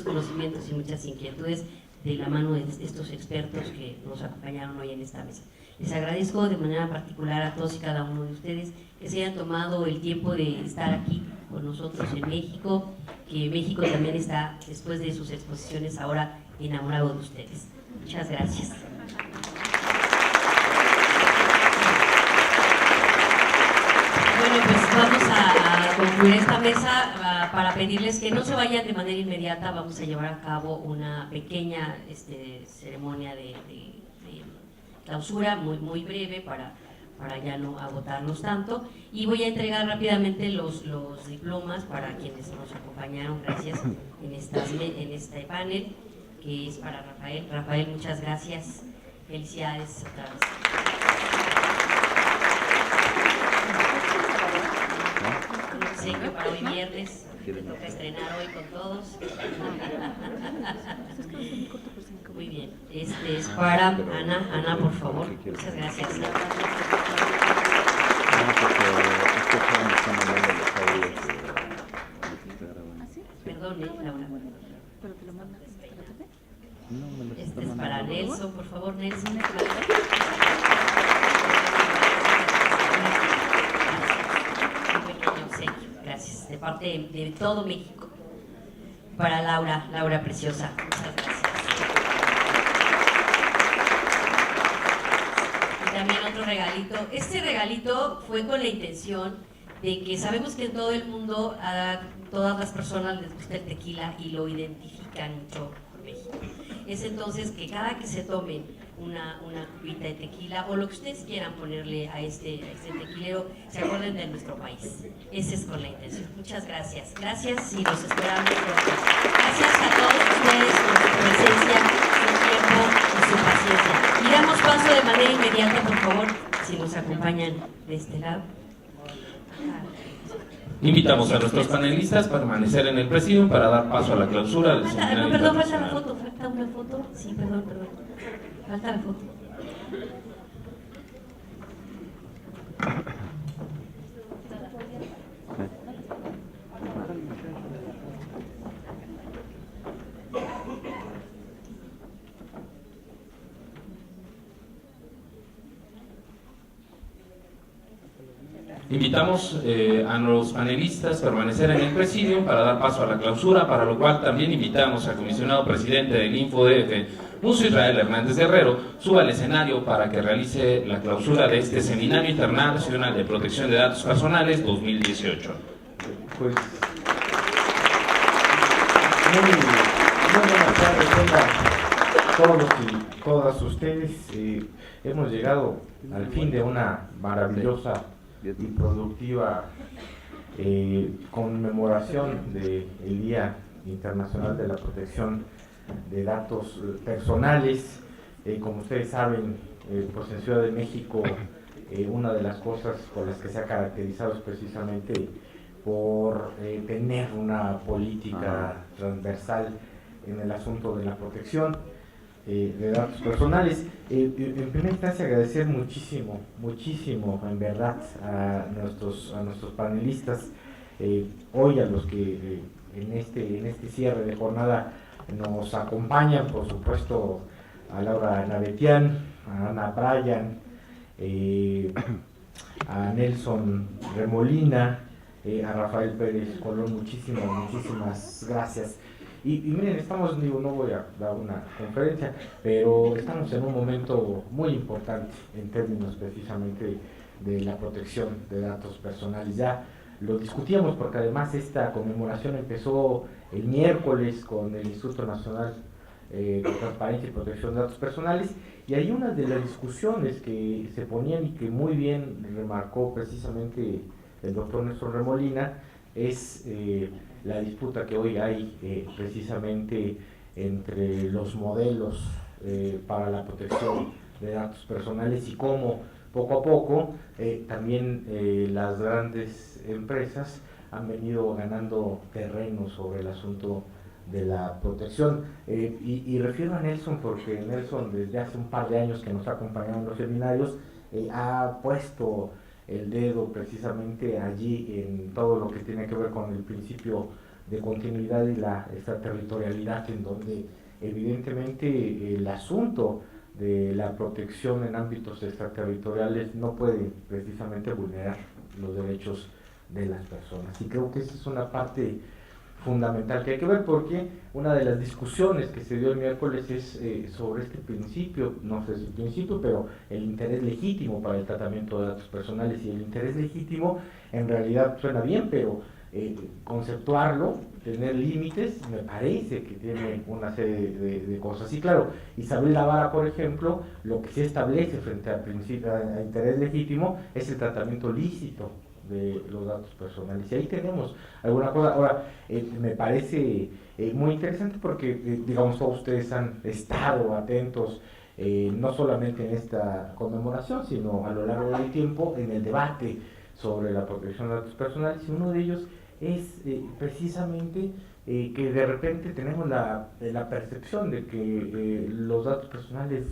conocimientos y muchas inquietudes de la mano de estos expertos que nos acompañaron hoy en esta mesa. Les agradezco de manera particular a todos y cada uno de ustedes que se hayan tomado el tiempo de estar aquí con nosotros en México, que México también está, después de sus exposiciones, ahora enamorado de ustedes. Muchas gracias. Bueno, pues vamos a concluir esta mesa para pedirles que no se vayan de manera inmediata. Vamos a llevar a cabo una pequeña ceremonia de clausura muy breve para ya no agotarnos tanto, y voy a entregar rápidamente los diplomas para quienes nos acompañaron, gracias, en este panel, que es para Rafael. Rafael, muchas gracias, felicidades otra vez. Un obsequio para hoy viernes, me toca estrenar hoy con todos. Muy bien. Este es para Ana. Ana, por favor. Muchas gracias. Perdón, Laura. Este es para Nelson, por favor, Nelson. Gracias, de parte de todo México. Para Laura, Laura preciosa. Muchas gracias. Y también otro regalito. Este regalito fue con la intención de que sabemos que en todo el mundo a todas las personas les gusta el tequila y lo identifican mucho por México. Es entonces que cada que se tomen una cubita de tequila o lo que ustedes quieran ponerle a este tequilero, se acuerden de nuestro país. Ese es con la intención. Muchas gracias. Gracias y los esperamos pronto. Gracias a todos ustedes por su presencia, su tiempo y su paciencia. Y damos paso de manera inmediata, por favor, si nos acompañan de este lado. Invitamos a nuestros panelistas a permanecer en el presidium para dar paso a la clausura del seminario Falta la internacional. foto, falta una foto. Sí, perdón. Falta la foto. Invitamos a los panelistas a permanecer en el presidium para dar paso a la clausura, para lo cual también invitamos al comisionado presidente del InfoDF, Musso Israel Hernández Guerrero, suba al escenario para que realice la clausura de este Seminario Internacional de Protección de Datos Personales 2018. Pues, muy buenas tardes a todos y todas ustedes. Hemos llegado al fin de una maravillosa y productiva conmemoración del Día Internacional de la Protección de Datos Personales. Como ustedes saben, pues en Ciudad de México una de las cosas por las que se ha caracterizado es precisamente por tener una política transversal en el asunto de la protección de datos personales. En primera instancia, agradecer muchísimo en verdad a nuestros panelistas, hoy a los que en este cierre de jornada nos acompañan, por supuesto a Laura Navetian, a Ana Bryan, a Nelson Remolina, a Rafael Pérez Colón. Muchísimas gracias. Y miren, estamos, no voy a dar una conferencia, pero estamos en un momento muy importante en términos precisamente de la protección de datos personales. Ya lo discutíamos porque además esta conmemoración empezó el miércoles con el Instituto Nacional de Transparencia y Protección de Datos Personales, y hay una de las discusiones que se ponían y que muy bien remarcó precisamente el doctor Nelson Remolina es la disputa que hoy hay precisamente entre los modelos para la protección de datos personales y cómo poco a poco también las grandes empresas han venido ganando terreno sobre el asunto de la protección. Y refiero a Nelson porque Nelson, desde hace un par de años que nos ha acompañado en los seminarios, ha puesto el dedo precisamente allí en todo lo que tiene que ver con el principio de continuidad y la extraterritorialidad, en donde evidentemente el asunto de la protección en ámbitos extraterritoriales no puede precisamente vulnerar los derechos de las personas. Y creo que esa es una parte fundamental que hay que ver, porque una de las discusiones que se dio el miércoles es sobre este principio, no sé si principio, pero el interés legítimo para el tratamiento de datos personales. Y el interés legítimo en realidad suena bien, pero conceptuarlo, tener límites, me parece que tiene una serie de cosas. Y claro, Isabel Lavara, por ejemplo, lo que se establece frente al principio a interés legítimo es el tratamiento lícito de los datos personales. Y ahí tenemos alguna cosa. Ahora, me parece muy interesante porque, digamos, todos ustedes han estado atentos, no solamente en esta conmemoración, sino a lo largo del tiempo en el debate sobre la protección de datos personales, y uno de ellos es precisamente que de repente tenemos la percepción de que los datos personales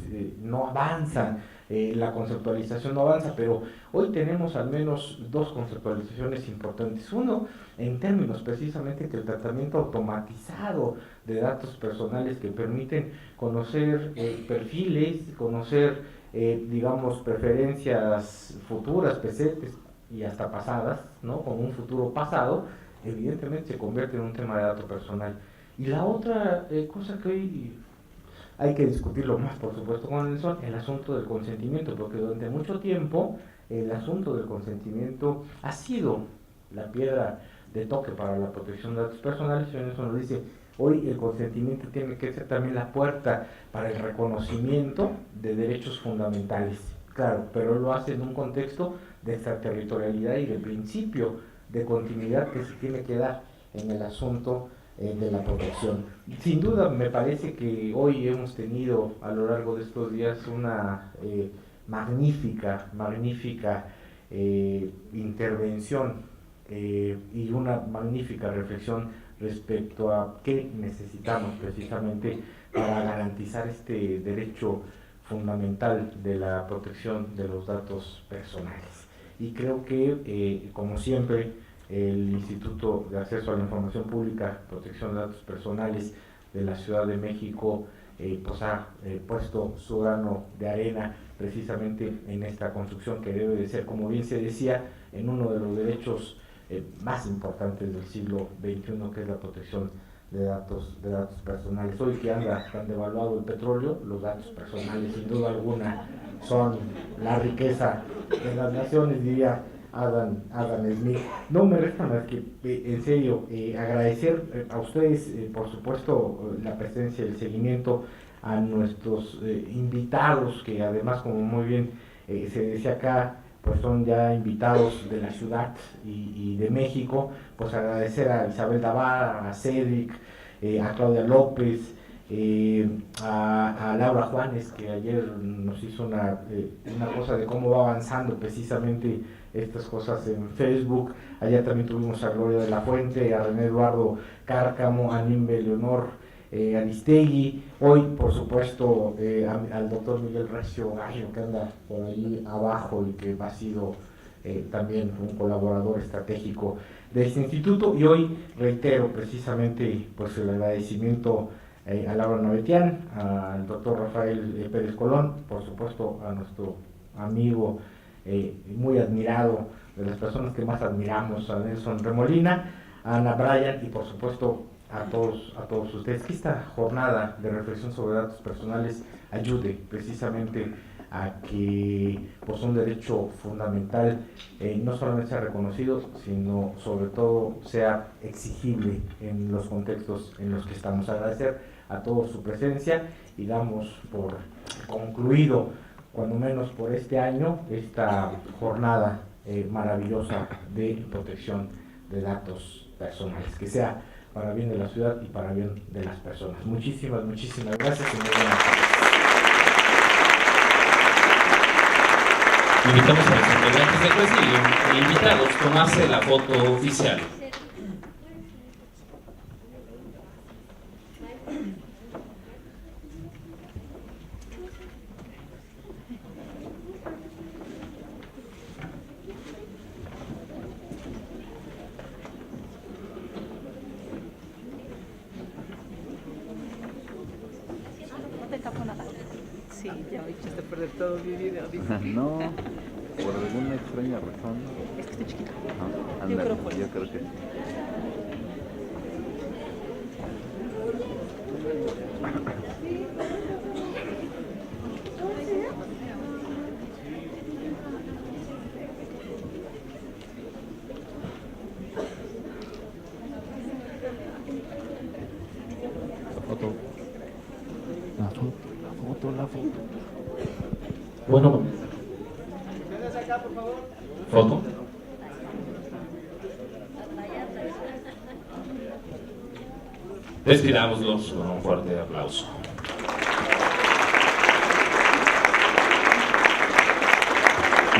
no avanzan, la conceptualización no avanza, pero hoy tenemos al menos dos conceptualizaciones importantes. Uno, en términos precisamente que el tratamiento automatizado de datos personales que permiten conocer perfiles, conocer, digamos, preferencias futuras, presentes y hasta pasadas, ¿no? Con un futuro pasado, evidentemente se convierte en un tema de dato personal. Y la otra cosa que hoy hay que discutirlo más, por supuesto, con Nelson, el asunto del consentimiento, porque durante mucho tiempo el asunto del consentimiento ha sido la piedra de toque para la protección de datos personales. Y Nelson nos dice, hoy el consentimiento tiene que ser también la puerta para el reconocimiento de derechos fundamentales. Claro, pero él lo hace en un contexto de extraterritorialidad y de principio de continuidad que se tiene que dar en el asunto de la protección. Sin duda me parece que hoy hemos tenido a lo largo de estos días una magnífica intervención y una magnífica reflexión respecto a qué necesitamos precisamente para garantizar este derecho fundamental de la protección de los datos personales. Y creo que, como siempre, el Instituto de Acceso a la Información Pública, Protección de Datos Personales de la Ciudad de México, pues ha puesto su grano de arena precisamente en esta construcción que debe de ser, como bien se decía, en uno de los derechos más importantes del siglo XXI, que es la protección de datos personales. Hoy que anda tan devaluado el petróleo, los datos personales sin duda alguna son la riqueza de las naciones, diría Adam Smith. No me resta más que, en serio, agradecer a ustedes, por supuesto, la presencia y el seguimiento, a nuestros invitados, que además, como muy bien se decía acá, pues son ya invitados de la ciudad y de México. Pues agradecer a Isabel Davara, a Cedric, a Claudia López, a Laura Juanes, que ayer nos hizo una cosa de cómo va avanzando precisamente estas cosas en Facebook. Allá también tuvimos a Gloria de la Fuente, a René Eduardo Cárcamo, a Nimbe Leonor Aristegui, hoy por supuesto al doctor Miguel Recio Gallo, que anda por ahí abajo y que ha sido también un colaborador estratégico de este instituto. Y hoy reitero precisamente pues el agradecimiento a Laura Navetian, al doctor Rafael Pérez Colón, por supuesto a nuestro amigo muy admirado, de las personas que más admiramos, a Nelson Remolina, a Ana Bryan y por supuesto a todos ustedes. Que esta jornada de reflexión sobre datos personales ayude precisamente a que pues, un derecho fundamental no solamente sea reconocido, sino sobre todo sea exigible en los contextos en los que estamos. Agradecer a todos su presencia y damos por concluido, cuando menos por este año, esta jornada maravillosa de protección de datos personales. Que sea para bien de la ciudad y para bien de las personas. Muchísimas gracias y muy buenas tardes. Invitamos a los integrantes del presidio e invitados a tomarse la foto oficial. Sí, ya me echaste a perder todo mi video. No, por alguna extraña razón. Es que estoy chiquita. Ah, Yo ándale, creo por yo eso. creo que sí. La foto. Bueno, foto. Despidámoslos con un fuerte aplauso.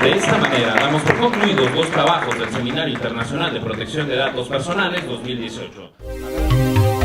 De esta manera damos por concluidos los trabajos del Seminario Internacional de Protección de Datos Personales 2018. Thank you.